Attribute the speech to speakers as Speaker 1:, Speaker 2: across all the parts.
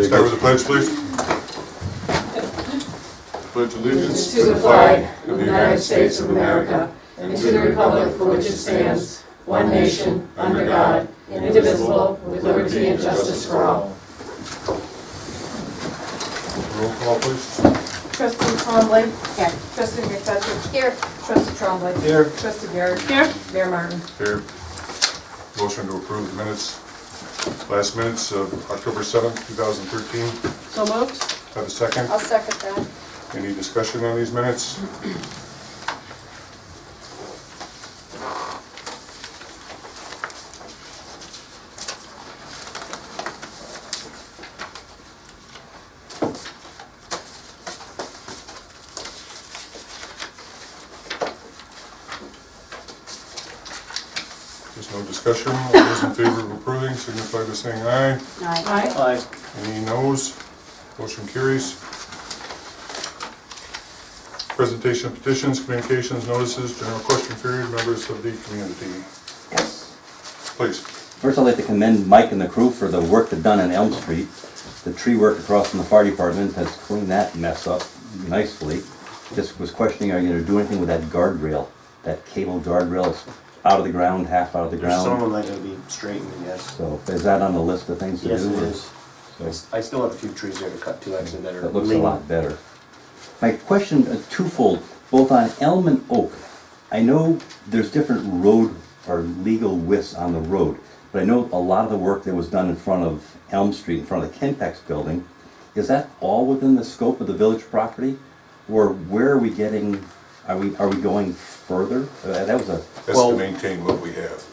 Speaker 1: Start with the pledge, please. Pledge allegiance
Speaker 2: To the flag of the United States of America and to the republic for which it stands, one nation, under God, indivisible, with liberty and justice for all.
Speaker 1: Roll call, please.
Speaker 3: Trustee Trombley. Here. Trustee McFetrich. Here. Trustee Trombley.
Speaker 1: Here.
Speaker 3: Trustee Garrett. Here. Mayor Martin.
Speaker 1: Here. Motion to approve the minutes, last minutes of October 7th, 2013.
Speaker 3: So moved.
Speaker 1: Have a second?
Speaker 3: I'll second that.
Speaker 1: Any discussion on these minutes? There's no discussion. All those in favor of approving signify by saying aye.
Speaker 3: Aye.
Speaker 1: Any noes? Motion carries. Presentation of petitions, communications, notices, general question period, members of the community.
Speaker 4: Yes.
Speaker 1: Please.
Speaker 4: First, I'd like to commend Mike and the crew for the work they've done on Elm Street. The tree work across from the fire department has cleaned that mess up nicely. Just was questioning, are you going to do anything with that guardrail? That cable guardrail is out of the ground, half out of the
Speaker 5: There's some of
Speaker 4: ground.
Speaker 5: them that are going to be straightened, yes.
Speaker 4: So is that on the list of things to do?
Speaker 5: Yes, it
Speaker 4: or-
Speaker 5: is.
Speaker 4: So
Speaker 5: I still have a few trees there to cut too, actually, that are
Speaker 4: that looks a
Speaker 5: leaning.
Speaker 4: lot better. My question, twofold, both on elm and oak. I know there's different road or legal widths on the road, but I know a lot of the work that was done in front of Elm Street, in front of the Kentex building, is that all within the scope of the village property? Or where are we getting, are we going further? That was a,
Speaker 1: That's
Speaker 5: Well-
Speaker 1: to maintain what we have.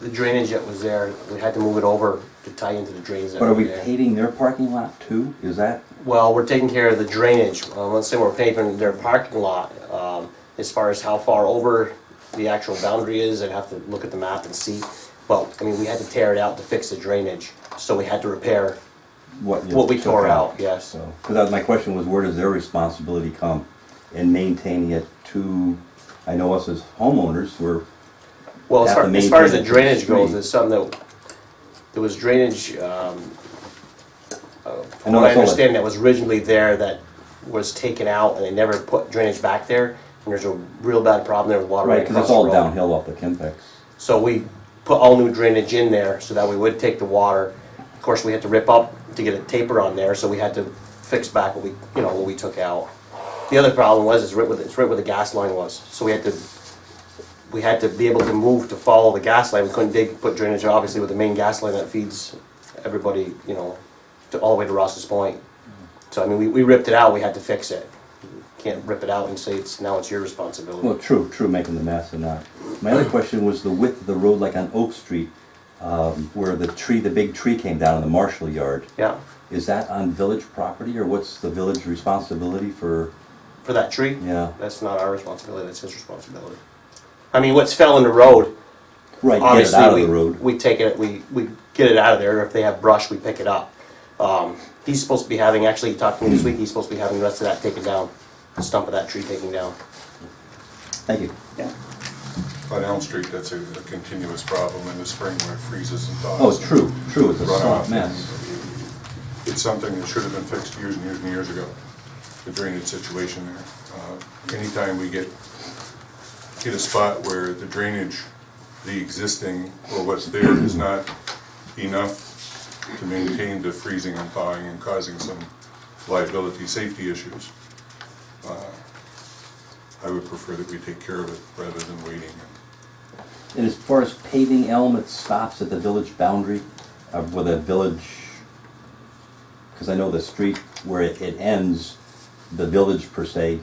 Speaker 5: The drainage that was there, we had to move it over to tie into the drains that
Speaker 4: but are
Speaker 5: were
Speaker 4: we
Speaker 5: there.
Speaker 4: paving their parking lot too? Is that,
Speaker 5: Well, we're taking care of the drainage. Let's say we're paving their parking lot. As far as how far over the actual boundary is, I'd have to look at the map and see. But, I mean, we had to tear it out to fix the drainage, so we had to repair
Speaker 4: what? you
Speaker 5: what we
Speaker 4: took
Speaker 5: tore out, yes.
Speaker 4: So, because my question was, where does their responsibility come in maintaining it to, I know us as homeowners, we're,
Speaker 5: Well,
Speaker 4: have to
Speaker 5: as far as the
Speaker 4: maintain it to the
Speaker 5: drainage goes,
Speaker 4: street.
Speaker 5: it's something that, there was drainage, from
Speaker 4: know
Speaker 5: what I
Speaker 4: that's all
Speaker 5: understand, that was originally there that was taken out and they never put drainage back there. And there's a real bad problem there with water
Speaker 4: right,
Speaker 5: right
Speaker 4: because
Speaker 5: across
Speaker 4: it's
Speaker 5: the
Speaker 4: all
Speaker 5: road.
Speaker 4: downhill off the Kentex.
Speaker 5: So we put all new drainage in there so that we would take the water. Of course, we had to rip up to get a taper on there, so we had to fix back what we, what we took out. The other problem was, it's right where the gas line was. So we had to be able to move to follow the gas line. We couldn't put drainage, obviously, with the main gas line that feeds everybody, all the way to Ross's Point. So, I mean, we ripped it out, we had to fix it. Can't rip it out and say now it's your responsibility.
Speaker 4: Well, true, making the mess and not. My other question was the width of the road, like on Oak Street, where the big tree came down in the Marshall yard.
Speaker 5: Yeah,
Speaker 4: Is that on village property, or what's the village responsibility for,
Speaker 5: for that tree?
Speaker 4: yeah?
Speaker 5: That's not our responsibility, that's his responsibility. I mean, what's fell in the road,
Speaker 4: Right, get it
Speaker 5: obviously,
Speaker 4: out of the road.
Speaker 5: we take it, we get it out of there. If they have brush, we pick it up. He's supposed to be having, actually, he talked to me this week, he's supposed to be having the rest of that taken down, the stump of that tree taken down.
Speaker 4: Thank you.
Speaker 5: Yeah.
Speaker 1: On Elm Street, that's a continuous problem in the spring when it freezes and thaws.
Speaker 4: Oh, true, it's a
Speaker 1: Runoff.
Speaker 4: soft mess.
Speaker 1: It's something that should have been fixed years and years and years ago, the drainage situation there. Anytime we hit a spot where the drainage, the existing, or what's there is not enough to maintain the freezing and thawing and causing some liability, safety issues, I would prefer that we take care of it rather than waiting.
Speaker 4: And as far as paving Elm, it stops at the village boundary, where the village, because I know the street where it ends, the village per se,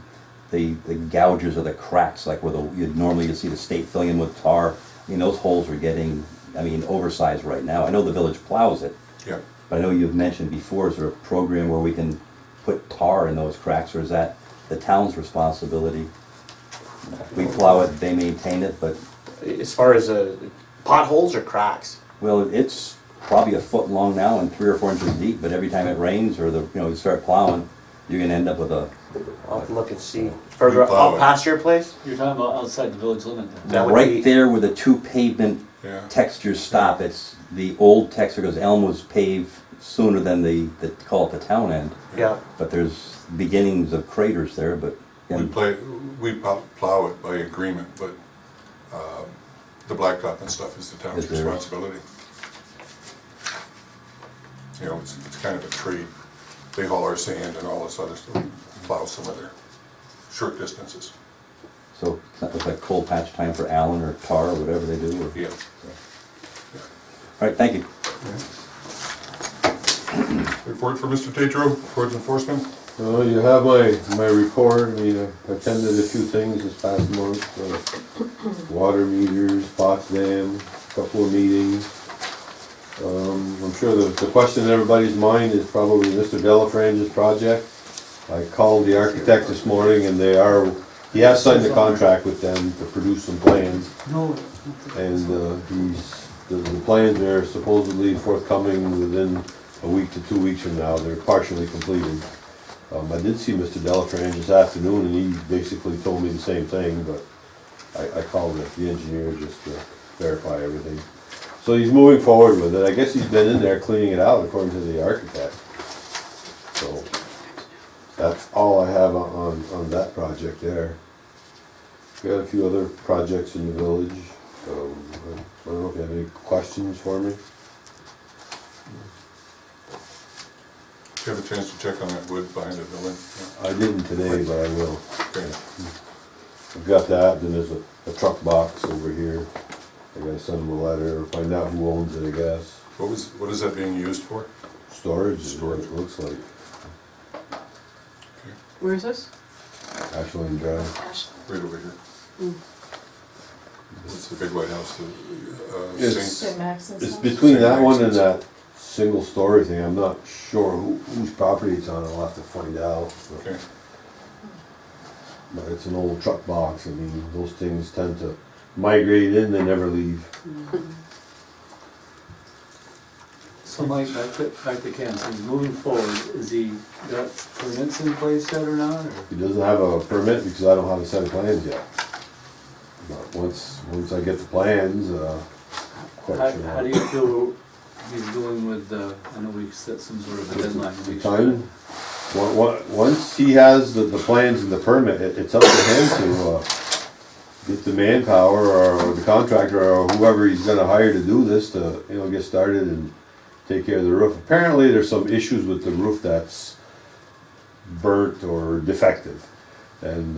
Speaker 4: the gouges or the cracks, like where you'd normally see the state filling in with tar, I mean, those holes are getting, oversized right now. I know the village plows it,
Speaker 1: Yeah.
Speaker 4: but I know you've mentioned before, is there a program where we can put tar in those cracks, or is that the town's responsibility? We plow it, they maintain it, but,
Speaker 5: As far as potholes or cracks?
Speaker 4: well, it's probably a foot long now and 3 or 4 inches deep, but every time it rains or you start plowing, you're gonna end up with a,
Speaker 5: I'll have to look and see. Further
Speaker 1: plow
Speaker 5: up
Speaker 1: it.
Speaker 5: past your place?
Speaker 6: You're talking about outside the village limit then?
Speaker 5: That would be-
Speaker 4: right there where the two pavement
Speaker 1: Yeah.
Speaker 4: textures stop. It's the old texture, because Elm was paved sooner than they call it the town end,
Speaker 5: Yeah,
Speaker 4: but there's beginnings of craters there, but.
Speaker 1: We plow it by agreement, but the blacktop and stuff is the town's
Speaker 4: Is theirs.
Speaker 1: responsibility. You know, it's kind of a trade. They haul our sand and all this other stuff, we plow some of their short distances.
Speaker 4: So it's not like cold patch time for Allen or Tar or whatever they do, or?
Speaker 1: Yeah.
Speaker 4: All right, thank you.
Speaker 1: Report for Mr. Tatro, Codes Enforcement.
Speaker 7: You have my report. I mean, I attended a few things this past month. Water meters, Potsdam, a couple of meetings. I'm sure the question in everybody's mind is probably Mr. Delafrange's project. I called the architect this morning and he has signed a contract with them to produce some plans. And the plans are supposedly forthcoming within a week to 2 weeks from now. They're partially completed. I did see Mr. Delafrange this afternoon, and he basically told me the same thing, but I called the engineer just to verify everything. So he's moving forward with it. I guess he's been in there cleaning it out according to the architect. So that's all I have on that project there. We got a few other projects in the village. I don't know if you have any questions for me.
Speaker 1: Do you have a chance to check on that wood behind the building?
Speaker 7: I didn't today, but I will.
Speaker 1: Okay.
Speaker 7: I've got that, then there's a truck box over here. I gotta send them a letter or find out who owns it, I guess.
Speaker 1: What is that being used for?
Speaker 7: Storage is what it looks like.
Speaker 2: Where is this?
Speaker 7: Ashland Drive.
Speaker 1: Right over here. It's the big white house,
Speaker 7: It's-
Speaker 3: St. Max and
Speaker 7: It's
Speaker 3: stuff?
Speaker 7: between that one and that single story thing. I'm not sure whose property it's on. I'll have to find out.
Speaker 1: Okay.
Speaker 7: But it's an old truck box. I mean, those things tend to migrate in, they never leave.
Speaker 6: So Mike, back to Ken, so he's moving forward, is he got permits in place yet or not, or?
Speaker 7: He doesn't have a permit because I don't have a set of plans yet. But once I get the plans, quite sure.
Speaker 6: How do you feel he's doing with, I know we set some sort of a deadline to
Speaker 7: The
Speaker 6: make sure.
Speaker 7: time, once he has the plans and the permit, it's up to him to get the manpower or the contractor or whoever he's gonna hire to do this to, get started and take care of the roof. Apparently, there's some issues with the roof that's burnt or defective. And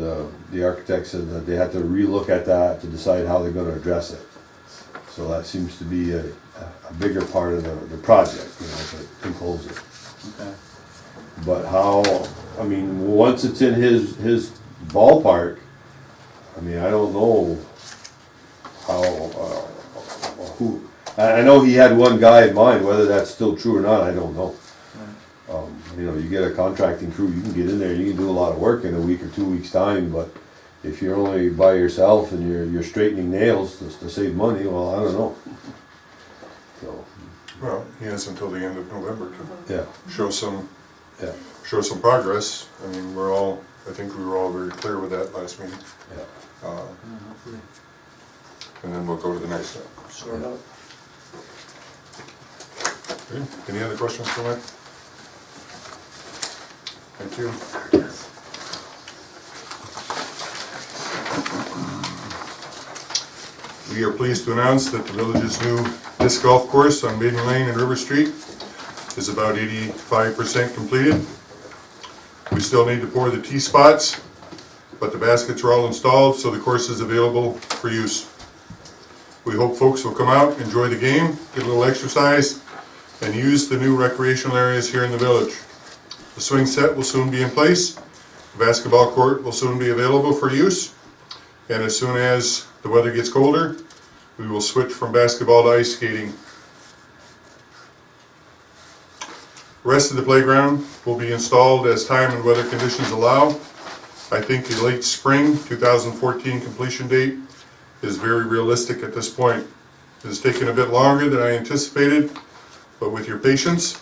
Speaker 7: the architect said that they had to relook at that to decide how they're gonna address it. So that seems to be a bigger part of the project, to impose it.
Speaker 6: Okay.
Speaker 7: But once it's in his ballpark, I don't know how, I know he had one guy in mind, whether that's still true or not, I don't know. You get a contracting crew, you can get in there, you can do a lot of work in a week or 2 weeks' time, but if you're only by yourself and you're straightening nails to save money, well, I don't know. So,
Speaker 1: Well, he has until the end of November to
Speaker 7: yeah,
Speaker 1: show some progress. I think we were all very clear with that last meeting.
Speaker 7: yeah.
Speaker 6: Hopefully
Speaker 1: And then we'll go to the next step.
Speaker 6: sort out.
Speaker 1: Okay. Any other questions for Mike? Thank you. We are pleased to announce that the village's new disc golf course on Maiden Lane and River Street is about 85% completed. We still need to pour the tee spots, but the baskets are all installed, so the course is available for use. We hope folks will come out, enjoy the game, get a little exercise, and use the new recreational areas here in the village. The swing set will soon be in place, the basketball court will soon be available for use, and as soon as the weather gets colder, we will switch from basketball to ice skating. The rest of the playground will be installed as time and weather conditions allow. I think the late spring 2014 completion date is very realistic at this point. It has taken a bit longer than I anticipated, but with your patience,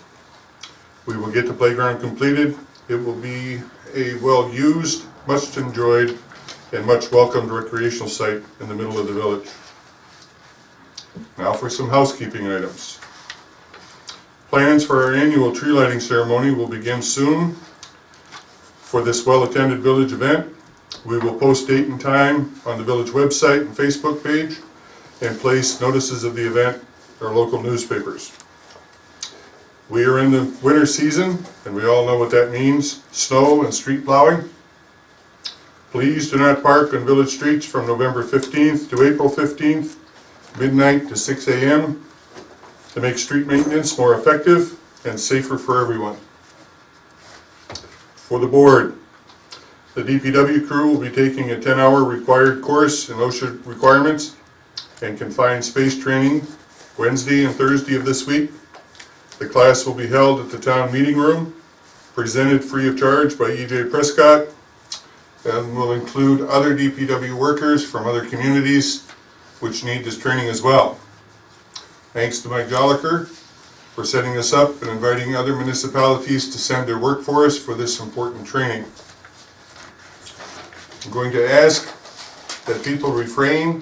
Speaker 1: we will get the playground completed. It will be a well-used, much enjoyed, and much welcomed recreational site in the middle of the village. Now for some housekeeping items. Plans for our annual tree lighting ceremony will begin soon. For this well-attended village event, we will post date and time on the village website and Facebook page and place notices of the event in our local newspapers. We are in the winter season, and we all know what that means, snow and street plowing. Please do not park on village streets from November 15th to April 15th, midnight to 6 a.m. to make street maintenance more effective and safer for everyone. For the board, the DPW crew will be taking a 10-hour required course in OSHA requirements and confined space training Wednesday and Thursday of this week. The class will be held at the town meeting room, presented free of charge by E.J. Prescott, and will include other DPW workers from other communities which need this training as well. Thanks to Mike Jolliker for setting this up and inviting other municipalities to send their workforce for this important training. I'm going to ask that people refrain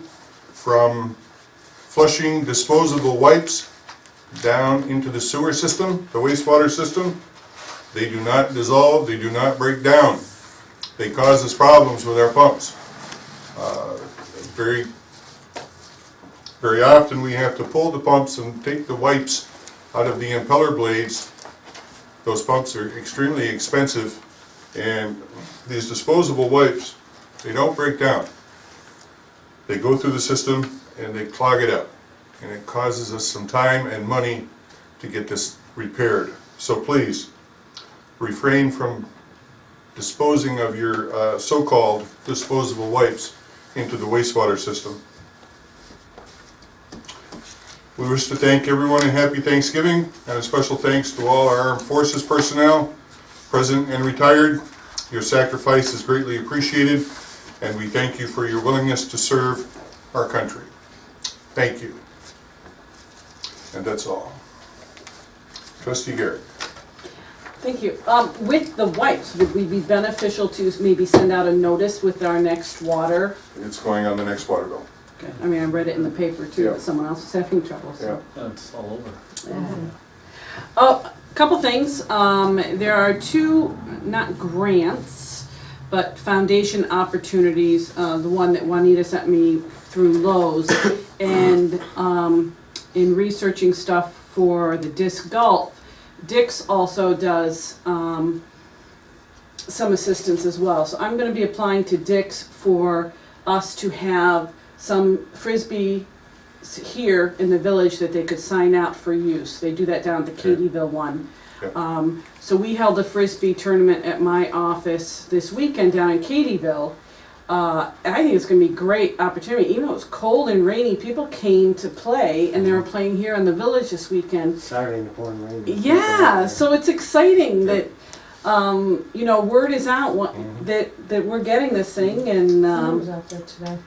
Speaker 1: from flushing disposable wipes down into the sewer system, the wastewater system. They do not dissolve, they do not break down. They cause us problems with our pumps. Very often we have to pull the pumps and take the wipes out of the impeller blades. Those pumps are extremely expensive, and these disposable wipes, they don't break down. They go through the system and they clog it up, and it causes us some time and money to get this repaired. So please, refrain from disposing of your so-called disposable wipes into the wastewater system. We wish to thank everyone and happy Thanksgiving, and a special thanks to all our armed forces personnel, present and retired. Your sacrifice is greatly appreciated, and we thank you for your willingness to serve our country. Thank you. And that's all. Trustee Garrett.
Speaker 2: Thank you. With the wipes, would we be beneficial to maybe send out a notice with our next water?
Speaker 1: It's going on the next water bill.
Speaker 2: Okay. I mean, I read it in the paper too,
Speaker 1: Yeah.
Speaker 2: that someone else was having trouble, so.
Speaker 6: It's all over.
Speaker 2: Oh, a couple things. There are two, not grants, but foundation opportunities. The one that Juanita sent me through Lowe's, and in researching stuff for the disc golf, Dick's also does some assistance as well. So I'm going to be applying to Dick's for us to have some Frisbee here in the village that they could sign out for use. They do that down at the Katyville one.
Speaker 1: Yep.
Speaker 2: So we held a Frisbee tournament at my office this weekend down in Katyville. I think it's going to be a great opportunity. Even though it was cold and rainy, people came to play, and they were playing here in the village this weekend.
Speaker 5: Saturday in the pouring rain.
Speaker 2: Yeah, so it's exciting that, you know, word is out that we're getting this thing, and
Speaker 3: I was out there today.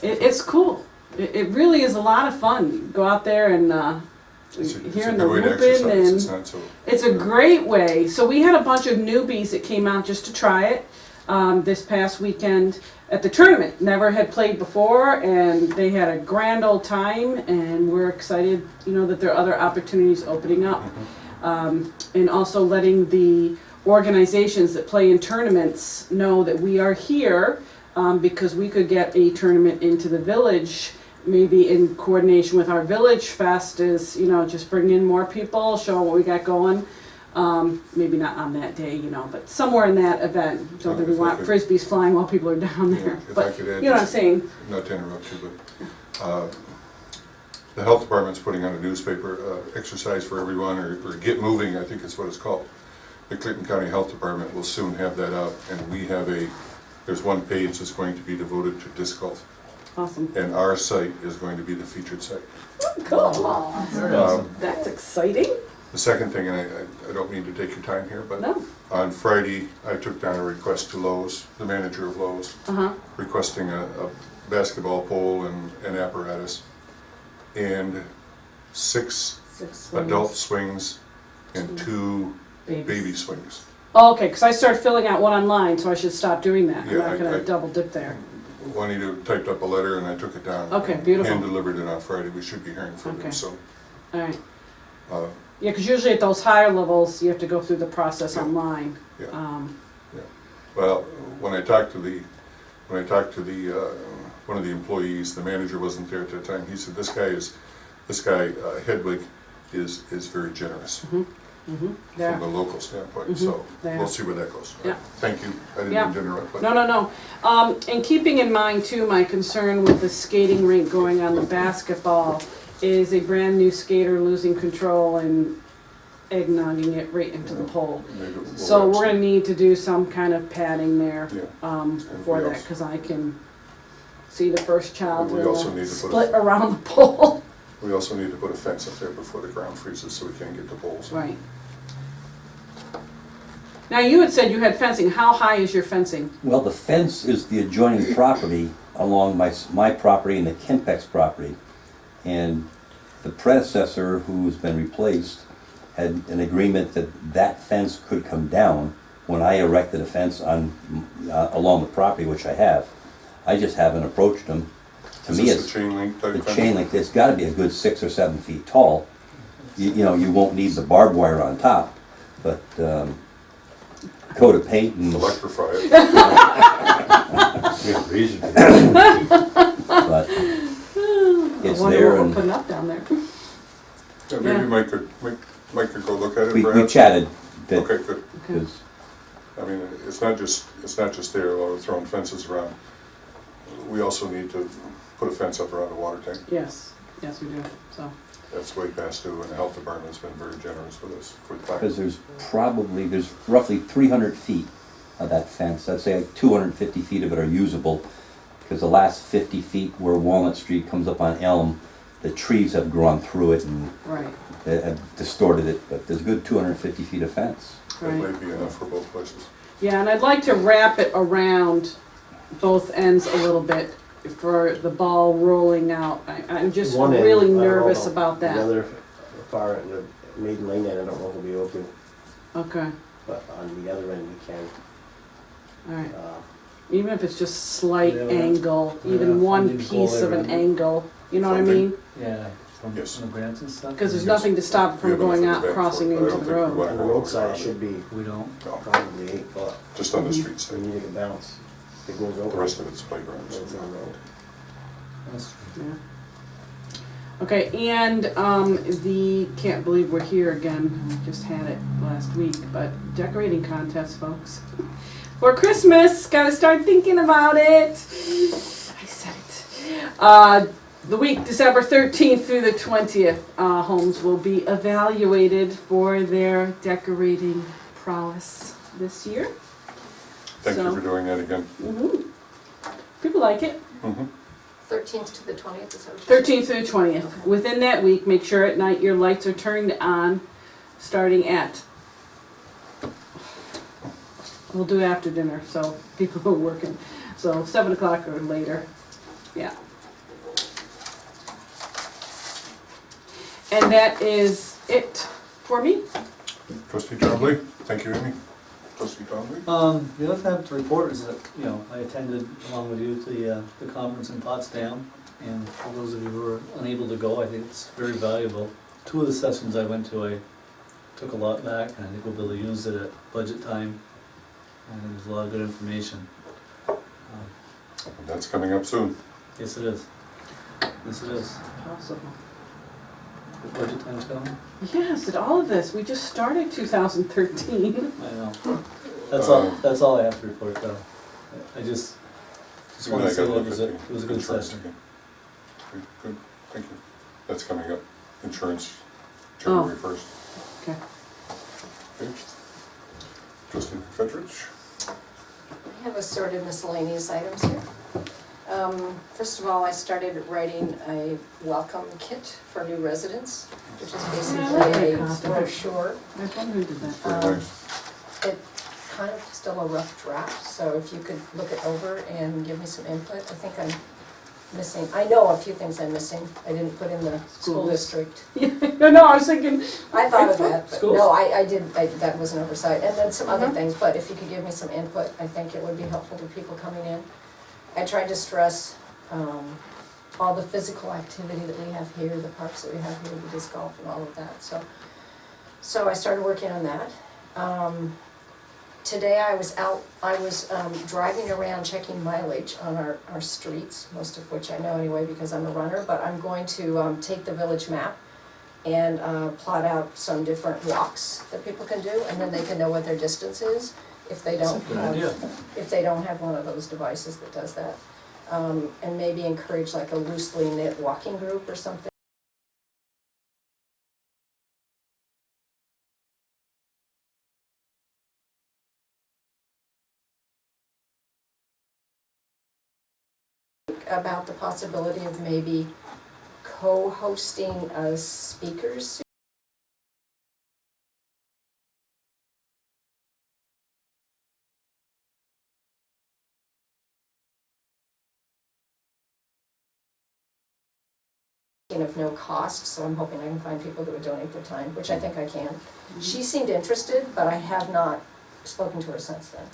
Speaker 2: it's cool. It really is a lot of fun. Go out there and
Speaker 1: It's a
Speaker 2: hearing the
Speaker 1: good way to
Speaker 2: whooping,
Speaker 1: exercise.
Speaker 2: and
Speaker 1: It's not so.
Speaker 2: it's a great way. So we had a bunch of newbies that came out just to try it this past weekend at the tournament. Never had played before, and they had a grand old time, and we're excited, you know, that there are other opportunities opening up. And also letting the organizations that play in tournaments know that we are here, because we could get a tournament into the village, maybe in coordination with our Village Fest, is, you know, just bring in more people, show what we got going. Maybe not on that day, you know, but somewhere in that event. Don't think we want frisbees flying while people are down there.
Speaker 1: If I
Speaker 2: But
Speaker 1: could add
Speaker 2: you know what I'm
Speaker 1: just-
Speaker 2: saying?
Speaker 1: Not to interrupt you, but the health department's putting on a newspaper, exercise for everyone, or Get Moving, I think is what it's called. The Clinton County Health Department will soon have that up, and we have there's one page that's going to be devoted to disc golf,
Speaker 2: Awesome.
Speaker 1: and our site is going to be the featured site.
Speaker 2: Cool. That's exciting.
Speaker 1: The second thing, and I don't mean to take your time here, but
Speaker 2: No.
Speaker 1: on Friday, I took down a request to Lowe's, the manager of Lowe's, requesting a basketball pole and an apparatus, and six adult swings and 2 baby swings.
Speaker 2: Oh, okay, because I started filling out one online, so I should stop doing that. I'm
Speaker 1: Yeah,
Speaker 2: not going
Speaker 1: I-
Speaker 2: to double dip there.
Speaker 1: Juanita typed up a letter and I took it down.
Speaker 2: Okay, beautiful.
Speaker 1: And delivered it on Friday. We should be hearing from
Speaker 2: Okay.
Speaker 1: them, so.
Speaker 2: All right. Yeah, because usually at those higher levels, you have to go through the process
Speaker 1: Yeah.
Speaker 2: online.
Speaker 1: Yeah.
Speaker 2: Um,
Speaker 1: Well, when I talked to the, one of the employees, the manager wasn't there at that time, he said, this guy, Hedwig, is very generous
Speaker 2: yeah.
Speaker 1: from the local standpoint, so
Speaker 2: they are.
Speaker 1: we'll see where that goes.
Speaker 2: Yeah.
Speaker 1: Thank you, I didn't
Speaker 2: Yeah.
Speaker 1: mean to interrupt, but.
Speaker 2: No. And keeping in mind too, my concern with the skating rink going on the basketball is a brand new skater losing control and eggnogging it right into the pole.
Speaker 1: Maybe we'll
Speaker 2: So
Speaker 1: have
Speaker 2: we're gonna
Speaker 1: some-
Speaker 2: need to do some kind of padding there,
Speaker 1: Yeah.
Speaker 2: for
Speaker 1: we
Speaker 2: that,
Speaker 1: also-
Speaker 2: because I can see the first child
Speaker 1: We
Speaker 2: in
Speaker 1: also
Speaker 2: a
Speaker 1: need to put
Speaker 2: split around the pole.
Speaker 1: We also need to put a fence up there before the ground freezes, so we can't get the poles.
Speaker 2: Right. Now, you had said you had fencing. How high is your fencing?
Speaker 4: Well, the fence is the adjoining property along my property and the Kimpex property. And the predecessor, who's been replaced, had an agreement that that fence could come down when I erected a fence on, along the property, which I have. I just haven't approached them. To
Speaker 1: Is
Speaker 4: me,
Speaker 1: this
Speaker 4: it's
Speaker 1: a chain link type
Speaker 4: the
Speaker 1: fence?
Speaker 4: chain link, it's gotta be a good 6 or 7 feet tall. You know, you won't need the barbed wire on top, but, coat of paint and,
Speaker 1: Electrify it.
Speaker 7: Yeah, razor blade.
Speaker 4: but
Speaker 2: I
Speaker 4: it's
Speaker 2: wonder
Speaker 4: there
Speaker 2: what we're
Speaker 4: and
Speaker 2: putting up down there.
Speaker 1: Yeah,
Speaker 2: Yeah.
Speaker 1: maybe Mike could go look at it
Speaker 4: we
Speaker 1: perhaps?
Speaker 4: chatted that,
Speaker 1: Okay, good.
Speaker 2: Okay.
Speaker 4: 'cause
Speaker 1: I mean, it's not just there while we're throwing fences around. We also need to put a fence up around the water tank.
Speaker 2: Yes, we do, so.
Speaker 1: That's way past due, and the health department's been very generous with us for
Speaker 4: Because
Speaker 1: time.
Speaker 4: there's roughly 300 feet of that fence. I'd say like 250 feet of it are usable, because the last 50 feet where Walnut Street comes up on Elm, the trees have grown through it and
Speaker 2: Right,
Speaker 4: have distorted it, but there's a good 250 feet of fence.
Speaker 1: That
Speaker 2: right.
Speaker 1: might be enough for both places.
Speaker 2: Yeah, and I'd like to wrap it around both ends a little bit for the ball rolling out. I'm just
Speaker 5: One end,
Speaker 2: really
Speaker 5: I don't know
Speaker 2: nervous about
Speaker 5: The
Speaker 2: that.
Speaker 5: other far, the Maiden Lane end, I don't know if we'll be able to,
Speaker 2: Okay,
Speaker 5: but on the other end we can.
Speaker 2: all right.
Speaker 5: Uh,
Speaker 2: Even if it's just slight
Speaker 6: Yeah,
Speaker 2: angle,
Speaker 6: yeah,
Speaker 2: even one
Speaker 6: funding
Speaker 2: piece of an
Speaker 6: goal
Speaker 2: angle, you know what I
Speaker 1: Funding.
Speaker 2: mean?
Speaker 6: Yeah, from
Speaker 1: Yes.
Speaker 6: the grants and stuff?
Speaker 2: Because there's
Speaker 1: Yes.
Speaker 2: nothing to stop it
Speaker 1: We
Speaker 2: from
Speaker 1: have enough
Speaker 2: going
Speaker 1: in the
Speaker 2: out,
Speaker 1: bank
Speaker 2: crossing
Speaker 1: for it, but I
Speaker 2: into
Speaker 1: don't
Speaker 2: the
Speaker 1: think we
Speaker 2: road.
Speaker 1: want-
Speaker 5: On the roadside, it should be
Speaker 6: We don't?
Speaker 1: No,
Speaker 5: probably 8 foot.
Speaker 1: just on the street
Speaker 5: We
Speaker 1: side.
Speaker 5: need to bounce. If it goes over.
Speaker 1: The rest of it's playgrounds.
Speaker 5: It's on the road.
Speaker 6: That's
Speaker 2: Yeah. Okay, and can't believe we're here again, we just had it last week, but decorating contest, folks. For Christmas, gotta start thinking about it. I said it. The week, December 13th through the 20th, homes will be evaluated for their decorating prowess this year.
Speaker 1: Thank you
Speaker 2: So-
Speaker 1: for doing that again.
Speaker 2: People like it.
Speaker 1: Mhm.
Speaker 3: 13th to the 20th, is that what you said?
Speaker 2: 13th through 20th. Within that week, make sure at night your lights are turned on, starting at, we'll do after dinner, so people who are working. So 7 o'clock or later, yeah. And that is it for me.
Speaker 1: Trustee Trombley, thank you, Amy. Trustee Trombley?
Speaker 6: The other thing I have to report is that, I attended along with you the conference in Potsdam, and for those of you who were unable to go, I think it's very valuable. 2 of the sessions I went to, I took a lot back, and I think we'll be able to use it at budget time, and there's a lot of good information.
Speaker 1: That's coming up soon.
Speaker 6: Yes, it is. Yes, it is.
Speaker 2: Possible.
Speaker 6: The budget time's coming.
Speaker 2: Yes, at all of this, we just started 2013.
Speaker 6: I know. That's all I have to report, though. I just
Speaker 1: You and
Speaker 6: want
Speaker 1: I
Speaker 6: to say
Speaker 1: gotta
Speaker 6: that
Speaker 1: look at
Speaker 6: it was a
Speaker 1: the
Speaker 6: good
Speaker 1: insurance
Speaker 6: session.
Speaker 1: again. Good, thank you. That's coming up, insurance,
Speaker 2: Oh.
Speaker 1: January 1st.
Speaker 2: Okay.
Speaker 1: Okay. Trustee Fedrich?
Speaker 3: I have assorted miscellaneous items here. First of all, I started writing a welcome kit for new residents, which is
Speaker 2: Yeah, I like
Speaker 3: basically
Speaker 2: that
Speaker 3: a
Speaker 2: concept.
Speaker 3: brochure.
Speaker 2: I wonder who did that.
Speaker 1: Very nice.
Speaker 3: It's kind of still a rough draft, so if you could look it over and give me some input. I think I'm missing, I know a few things I'm missing. I didn't put in the school
Speaker 2: Schools.
Speaker 3: district.
Speaker 2: No, I was thinking,
Speaker 3: I thought of that, but
Speaker 6: Schools.
Speaker 3: no, I did, that was an oversight. And then some other
Speaker 2: Mhm.
Speaker 3: things, but if you could give me some input, I think it would be helpful to people coming in. I tried to stress all the physical activity that we have here, the parks that we have here, the disc golf and all of that, so. So I started working on that. Today I was driving around checking mileage on our streets, most of which I know anyway because I'm a runner, but I'm going to take the village map and plot out some different walks that people can do, and then they can know what their distance is if they
Speaker 6: That's a
Speaker 3: don't
Speaker 6: good
Speaker 3: have,
Speaker 6: idea.
Speaker 3: if they don't have one of those devices that does that. And maybe encourage like a loosely knit walking group or something. About the possibility of maybe co-hosting a speakers. Of no cost, so I'm hoping I can find people that would donate their time, which I think I can. She seemed interested, but I have not spoken to her since then.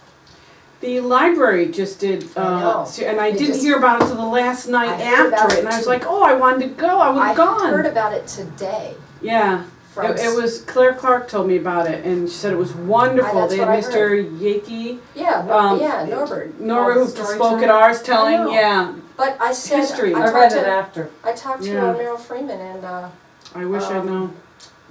Speaker 2: The library just did,
Speaker 3: I know.
Speaker 2: and I
Speaker 3: They
Speaker 2: didn't
Speaker 3: just-
Speaker 2: hear about it until the last night
Speaker 3: I heard about
Speaker 2: after it,
Speaker 3: it
Speaker 2: and I was
Speaker 3: too.
Speaker 2: like, oh, I wanted to go, I would've
Speaker 3: I heard
Speaker 2: gone.
Speaker 3: about it today
Speaker 2: Yeah,
Speaker 3: from.
Speaker 2: it was, Claire Clark told me about it, and she said it was wonderful.
Speaker 3: That's
Speaker 2: They had
Speaker 3: what I
Speaker 2: Mr. Yakey,
Speaker 3: Yeah, Norbert.
Speaker 2: Nora
Speaker 3: Oh,
Speaker 2: who spoke at ours telling,
Speaker 3: know.
Speaker 2: yeah,
Speaker 3: But I said,
Speaker 2: History.
Speaker 3: I
Speaker 2: I
Speaker 3: talked
Speaker 2: read
Speaker 3: to,
Speaker 2: after.
Speaker 3: I talked to
Speaker 2: Yeah.
Speaker 3: Meryl Freeman and
Speaker 2: I wish I'd known.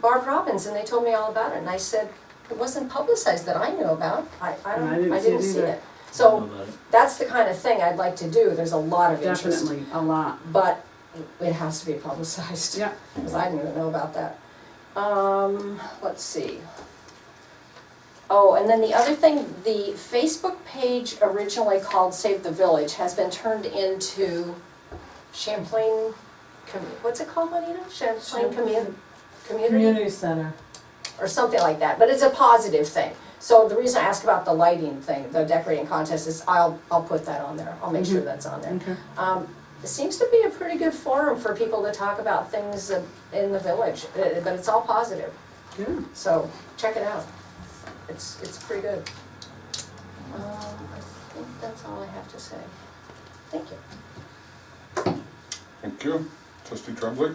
Speaker 3: Barb Robbins, and they told me all about it, and I said, it wasn't publicized that I knew about. I didn't see it. So
Speaker 6: About it.
Speaker 3: that's the kind of thing I'd like to do, there's a lot of interest.
Speaker 2: Definitely, a lot.
Speaker 3: But it has to be publicized.
Speaker 2: Yeah.
Speaker 3: Because I didn't even know about that. Let's see. Oh, and then the other thing, the Facebook page originally called Save the Village has been turned into Champlain, what's it called, Juanita? Champlain Community?
Speaker 8: Center.
Speaker 3: Or something like that, but it's a positive thing. So the reason I asked about the lighting thing, the decorating contest, is I'll put that on there. I'll make sure that's on there.
Speaker 2: Okay.
Speaker 3: It seems to be a pretty good forum for people to talk about things in the village, but it's all positive.
Speaker 2: Good.
Speaker 3: So check it out. It's pretty good. I think that's all I have to say. Thank you.
Speaker 1: Thank you. Trustee Tremblay?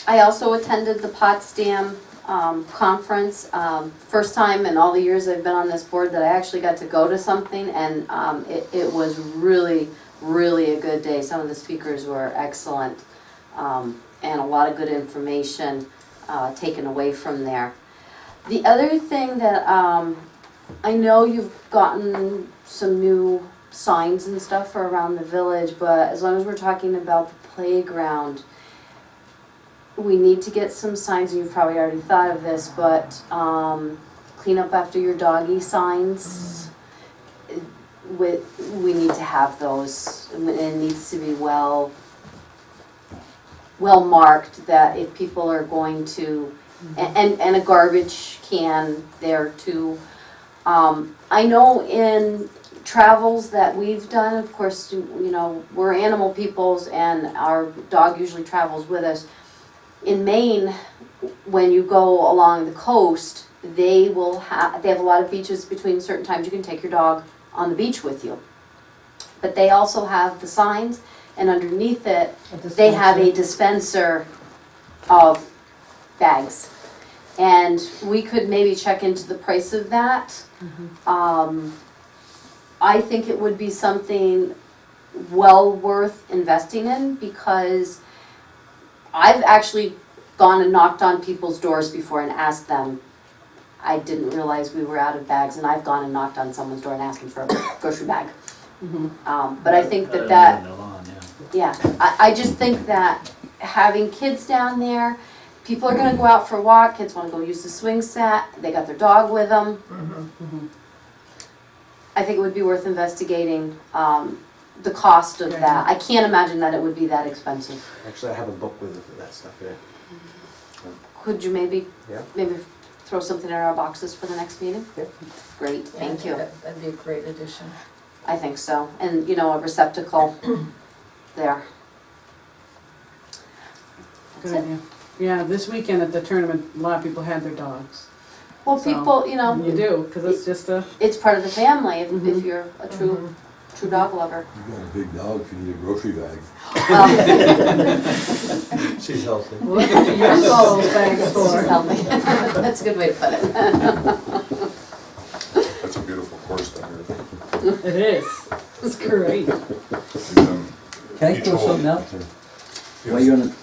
Speaker 8: I also attended the Potsdam conference. First time in all the years I've been on this board that I actually got to go to something, and it was really, really a good day. Some of the speakers were excellent, and a lot of good information taken away from there. The other thing that I know you've gotten some new signs and stuff for around the village, but as long as we're talking about the playground, we need to get some signs, and you've probably already thought of this, but clean up after your doggy signs. We need to have those. It needs to be well marked that if people are going to, and a garbage can there too. I know in travels that we've done, of course, you know, we're animal peoples and our dog usually travels with us. In Maine, when you go along the coast, they have a lot of beaches between certain times you can take your dog on the beach with you. But they also have the signs, and underneath it, they have a dispenser of bags. And we could maybe check into the price of that. I think it would be something well worth investing in, because I've actually gone and knocked on people's doors before and asked them. I didn't realize we were out of bags, and I've gone and knocked on someone's door and asked them for a grocery bag. But I think that yeah, I just think that having kids down there, people are gonna go out for a walk, kids wanna go use the swing set, they got their dog with them. I think it would be worth investigating the cost of that. I can't imagine that it would be that expensive.
Speaker 5: Actually, I have a book with that stuff in it.
Speaker 8: Could you maybe
Speaker 5: Yeah.
Speaker 8: throw something in our boxes for the next meeting?
Speaker 5: Yeah.
Speaker 8: Great,
Speaker 3: Yeah, I
Speaker 8: thank
Speaker 3: think
Speaker 8: you.
Speaker 3: That'd be a great addition.
Speaker 8: I think so. And, you know, a receptacle there.
Speaker 2: Good idea. Yeah, this weekend at the tournament, a lot of people had their dogs.
Speaker 8: Well,
Speaker 2: So,
Speaker 8: people, you know,
Speaker 2: You do, because it's just a,
Speaker 8: it's part of the family if you're a true True dog lover.
Speaker 7: You got a big dog, you need a grocery bag.
Speaker 6: She's healthy.
Speaker 2: Look at you, use all those bags
Speaker 8: She's
Speaker 2: for.
Speaker 8: healthy. That's a good way to put it.
Speaker 1: That's a beautiful course down here.
Speaker 2: It is. It's great.
Speaker 1: We've done
Speaker 4: Can I
Speaker 1: each
Speaker 4: throw
Speaker 1: hole.
Speaker 4: something out there? While
Speaker 1: Yes.
Speaker 4: you're on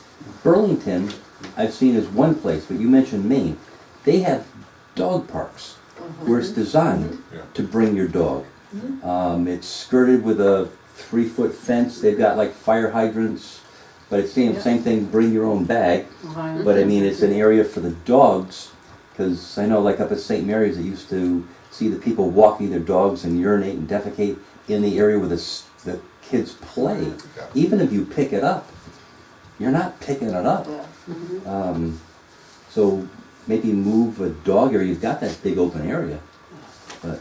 Speaker 4: Burlington, I've seen is one place, but you mentioned Maine. They have dog parks where it's designed
Speaker 1: Yeah.
Speaker 4: to bring your dog. It's skirted with a 3-foot fence. They've got like fire hydrants, but it's saying the same thing, bring your own bag. But I mean, it's an area for the dogs, because I know like up at St. Mary's, they used to see the people walking their dogs and urinate and defecate in the area where the kids play.
Speaker 1: Yeah.
Speaker 4: Even if you pick it up, you're not picking it up.
Speaker 3: Yeah.
Speaker 4: So maybe move a dog area, you've got that big open area. But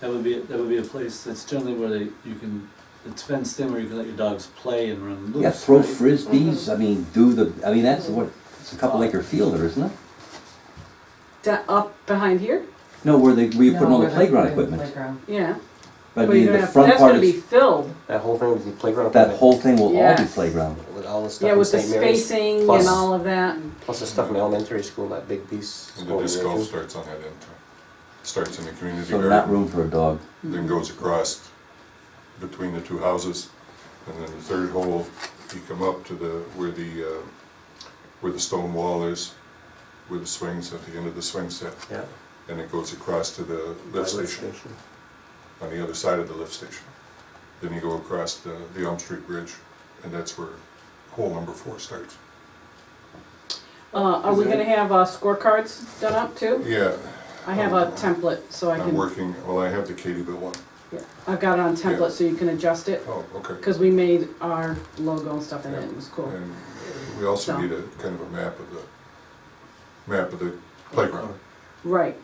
Speaker 6: That would be a place that's generally where it's fenced in where you can let your dogs play and run loose.
Speaker 4: yeah, throw
Speaker 6: right?
Speaker 4: frisbees, I mean, that's what, it's a couple acre field there, isn't it?
Speaker 2: Up behind here?
Speaker 4: No, where you put all the
Speaker 9: No,
Speaker 4: playground
Speaker 9: where
Speaker 4: equipment.
Speaker 9: playground.
Speaker 2: Yeah.
Speaker 4: But I
Speaker 2: But
Speaker 4: mean,
Speaker 2: you're
Speaker 4: the
Speaker 2: gonna have,
Speaker 4: front
Speaker 2: that's
Speaker 4: part
Speaker 2: gonna be
Speaker 4: is,
Speaker 2: filled.
Speaker 5: That whole thing with the playground.
Speaker 4: that whole thing will all be
Speaker 2: Yes.
Speaker 4: playground.
Speaker 5: With all the stuff
Speaker 2: Yeah,
Speaker 5: in
Speaker 2: with the
Speaker 5: St. Mary's.
Speaker 2: spacing
Speaker 5: Plus-
Speaker 2: and all of that.
Speaker 5: Plus the stuff in elementary school, that big piece. is
Speaker 1: And the
Speaker 5: going
Speaker 1: disc
Speaker 5: there,
Speaker 1: golf
Speaker 5: too.
Speaker 1: starts on that end too. Starts in the community
Speaker 4: So
Speaker 1: garden.
Speaker 4: not room for a dog.
Speaker 1: Then goes across between the two houses, and then the third hole, you come up to where the stone wall is, where the swings, at the end of the swing set,
Speaker 5: Yeah.
Speaker 1: and it goes across to the lift station, on the other side of the lift station. Then you go across the Elm Street Bridge, and that's where hole number 4 starts.
Speaker 2: Are we gonna have scorecards done up too?
Speaker 1: Yeah,
Speaker 2: I have a template, so I
Speaker 1: I'm
Speaker 2: can,
Speaker 1: working, well, I have the Katyville one.
Speaker 2: yeah, I've got it on template so you can adjust it.
Speaker 1: Oh, okay.
Speaker 2: Cause we made our logo and stuff in it, it was cool.
Speaker 1: And we also
Speaker 2: So.
Speaker 1: need a kind of a map of the playground,
Speaker 2: Right,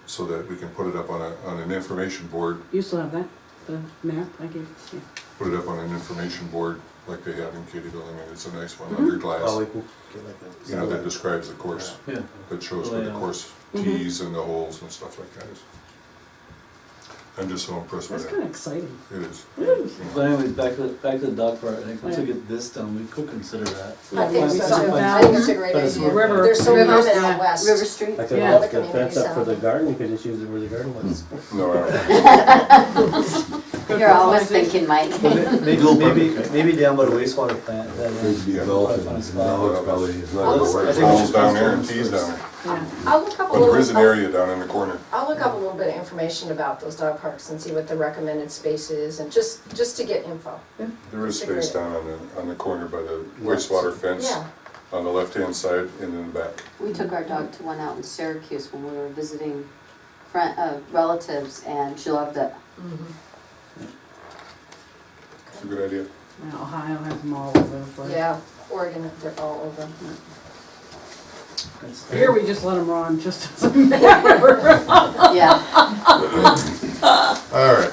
Speaker 1: so that we can put it up on an information board,
Speaker 2: you still have that, the map I gave, yeah.
Speaker 1: put it up on an information board like they have in Katyville. I mean, it's a nice one,
Speaker 2: Mhm.
Speaker 1: under
Speaker 5: Oh,
Speaker 1: glass,
Speaker 5: we can get like a.
Speaker 1: you know, that describes the course,
Speaker 6: Yeah.
Speaker 1: that shows where the
Speaker 6: Layout.
Speaker 1: course
Speaker 2: Mhm.
Speaker 1: tees and the holes and stuff like that is. I'm just so impressed with
Speaker 2: That's
Speaker 1: that.
Speaker 2: kinda exciting.
Speaker 1: It is.
Speaker 6: But anyways, back to the dog park, I think once we
Speaker 2: Yeah.
Speaker 6: get this done, we could consider that.
Speaker 3: I think
Speaker 2: we
Speaker 3: so
Speaker 2: talked
Speaker 3: too.
Speaker 2: about
Speaker 3: I think it's a great
Speaker 6: But it's
Speaker 3: idea.
Speaker 2: river-
Speaker 3: There's so many
Speaker 8: Rivers,
Speaker 3: women
Speaker 2: yeah.
Speaker 3: out west.
Speaker 8: River Street.
Speaker 5: Like
Speaker 2: Yeah.
Speaker 5: the fence up for the garden, you could just use it where the garden was.
Speaker 1: No, I
Speaker 2: Good
Speaker 8: You're always
Speaker 2: fertilization.
Speaker 8: thinking, Mike.
Speaker 6: Maybe down by the wastewater plant.
Speaker 7: Frisbee
Speaker 1: Yeah.
Speaker 7: golf,
Speaker 6: Probably
Speaker 7: and
Speaker 6: find a spot.
Speaker 7: now it's probably, it's not
Speaker 3: I'll
Speaker 7: gonna
Speaker 3: look-
Speaker 7: work.
Speaker 3: I
Speaker 1: don't, holes down there and tees down there.
Speaker 2: Yeah.
Speaker 3: I'll look up a
Speaker 1: But there is
Speaker 3: little,
Speaker 1: an area down in the corner.
Speaker 3: I'll look up a little bit of information about those dog parks and see what the recommended space is and just to get info.
Speaker 1: There is space down on the corner by the wastewater fence,
Speaker 3: Yeah.
Speaker 1: on the left-hand side and in the back.
Speaker 8: We took our dog to one out in Syracuse when we were visiting relatives, and she loved it.
Speaker 1: It's a good idea.
Speaker 2: Yeah, Ohio has them all over the place.
Speaker 3: Yeah, Oregon, they're all over.
Speaker 2: Here we just let them run, just doesn't matter.
Speaker 8: Yeah.
Speaker 1: All right.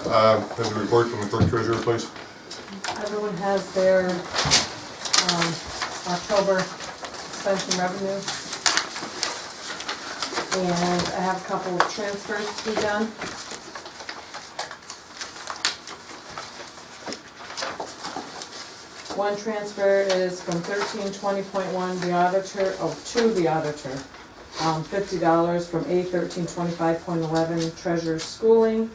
Speaker 1: Have a report from the clerk treasurer, please.
Speaker 9: Everyone has their, October expense and revenue. And I have a couple of transfers to be done. One transfer is from 1320.1, the auditor, to the auditor. $50 from A1325.11, treasurer's schooling.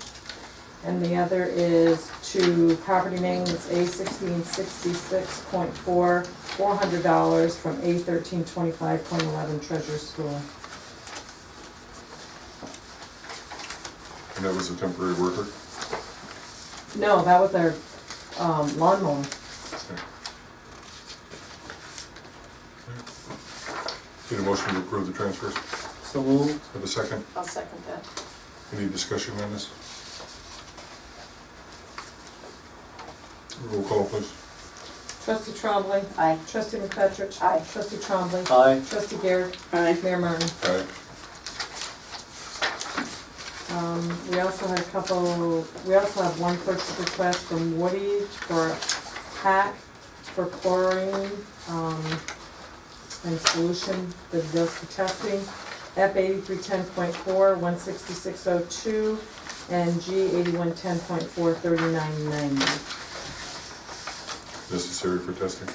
Speaker 9: And the other is to property maintenance, A1666.4, $400 from A1325.11, treasurer's schooling.
Speaker 1: And that was a temporary worker.
Speaker 9: No, that was their lawn mowing.
Speaker 1: Need a motion to approve the transfers.
Speaker 6: So moved.
Speaker 1: Have a second?
Speaker 3: I'll second that.
Speaker 1: Any discussion on this? Roll call, please.
Speaker 9: Trustee Trombley.
Speaker 8: Aye.
Speaker 9: Trustee McFetrich.
Speaker 3: Aye.
Speaker 9: Trustee Trombley.
Speaker 6: Aye.
Speaker 9: Trustee Garrett.
Speaker 2: Aye.
Speaker 9: Mayor Martin.
Speaker 1: Aye.
Speaker 9: We also have one purchase request from Woody for a pack for chlorine, and solution that does for testing. F 8310.4, 16602, and G 8110.43990.
Speaker 1: Necessary for testing.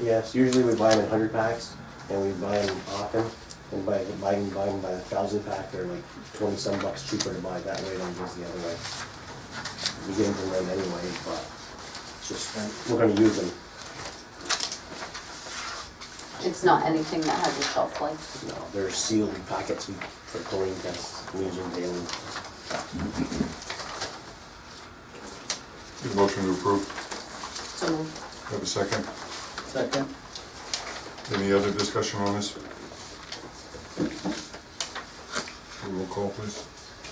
Speaker 5: Yes, usually we buy them in 100 packs, and we buy them often, and buy them by the 1,000 pack, they're like 20 some bucks cheaper to buy that way than it is the other way. We get them from them anyway, but it's just, we're gonna use them.
Speaker 8: It's not anything that has a shelf life.
Speaker 5: No, they're sealed packets for chlorine tests, we use them daily.
Speaker 1: Need a motion to approve.
Speaker 8: So moved.
Speaker 1: Have a second?
Speaker 6: Second?
Speaker 1: Any other discussion on this? Roll call, please.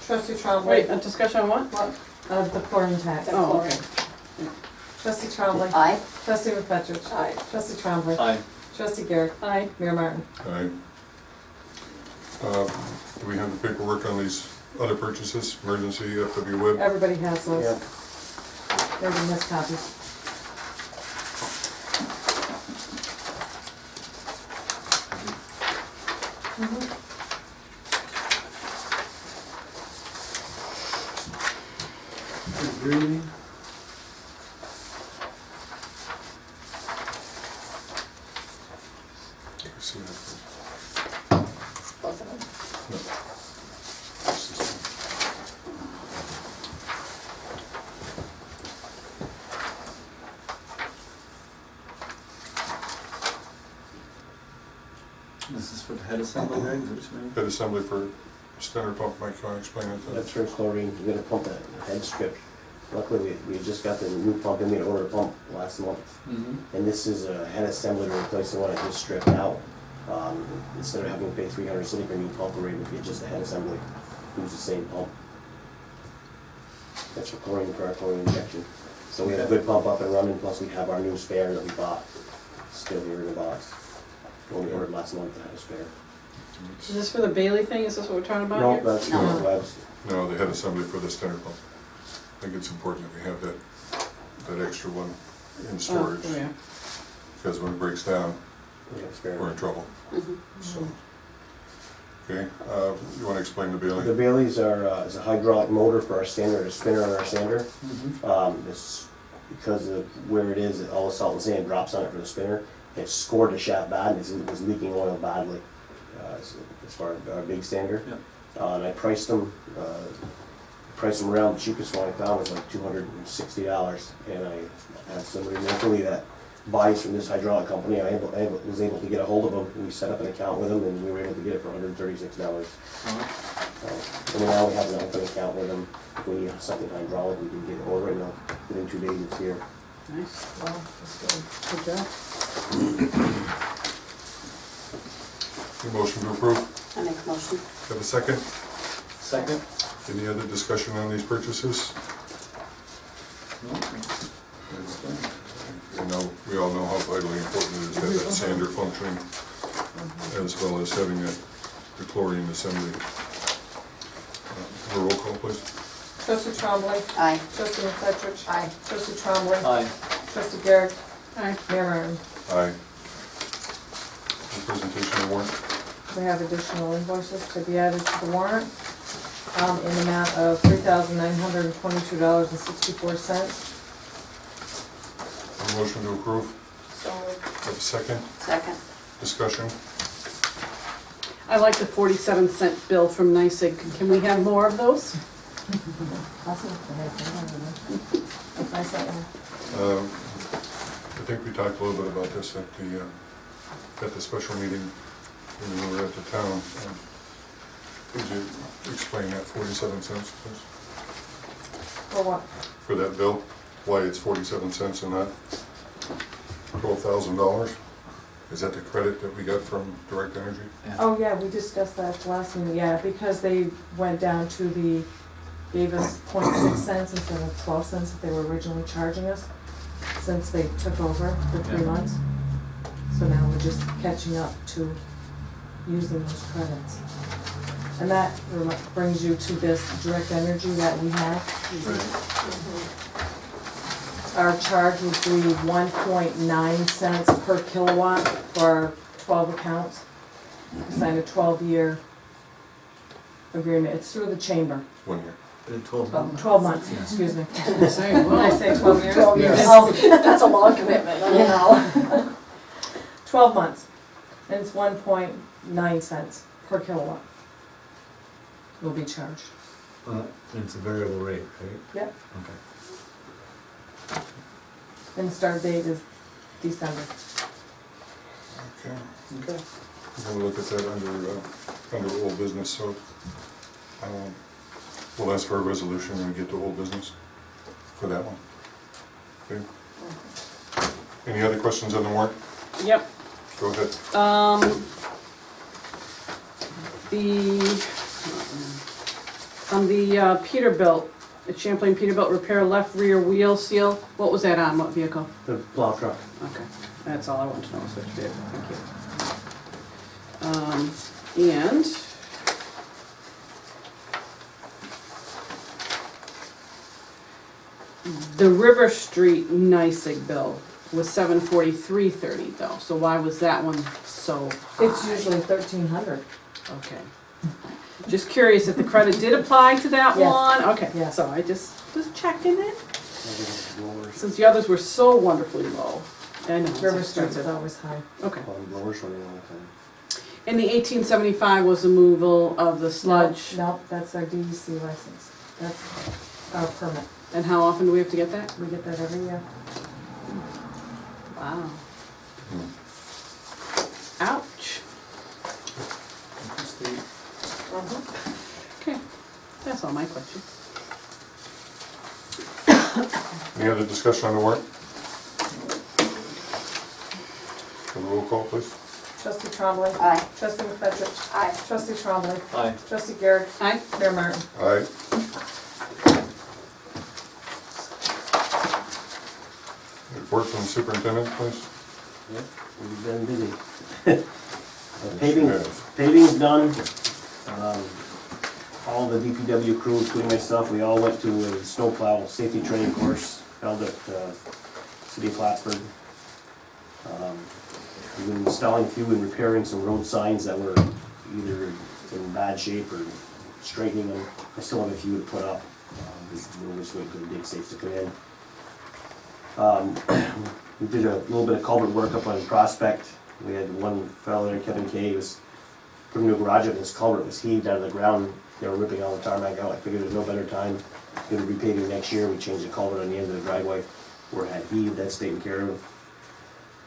Speaker 9: Trustee
Speaker 2: Wait,
Speaker 9: Trombley.
Speaker 2: a discussion on what?
Speaker 9: What? The chlorine tax.
Speaker 3: The
Speaker 2: Oh,
Speaker 3: chlorine.
Speaker 2: okay.
Speaker 9: Trustee Trombley.
Speaker 8: Aye.
Speaker 9: Trustee McFetrich.
Speaker 3: Aye.
Speaker 9: Trustee Trombley.
Speaker 6: Aye.
Speaker 9: Trustee Garrett.
Speaker 2: Aye.
Speaker 9: Mayor Martin.
Speaker 1: Aye. Do we have the paperwork on these other purchases, emergency FW Web?
Speaker 9: Everybody has those.
Speaker 5: Yeah.
Speaker 9: Everybody has copies.
Speaker 6: Really?
Speaker 1: See that first?
Speaker 3: Both of them.
Speaker 1: No. This is
Speaker 6: This is for the head assembly, right? Is that what you mean?
Speaker 1: Head assembly for Stenner pump. Mike, can I explain it?
Speaker 5: That's for chlorine, you gotta pump that head strip. Luckily, we just got the new pump, and we ordered a pump last month.
Speaker 6: Mm-hmm.
Speaker 5: And this is a head assembly to replace the one I just stripped out. Instead of having to pay $300 for a new pump, we're able to get just a head assembly, use the same pump. That's for chlorine, for our chlorine injection. So we have a good pump up and running, plus we have our new spare that we bought, still here in the box. When we ordered last month, I had a spare.
Speaker 2: Is this for the Bailey thing? Is this what we're talking about
Speaker 5: No,
Speaker 2: here?
Speaker 5: that's
Speaker 8: No.
Speaker 5: not Webb's.
Speaker 1: No, the head assembly for the Stenner pump. I think it's important that we have that extra one in storage,
Speaker 2: Oh, yeah.
Speaker 1: because when it breaks down,
Speaker 5: We have a spare.
Speaker 1: we're in trouble,
Speaker 8: Mhm.
Speaker 1: so. Okay, you wanna explain the
Speaker 5: The
Speaker 1: Bailey?
Speaker 5: Baileys is a hydraulic motor for our sander, a spinner on our sander.
Speaker 6: Mm-hmm.
Speaker 5: It's because of where it is, all the salt and sand drops on it for the spinner. It scored the shaft bad, and it was leaking oil badly, as far as our big sander. And I priced them around, the cheapest one I found was like $260. And I had somebody locally that buys from this hydraulic company. I was able to get a hold of them. We set up an account with them, and we were able to get it for $136. And now we have an open account with them. If we need something hydraulic, we can get it ordered, and within 2 days it's here.
Speaker 2: Nice.
Speaker 9: Well, that's good.
Speaker 2: Good job.
Speaker 1: The motion to approve,
Speaker 8: I make a motion.
Speaker 1: have a second?
Speaker 6: Second?
Speaker 1: Any other discussion on these purchases?
Speaker 6: No?
Speaker 1: We all know how vitally important it is to have that sander functioning, as well as having the chlorine assembly. Roll call, please.
Speaker 9: Trustee Trombley.
Speaker 8: Aye.
Speaker 9: Trustee McFetrich.
Speaker 3: Aye.
Speaker 9: Trustee Trombley.
Speaker 6: Aye.
Speaker 9: Trustee Garrett.
Speaker 2: Aye.
Speaker 9: Mayor Martin.
Speaker 1: Aye. The presentation of warrant.
Speaker 9: We have additional invoices to be added to the warrant in the amount of $3,922.64.
Speaker 1: A motion to approve,
Speaker 3: So
Speaker 1: have a second?
Speaker 8: Second.
Speaker 1: Discussion?
Speaker 2: I like the 47-cent bill from NYSEG. Can we have more of those?
Speaker 9: If I say,
Speaker 1: I think we talked a little bit about this at the special meeting when we were at the town. Could you explain that 47 cents, please?
Speaker 9: for what?
Speaker 1: For that bill, why it's 47 cents and not $12,000? Is that the credit that we got from Direct Energy?
Speaker 9: Oh, yeah, we discussed that at the last meeting, yeah, because they went down to gave us 0.6 cents instead of 12 cents that they were originally charging us, since they took over for 3 months. So now we're just catching up to using those credits. And that brings you to this Direct Energy that we have. Our charge would be 1.9 cents per kilowatt for 12 accounts. We signed a 12-year agreement. It's through the chamber.
Speaker 1: 1 year.
Speaker 6: 12 months.
Speaker 9: 12 months, excuse me.
Speaker 2: Say,
Speaker 9: Did I
Speaker 2: well,
Speaker 9: say 12 years?
Speaker 3: 12 years. That's a long commitment, I know.
Speaker 9: 12 months, and it's 1.9 cents per kilowatt will be charged.
Speaker 6: And it's a variable rate, right?
Speaker 9: Yep.
Speaker 6: Okay.
Speaker 9: And the start date is December.
Speaker 1: Okay.
Speaker 6: Okay.
Speaker 1: We'll look at that under old business, so we'll ask for a resolution when we get to old business for that one. Okay. Any other questions on the warrant?
Speaker 2: yep.
Speaker 1: Go ahead.
Speaker 2: The Peterbilt, the Champlain Peterbilt repair left rear wheel seal, what was that on, what vehicle?
Speaker 5: The plow truck.
Speaker 2: Okay, that's all I want to know, is which vehicle, thank you. And the River Street NYSEG bill was $743.30 though, so why was that one so high?
Speaker 9: It's usually 1,300.
Speaker 2: Okay. Just curious if the credit did apply to that
Speaker 9: Yes.
Speaker 2: one? Okay,
Speaker 9: Yes.
Speaker 2: so I just was checking it, since the others were so wonderfully low. I know, it's
Speaker 9: River Street is
Speaker 2: expensive.
Speaker 9: always high.
Speaker 2: Okay.
Speaker 5: Blowers running all the time.
Speaker 2: And the 1875 was removal of the sludge.
Speaker 9: Nope, that's our DEC license. That's our permit.
Speaker 2: And how often do we have to get that?
Speaker 9: We get that every year.
Speaker 2: Wow. Ouch. Okay, that's all my questions.
Speaker 1: Any other discussion on the warrant? Have a roll call, please.
Speaker 9: Trustee Trombley.
Speaker 8: Aye.
Speaker 9: Trustee McFetrich.
Speaker 3: Aye.
Speaker 9: Trustee Trombley.
Speaker 6: Aye.
Speaker 9: Trustee Garrett.
Speaker 2: Aye.
Speaker 9: Mayor Martin.
Speaker 1: Aye. Report from the superintendent, please.
Speaker 5: Yep, we've been busy.
Speaker 1: Yes.
Speaker 5: Paving's done. All the DPW crew, including myself, we all went to a snowplow safety training course held at City of Plattsburgh. We've been installing a few and repairing some road signs that were either in bad shape or straightening them. I still have a few to put up. We're just waiting for the dig safes to come in. We did a little bit of culvert work up on Prospect. We had one fellow there, Kevin Kay, was putting a new garage up, and his culvert was heaved out of the ground. They were ripping all the tarmac out. I figured there's no better time. Gonna be repaving next year. We changed the culvert on the end of the driveway where it had heaved. That's taken care of.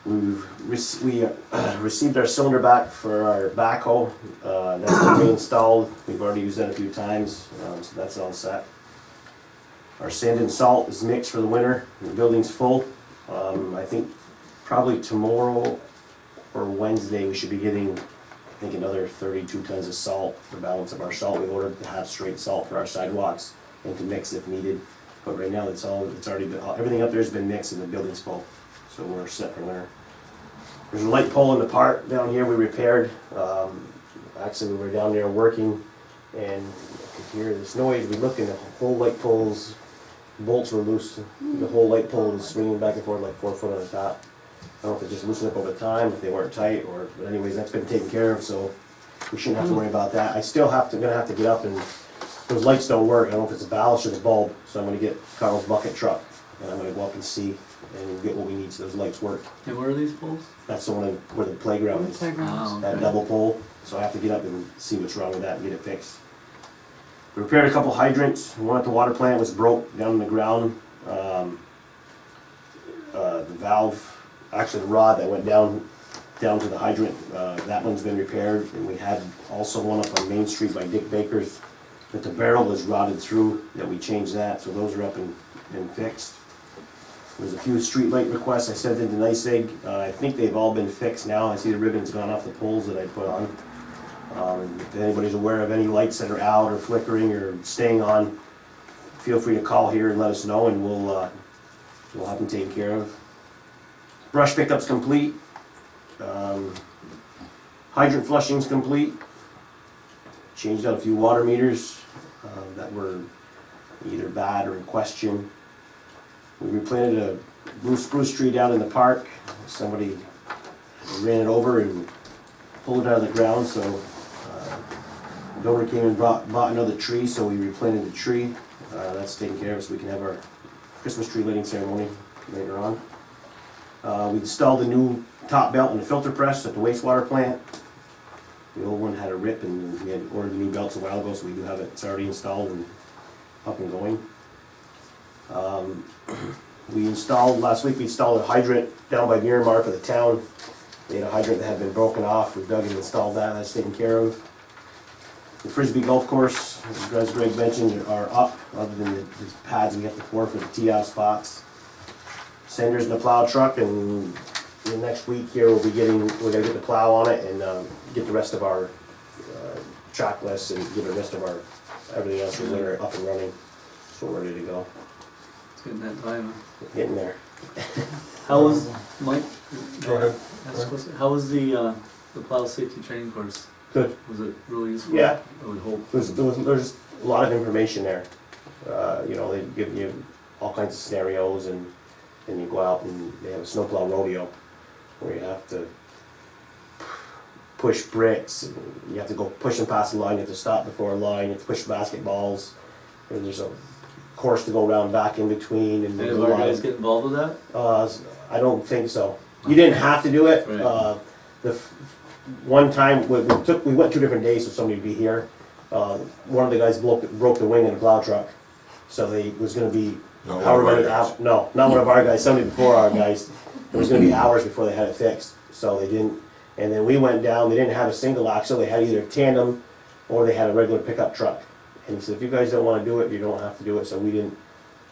Speaker 5: We received our cylinder back for our backhoe. That's been reinstalled. We've already used that a few times, so that's all set. Our sand and salt is mixed for the winter. The building's full. I think probably tomorrow or Wednesday we should be getting, I think, another 32 tons of salt. The balance of our salt, we ordered to have straight salt for our sidewalks and to mix if needed. But right now it's already been, everything up there has been mixed and the building's full. So we're set for winter. There's a light pole in the park down here we repaired. Actually, we were down there working and I could hear this noise. We looked and the whole light pole's bolts were loose. The whole light pole was swinging back and forth like 4 foot on the top. I don't know if it just loosened up over time, if they weren't tight, but anyways, that's been taken care of, so we shouldn't have to worry about that. I still gonna have to get up and, those lights don't work. I don't know if it's a ballast or the bulb, so I'm gonna get Carl's bucket truck and I'm gonna go up and see and get what we need so those lights work.
Speaker 6: And where are these poles?
Speaker 5: That's the one where the playground is.
Speaker 2: Playgrounds.
Speaker 5: That double pole, so I have to get up and see what's wrong with that and get it fixed. We repaired a couple hydrants. One at the water plant was broke down in the ground. The valve, actually the rod that went down to the hydrant, that one's been repaired. And we had also one up on Main Street by Dick Baker's, that the barrel was rotted through, that we changed that, so those are up and fixed. There's a few street light requests I sent into NYSEG. I think they've all been fixed now. I see the ribbons gone off the poles that I put on. If anybody's aware of any lights that are out or flickering or staying on, feel free to call here and let us know and we'll have them taken care of. Brush pickup's complete. Hydrant flushing's complete. Changed out a few water meters that were either bad or in question. We replanted a blue spruce tree down in the park. Somebody ran it over and pulled it out of the ground, so the donor came and bought another tree, so we replanted the tree. That's taken care of, so we can have our Christmas tree lighting ceremony later on. We installed a new top belt and the filter press at the wastewater plant. The old one had a rip and we had ordered the new belts a while ago, so we do have it, it's already installed and up and going. Last week we installed a hydrant down by Miramar for the town. They had a hydrant that had been broken off, we dug and installed that, that's taken care of. The Frisbee Golf Course, as Greg mentioned, are up, other than the pads we have to pour for the tee off spots. Sanders and the plow truck, and the next week here we're gonna get the plow on it and get the rest of our track lists and get the rest of our, everything else in there up and running. So we're ready to go.
Speaker 6: It's getting that time.
Speaker 5: Getting there.
Speaker 6: How was, Mike?
Speaker 1: Go ahead.
Speaker 6: Ask a question. How was the plow safety training course?
Speaker 5: Good.
Speaker 6: Was it really useful?
Speaker 5: Yeah.
Speaker 6: I would hope.
Speaker 5: There's a lot of information there. You know, they give you all kinds of scenarios and you go out and they have a snowplow rodeo where you have to push bricks, and you have to go push them past the line, you have to stop before a line, you have to push basketballs, and there's a course to go around back in between. And
Speaker 6: Did our guys get involved with that?
Speaker 5: I don't think so. You didn't have to do it.
Speaker 6: Right.
Speaker 5: One time, we went 2 different days for somebody to be here. One of the guys broke the wing in a plow truck, so they was gonna be
Speaker 1: Not
Speaker 5: however
Speaker 1: one of
Speaker 5: many
Speaker 1: our guys.
Speaker 5: hours. No, not one of our guys, somebody before our guys. It was gonna be hours before they had it fixed, so they didn't. And then we went down, they didn't have a single axle, they had either tandem or they had a regular pickup truck. And he said, if you guys don't wanna do it, you don't have to do it, so we didn't,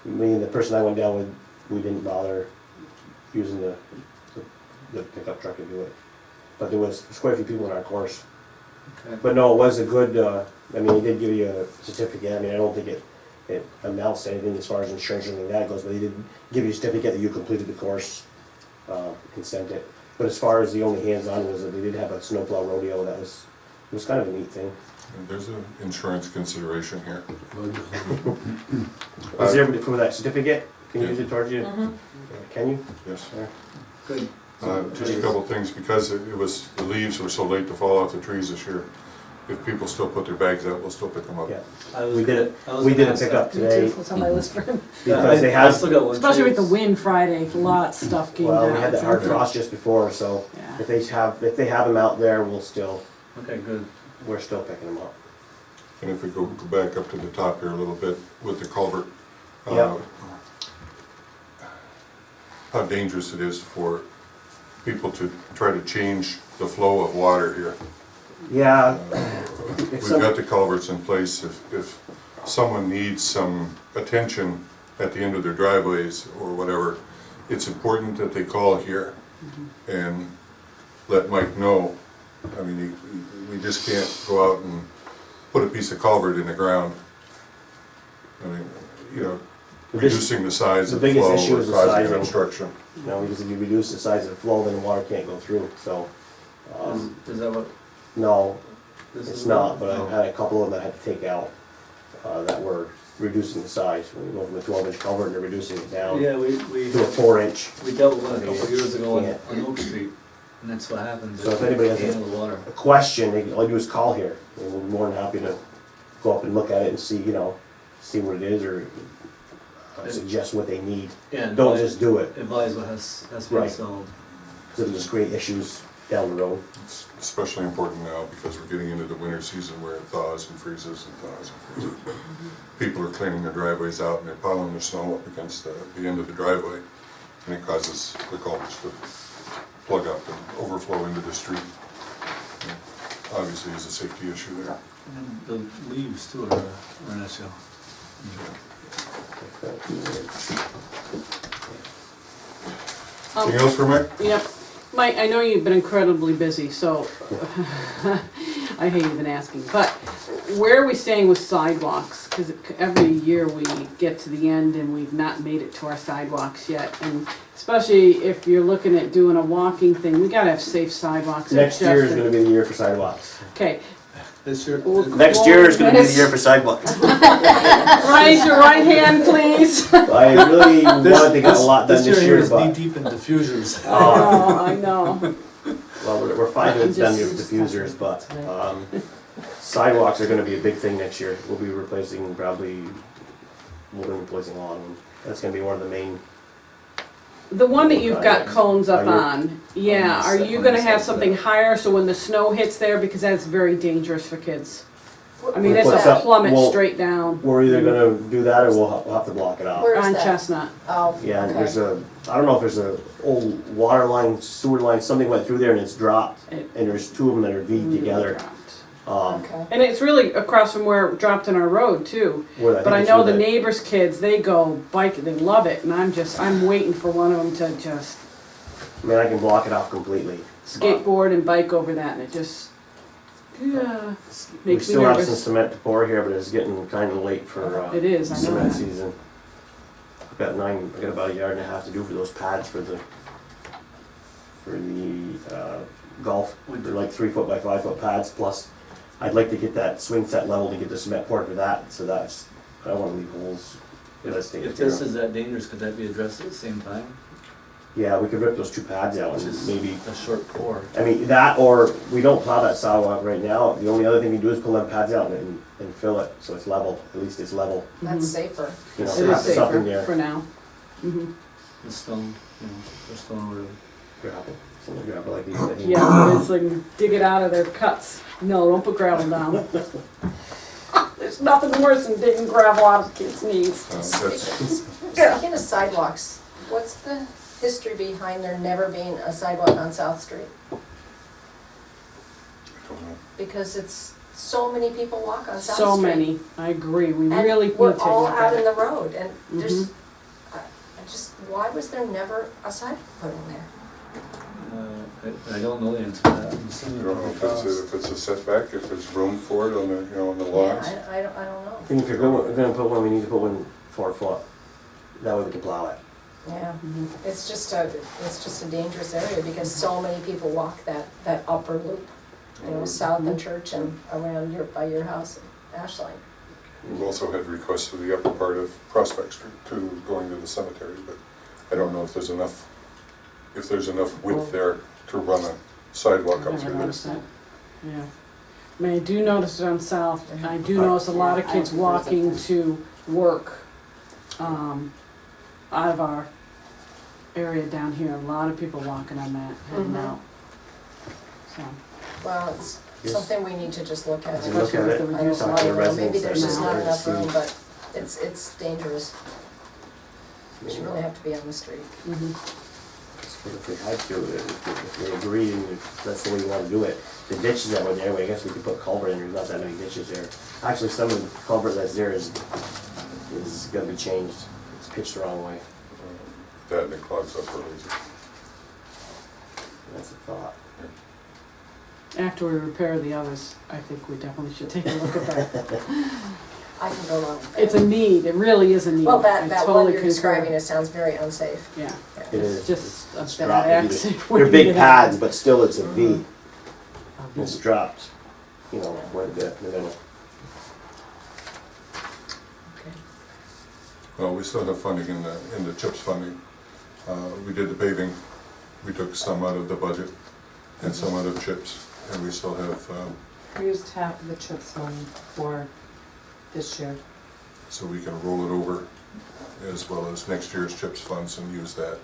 Speaker 5: me and the person I went down with, we didn't bother using the pickup truck to do it. But there's quite a few people in our course.
Speaker 6: Okay.
Speaker 5: But no, it was a good, I mean, he did give you a certificate, I mean, I don't think it amounts to anything as far as insurance or anything like that goes, but he did give you a certificate that you completed the course, and sent it. But as far as the only hands-on was that they did have a snowplow rodeo, it was kind of a neat thing.
Speaker 1: There's an insurance consideration here.
Speaker 5: Is there, for that certificate, can you use it towards you? Can you?
Speaker 1: Yes.
Speaker 5: Yeah.
Speaker 6: Good.
Speaker 1: Just a couple of things, because the leaves were so late to fall off the trees this year. If people still put their bags out, we'll still pick them up.
Speaker 5: Yeah,
Speaker 6: I was
Speaker 5: we did
Speaker 6: I was
Speaker 5: we
Speaker 6: gonna
Speaker 5: did a
Speaker 6: ask
Speaker 5: pickup
Speaker 9: Me too,
Speaker 5: today,
Speaker 9: it's on my list for him.
Speaker 5: because they
Speaker 6: I
Speaker 5: had,
Speaker 6: still got one.
Speaker 2: Especially with the
Speaker 6: tree.
Speaker 2: wind Friday, lots of stuff came down.
Speaker 5: well, we had that hard frost just before, so
Speaker 2: Yeah.
Speaker 5: if they have them out there, we're still
Speaker 6: Okay, good.
Speaker 5: picking them up.
Speaker 1: And if we go back up to the top here a little bit with the culvert.
Speaker 5: Yeah.
Speaker 1: How dangerous it is for people to try to change the flow of water here.
Speaker 5: Yeah.
Speaker 1: We've got the culverts in place. If someone needs some attention at the end of their driveways or whatever, it's important that they call here and let Mike know. I mean, we just can't go out and put a piece of culvert in the ground. I mean, you know, reducing the size
Speaker 5: the
Speaker 1: of the
Speaker 5: biggest
Speaker 1: flow
Speaker 5: issue
Speaker 1: or
Speaker 5: is the
Speaker 1: causing an
Speaker 5: sizing.
Speaker 1: obstruction.
Speaker 5: You know, because if you reduce the size of the flow, then the water can't go through, so.
Speaker 6: Is that what
Speaker 5: No,
Speaker 6: this is?
Speaker 5: it's not, but
Speaker 6: Oh.
Speaker 5: I've had a couple of them that I had to take out, that were reducing the size. When you go from a 12-inch culvert and they're reducing it down
Speaker 6: Yeah, we
Speaker 5: to a 4-inch.
Speaker 6: dealt with one a couple of years ago
Speaker 5: Yeah.
Speaker 6: on Oak Street, and that's what happens.
Speaker 5: So if anybody has
Speaker 6: Handle the water.
Speaker 5: a question, all you do is call here, and we're more than happy to go up and look at it and see, see what it is, or suggest what they need.
Speaker 6: Yeah,
Speaker 5: Don't just do it,
Speaker 6: advise what has been
Speaker 5: Right.
Speaker 6: sold.
Speaker 5: because it'll just create issues down the road.
Speaker 1: It's especially important now because we're getting into the winter season where it thaws and freezes and thaws and freezes. People are cleaning their driveways out and they're piling their snow up against the end of the driveway, and it causes the culverts to plug up and overflow into the street. And obviously, is a safety issue there.
Speaker 6: And the leaves too are an issue.
Speaker 1: Anything else for Mike?
Speaker 2: Yep. Mike, I know you've been incredibly busy, so I hate even asking, but where are we staying with sidewalks? Because every year we get to the end and we've not made it to our sidewalks yet. And especially if you're looking at doing a walking thing, we gotta have safe sidewalks.
Speaker 5: Next year is gonna be the year for sidewalks.
Speaker 2: Okay.
Speaker 6: This year.
Speaker 5: Next year is gonna be the year for sidewalks.
Speaker 2: Raise your right hand, please.
Speaker 5: I really wanted to get a lot done this year,
Speaker 6: is knee
Speaker 5: but,
Speaker 6: deep in diffusers.
Speaker 2: I know.
Speaker 5: well, we're 5 minutes done with diffusers, but, sidewalks are gonna be a big thing next year. We'll be replacing probably we're gonna be placing a lot of them. That's gonna be one of the main,
Speaker 2: The one that you've got
Speaker 5: Right.
Speaker 2: cones up
Speaker 5: Are you-
Speaker 2: on, yeah,
Speaker 6: on
Speaker 2: are
Speaker 6: the
Speaker 2: you
Speaker 6: on
Speaker 2: gonna
Speaker 6: the
Speaker 2: have
Speaker 6: sides of
Speaker 2: something
Speaker 6: that.
Speaker 2: higher so when the snow hits there, because that's very dangerous for kids? I mean,
Speaker 5: We'll
Speaker 2: it's
Speaker 5: put
Speaker 2: a
Speaker 5: some-
Speaker 2: plummet
Speaker 5: well,
Speaker 2: straight down
Speaker 5: we're either gonna do that or we'll have to block it off.
Speaker 3: Where is
Speaker 2: on
Speaker 3: that?
Speaker 2: Chestnut.
Speaker 3: Oh,
Speaker 5: Yeah, and
Speaker 3: okay.
Speaker 5: there's I don't know if there's a old water line, sewer line, something went through there and it's dropped.
Speaker 2: It
Speaker 5: And there's two of them that are V'd
Speaker 2: really
Speaker 5: together.
Speaker 2: dropped.
Speaker 3: Okay.
Speaker 2: And it's really across from where it dropped in our road too.
Speaker 5: Where
Speaker 2: But I
Speaker 5: think
Speaker 2: know
Speaker 5: it's
Speaker 2: the
Speaker 5: where
Speaker 2: neighbors' kids, they go biking, they love it, and I'm waiting for one of them to just
Speaker 5: I mean, I can block it off completely.
Speaker 2: skateboard and bike over that, and it just, yeah,
Speaker 5: We
Speaker 2: makes me
Speaker 5: still have some
Speaker 2: nervous.
Speaker 5: cement to pour here, but it's getting kinda late for,
Speaker 2: It is, I know
Speaker 5: cement
Speaker 2: that.
Speaker 5: season. I've got about a yard and a half to do for those pads for the golf. They're like 3 foot by 5 foot pads, plus I'd like to get that swing set level to get the cement poured for that, so that's, I don't wanna leave holes. Yeah, that's taken
Speaker 6: If
Speaker 5: care
Speaker 6: this
Speaker 5: of.
Speaker 6: is that dangerous, could that be addressed at the same time?
Speaker 5: Yeah, we could rip those 2 pads out
Speaker 6: Which
Speaker 5: and
Speaker 6: is
Speaker 5: maybe,
Speaker 6: a short pour.
Speaker 5: I mean, that or we don't plow that sidewalk right now. The only other thing we do is pull them pads out and fill it, so it's level, at least it's level.
Speaker 3: That's safer.
Speaker 5: You know,
Speaker 2: It
Speaker 5: have
Speaker 2: is
Speaker 5: something
Speaker 2: safer
Speaker 5: there.
Speaker 2: for now. Mhm.
Speaker 6: The stone, the stone road.
Speaker 5: Gravel, something gravel like these. I think.
Speaker 2: Yeah, it's like dig it out of their cuts. No, don't put gravel down. There's nothing worse than digging gravel out of kids' knees.
Speaker 1: That's,
Speaker 3: Speaking of sidewalks, what's the history behind there never being a sidewalk on South Street?
Speaker 1: I don't know.
Speaker 3: Because it's, so many people walk on South Street.
Speaker 2: So many, I agree, we
Speaker 3: And
Speaker 2: really need to
Speaker 3: we're
Speaker 2: look
Speaker 3: all
Speaker 2: at
Speaker 3: out in
Speaker 2: it.
Speaker 3: the road, and there's,
Speaker 2: Mhm.
Speaker 3: I just, why was there never a sidewalk put in there?
Speaker 6: I don't know the answer to that. I'm
Speaker 1: I
Speaker 6: assuming
Speaker 1: don't know
Speaker 6: it
Speaker 1: if
Speaker 6: costs.
Speaker 1: it's a setback, if there's room for it on the, on the
Speaker 3: Yeah,
Speaker 1: lots.
Speaker 3: I don't know.
Speaker 5: I think if you're gonna put one, we need to put one 4 foot. That way we can plow it.
Speaker 3: Yeah,
Speaker 2: Mhm.
Speaker 3: it's just a dangerous area because so many people walk that upper loop, you know, south of Church and around by your house, Ashline.
Speaker 1: We've also had requests for the upper part of Prospect Street too, going to the cemetery, but I don't know if there's enough width there to run a sidewalk up
Speaker 2: Never
Speaker 1: through
Speaker 2: noticed
Speaker 1: there.
Speaker 2: that. Yeah. I mean, I do notice it on South, and I do notice a lot of kids walking to work, out of our area down here, a lot of people walking on that, heading
Speaker 3: Mhm.
Speaker 2: out. So,
Speaker 3: Well, it's
Speaker 5: Yes.
Speaker 3: something we need to just look at.
Speaker 5: Look
Speaker 2: especially
Speaker 5: at
Speaker 2: with
Speaker 5: it.
Speaker 2: the
Speaker 3: I
Speaker 2: reduced
Speaker 3: don't
Speaker 5: Talk to the
Speaker 3: know,
Speaker 2: light.
Speaker 3: maybe there's just not
Speaker 5: residents
Speaker 3: enough
Speaker 5: there,
Speaker 3: room,
Speaker 5: see.
Speaker 3: but it's dangerous. You should really have to be on the street.
Speaker 2: Mhm.
Speaker 5: But if we had to, if we agree, and if that's the way you wanna do it, the ditches that were there, I guess we could put culvert in, there's not that many ditches there. Actually, some of the culvert that's there is gonna be changed, it's pitched the wrong way,
Speaker 1: That and it clogs up early.
Speaker 5: that's a thought.
Speaker 2: After we repair the others, I think we definitely should take a look at that.
Speaker 3: I can go along with that.
Speaker 2: It's a need, it really is a need.
Speaker 3: Well,
Speaker 2: I
Speaker 3: that one
Speaker 2: totally
Speaker 3: you're
Speaker 2: concur.
Speaker 3: describing, it sounds very unsafe.
Speaker 2: Yeah,
Speaker 5: It
Speaker 2: it's
Speaker 5: is.
Speaker 2: just a
Speaker 5: It's
Speaker 2: bad
Speaker 5: dropped.
Speaker 2: accident.
Speaker 5: They're
Speaker 2: waiting
Speaker 5: big
Speaker 2: to
Speaker 5: pads,
Speaker 2: happen.
Speaker 5: but still it's a V,
Speaker 2: Mhm.
Speaker 5: it's dropped, you know, quite a bit in the middle.
Speaker 3: Okay.
Speaker 1: Well, we still have funding in the CHIPS funding. We did the paving, we took some out of the budget and some out of CHIPS, and we still have,
Speaker 9: We used half of the CHIPS money for this year.
Speaker 1: so we can roll it over as well as next year's CHIPS funds and use that.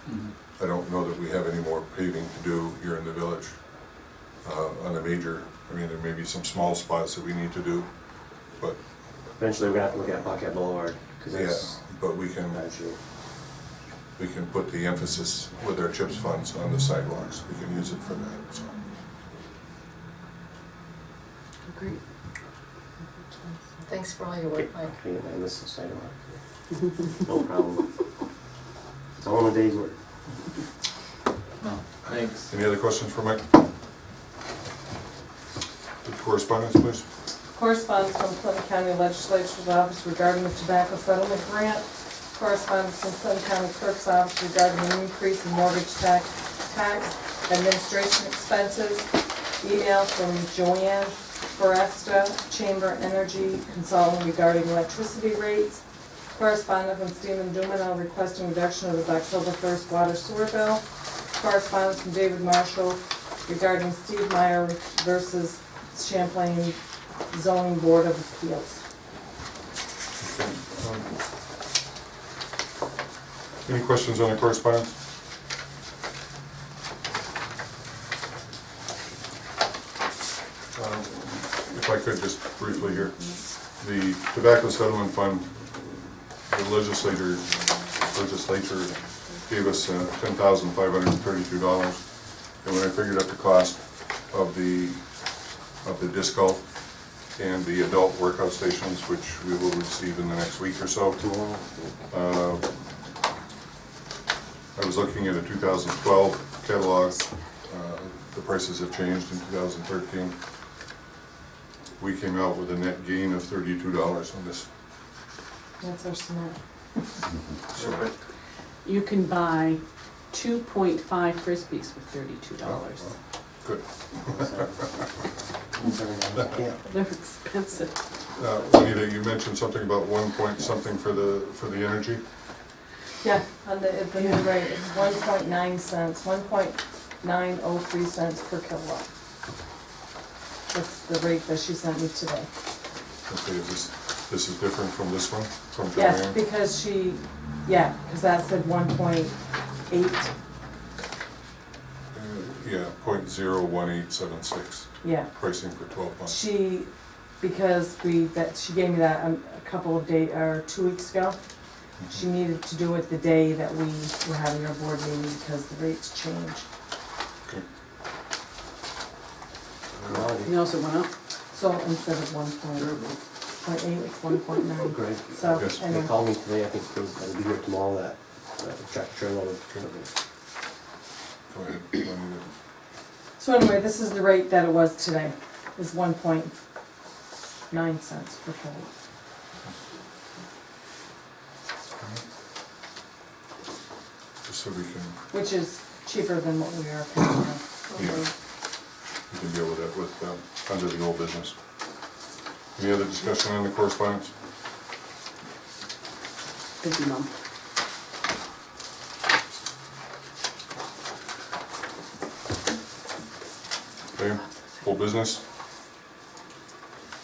Speaker 6: Mhm.
Speaker 1: I don't know that we have any more paving to do here in the village on the major. I mean, there may be some small spots that we need to do, but
Speaker 5: Eventually, we're gonna have to look at Buckhead Boulevard, cause
Speaker 1: yeah,
Speaker 5: it's
Speaker 1: but we can
Speaker 5: bad shape.
Speaker 1: put the emphasis with our CHIPS funds on the sidewalks. We can use it for that, so.
Speaker 2: Great.
Speaker 3: Thanks for all your work, Mike.
Speaker 5: And this is sidewalk. No problem. It's all in a day's work.
Speaker 6: No, thanks.
Speaker 1: Any other questions for Mike? Correspondence, please.
Speaker 9: Correspondence from Clinton County Legislature's Office regarding the tobacco settlement grant. Correspondence from Clinton County Clerk's Office regarding an increase in mortgage tax administration expenses. Email from Joanne Foresta, Chamber Energy Consultant regarding electricity rates. Correspondence from Stephen Dumino requesting reduction of the October 1st water sewer bill. Correspondence from David Marshall regarding Steve Meyer versus Champlain Zoning Board of Appeals.
Speaker 1: Okay. Any questions on the correspondence? If I could just briefly here, the Tobacco Settlement Fund, the legislature gave us $10,532, and when I figured out the cost of the disc golf and the adult workout stations, which we will receive in the next week or so, I was looking at a 2012 catalog. The prices have changed in 2013. We came out with a net gain of $32 on this.
Speaker 9: That's our cement.
Speaker 1: So,
Speaker 2: You can buy 2.5 Frisbees for $32.
Speaker 1: good.
Speaker 2: They're expensive.
Speaker 1: Juanita, you mentioned something about 1 point something for the energy?
Speaker 9: Yeah, on the new rate, it's 1.9 cents, 1.903 cents per kilowatt. That's the rate that she sent me today.
Speaker 1: Okay, this is different from this one, from
Speaker 9: Yes,
Speaker 1: Joanne?
Speaker 9: because because that said 1.8.
Speaker 1: Yeah, 0.01876,
Speaker 9: Yeah.
Speaker 1: pricing for 12 months.
Speaker 9: Because she gave me that a couple of days, or 2 weeks ago. She needed to do it the day that we were having our board meeting because the rates changed.
Speaker 1: Okay.
Speaker 2: They also went up.
Speaker 9: So instead of 1.8, it's 1.9.
Speaker 5: Great.
Speaker 9: So,
Speaker 1: Yes.
Speaker 5: They
Speaker 9: anyway,
Speaker 5: called me today, I think he's gonna be here tomorrow, that tractor trailer.
Speaker 1: Go ahead, Juanita.
Speaker 9: so anyway, this is the rate that it was today, is 1.9 cents per kilowatt.
Speaker 1: Just so we can,
Speaker 9: Which is cheaper than what we are paying now.
Speaker 1: yeah, we can deal with that with, under the old business. Any other discussion on the correspondence?
Speaker 2: Busy month.
Speaker 1: Okay, full business.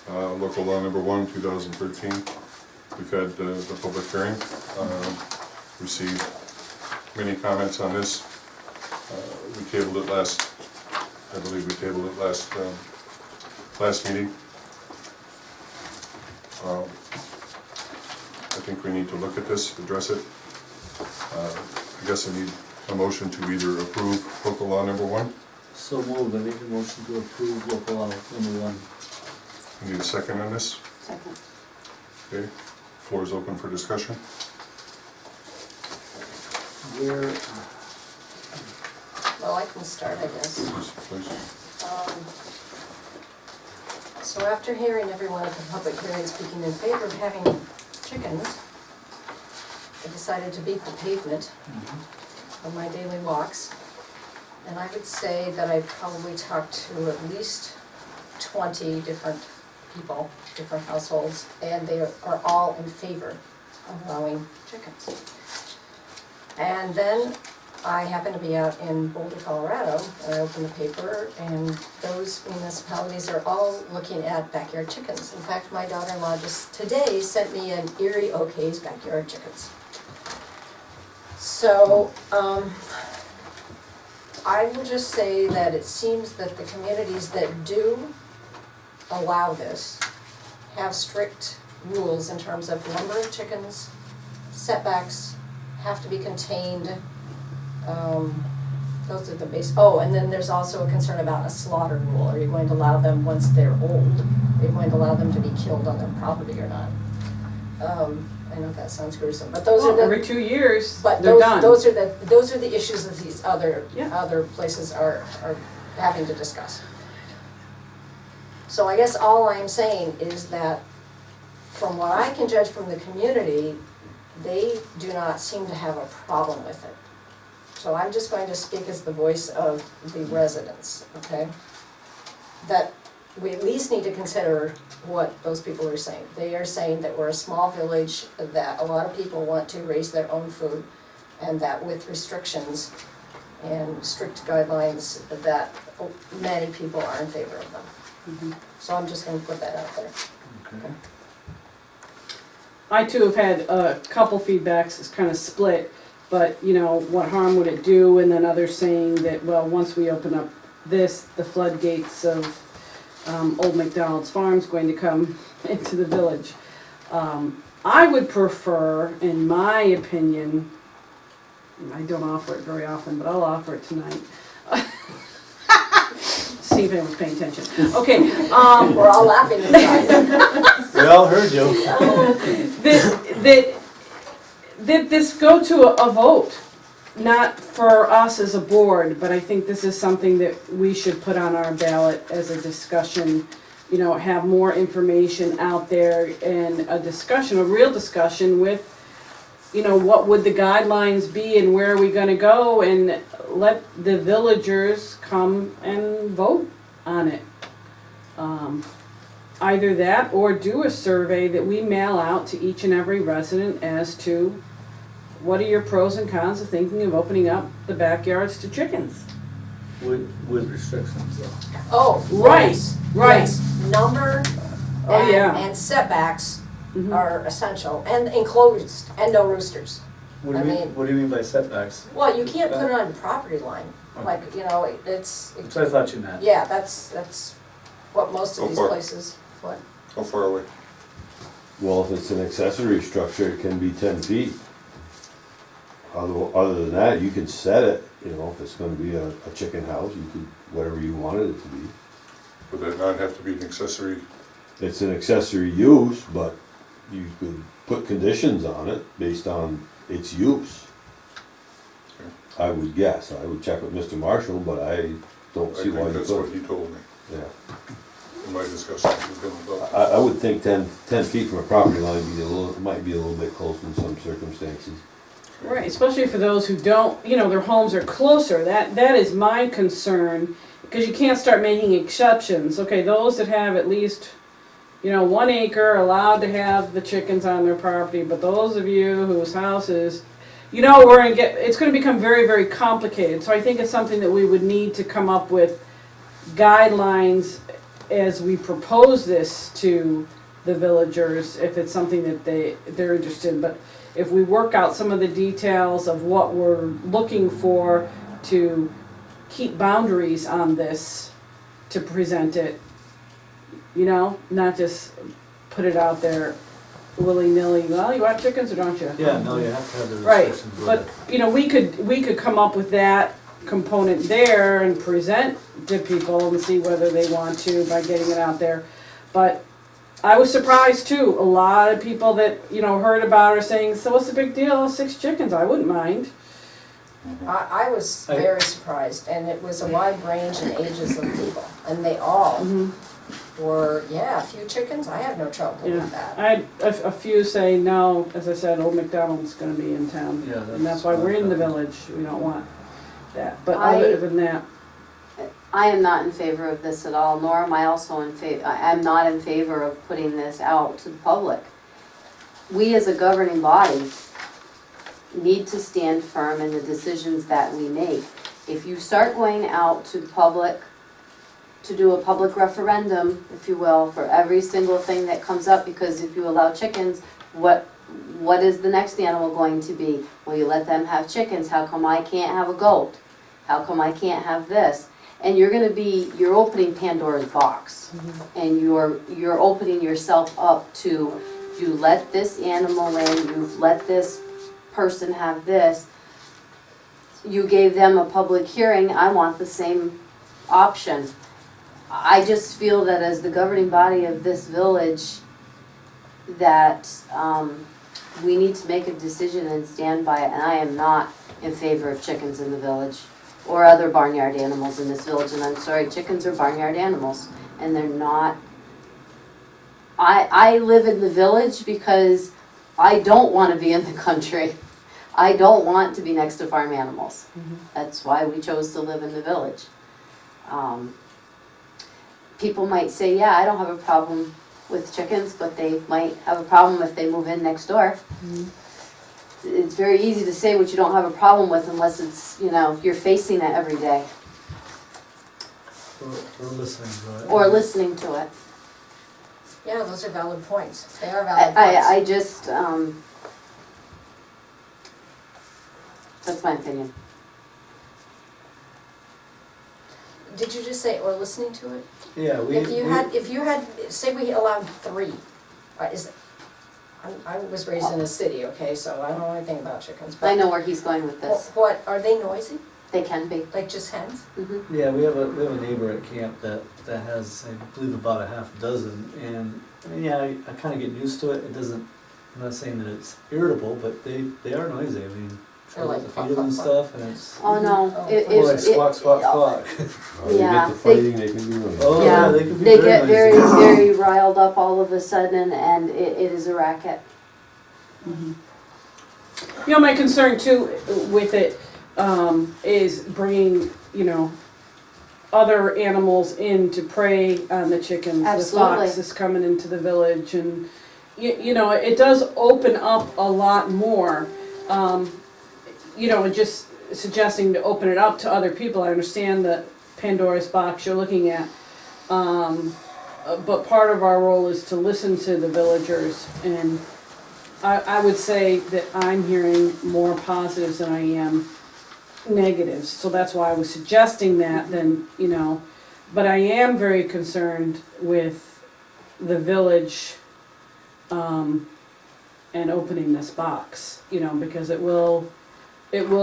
Speaker 1: Local law number 1, 2013. We've had the public hearing, received many comments on this. We tabled it I believe we tabled it last meeting. I think we need to look at this, address it. I guess I need a motion to either approve local law number 1.
Speaker 6: So moved, I make a motion to approve local law number 1.
Speaker 1: We need a second on this.
Speaker 8: Second.
Speaker 1: Okay, floor is open for discussion.
Speaker 6: Where,
Speaker 3: Well, I can start, I guess.
Speaker 1: Please.
Speaker 3: So after hearing everyone at the public hearing speaking in favor of having chickens, I decided to beat the pavement on my daily walks. And I would say that I probably talked to at least 20 different people, different households, and they are all in favor of allowing chickens. And then I happened to be out in Boulder, Colorado, and I opened the paper, and those municipalities are all looking at backyard chickens. In fact, my daughter-in-law just today sent me an Erie Okay's backyard chickens. So, I will just say that it seems that the communities that do allow this have strict rules in terms of number of chickens, setbacks have to be contained. Those are the base. Oh, and then there's also a concern about a slaughter rule. Are you going to allow them once they're old? Are you going to allow them to be killed on their property or not? I know that sounds gruesome, but those are the.
Speaker 2: Every 2 years,
Speaker 3: But
Speaker 2: they're done.
Speaker 3: those are the issues that these other
Speaker 2: Yeah.
Speaker 3: places are having to discuss. So I guess all I'm saying is that from what I can judge from the community, they do not seem to have a problem with it. So I'm just going to speak as the voice of the residents, okay? That we at least need to consider what those people are saying. They are saying that we're a small village, that a lot of people want to raise their own food, and that with restrictions and strict guidelines, that many people are in favor of them. So I'm just gonna put that out there.
Speaker 6: okay.
Speaker 2: I too have had a couple feedbacks, it's kind of split. but, you know, what harm would it do? And then others saying that, well, once we open up this, the floodgates of Old McDonald's Farm's going to come into the village. I would prefer, in my opinion, and I don't offer it very often, but I'll offer it tonight. See if anyone's paying attention. Okay,
Speaker 3: We're all laughing inside.
Speaker 6: We all heard you.
Speaker 2: that this go to a vote, not for us as a board, but I think this is something that we should put on our ballot as a discussion, you know, have more information out there and a discussion, a real discussion with, you know, what would the guidelines be and where are we gonna go, and let the villagers come and vote on it. Either that or do a survey that we mail out to each and every resident as to what are your pros and cons of thinking of opening up the backyards to chickens?
Speaker 6: With restrictions though.
Speaker 3: Oh,
Speaker 2: Right,
Speaker 3: yes,
Speaker 2: right.
Speaker 3: yes. Number
Speaker 2: Oh,
Speaker 3: and,
Speaker 2: yeah.
Speaker 3: and setbacks
Speaker 2: Mhm.
Speaker 3: are essential, and enclosed, and no roosters.
Speaker 6: What do
Speaker 3: I
Speaker 6: you mean,
Speaker 3: mean-
Speaker 6: what do you mean by setbacks?
Speaker 3: Well, you can't put it on the property line, like, you know, it's,
Speaker 6: That's what I thought you meant.
Speaker 3: yeah, that's what most
Speaker 1: Go
Speaker 3: of these
Speaker 1: for it.
Speaker 3: places, what?
Speaker 1: How far away?
Speaker 7: Well, if it's an accessory structure, it can be 10 feet. Other than that, you can set it, you know, if it's gonna be a chicken house, you could, whatever you wanted it to be.
Speaker 1: Would that not have to be an accessory?
Speaker 7: It's an accessory use, but you could put conditions on it based on its use. I would guess, I would check with Mr. Marshall, but I don't
Speaker 1: I
Speaker 7: see why
Speaker 1: think
Speaker 7: you
Speaker 1: that's what
Speaker 7: couldn't.
Speaker 1: he told me
Speaker 7: Yeah.
Speaker 1: in my discussions with him about.
Speaker 7: I would think 10 feet from a property line might be a little bit close in some circumstances.
Speaker 2: Right, especially for those who don't, you know, their homes are closer. That is my concern, because you can't start making exceptions. Okay, those that have at least, you know, 1 acre are allowed to have the chickens on their property, but those of you whose houses, you know, it's gonna become very, very complicated. So I think it's something that we would need to come up with guidelines as we propose this to the villagers, if it's something that they're interested in. But if we work out some of the details of what we're looking for to keep boundaries on this, to present it, you know, not just put it out there willy-nilly, well, you want chickens or don't you?
Speaker 6: Yeah, no, you have to have the
Speaker 2: Right,
Speaker 6: restrictions with
Speaker 2: but,
Speaker 6: it.
Speaker 2: you know, we could come up with that component there and present to people and see whether they want to by getting it out there. But I was surprised too, a lot of people that, you know, heard about it are saying, so what's the big deal, 6 chickens, I wouldn't mind.
Speaker 3: I was very surprised, and it was a wide range in ages of people, and they all
Speaker 2: Mhm.
Speaker 3: were, yeah, a few chickens, I had no trouble
Speaker 2: Yeah,
Speaker 3: with that.
Speaker 2: I had a few say, no, as I said, Old McDonald's gonna be in town.
Speaker 6: Yeah,
Speaker 2: And that's why we're in the village, we don't want that, but
Speaker 8: I-
Speaker 2: other than that,
Speaker 8: I am not in favor of this at all, nor am I also I'm not in favor of putting this out to the public. We as a governing body need to stand firm in the decisions that we make. If you start going out to the public, to do a public referendum, if you will, for every single thing that comes up, because if you allow chickens, what is the next animal going to be? Well, you let them have chickens, how come I can't have a goat? How come I can't have this? And you're opening Pandora's box. And you're opening yourself up to, you let this animal in, you've let this person have this. You gave them a public hearing, I want the same option. I just feel that as the governing body of this village, that we need to make a decision and stand by it, and I am not in favor of chickens in the village or other barnyard animals in this village, and I'm sorry, chickens are barnyard animals, and they're not. I live in the village because I don't want to be in the country. I don't want to be next to farm animals. That's why we chose to live in the village. People might say, yeah, I don't have a problem with chickens, but they might have a problem if they move in next door. It's very easy to say what you don't have a problem with unless it's, you know, you're facing it every day
Speaker 6: Or listening to it.
Speaker 8: or listening to it.
Speaker 3: Yeah, those are valid points, they are valid points.
Speaker 8: I just, That's my opinion.
Speaker 3: Did you just say, or listening to it?
Speaker 6: Yeah,
Speaker 3: If you had, say we allowed 3, I was raised in a city, okay, so I don't know anything about chickens, but.
Speaker 8: I know where he's going with this.
Speaker 3: What, are they noisy?
Speaker 8: They can be.
Speaker 3: Like just hens?
Speaker 8: Mm-hmm.
Speaker 6: Yeah, we have a neighbor at camp that has, I believe, about a half dozen, and, yeah, I kinda get used to it, it doesn't, I'm not saying that it's irritable, but they are noisy, I mean,
Speaker 3: They're like
Speaker 6: to feed them and stuff, and it's,
Speaker 8: Oh, no.
Speaker 3: Oh.
Speaker 8: It-
Speaker 6: more like
Speaker 8: it's- it-
Speaker 6: squawk, squawk, squawk.
Speaker 7: When you
Speaker 8: Yeah,
Speaker 7: get to fighting, they can be noisy.
Speaker 6: Oh,
Speaker 8: Yeah,
Speaker 6: yeah, they can be
Speaker 8: They
Speaker 6: very
Speaker 8: get very,
Speaker 6: noisy.
Speaker 8: very riled up all of a sudden, and it is a racket.
Speaker 2: You know, my concern too with it is bringing, you know, other animals in to prey on the chickens.
Speaker 8: Absolutely.
Speaker 2: The fox is coming into the village, and you know, it does open up a lot more. You know, and just suggesting to open it up to other people. I understand the Pandora's box you're looking at, but part of our role is to listen to the villagers, and I would say that I'm hearing more positives than I am negatives, so that's why I was suggesting that, then, you know, but I am very concerned with the village, and opening this box, you know, because it will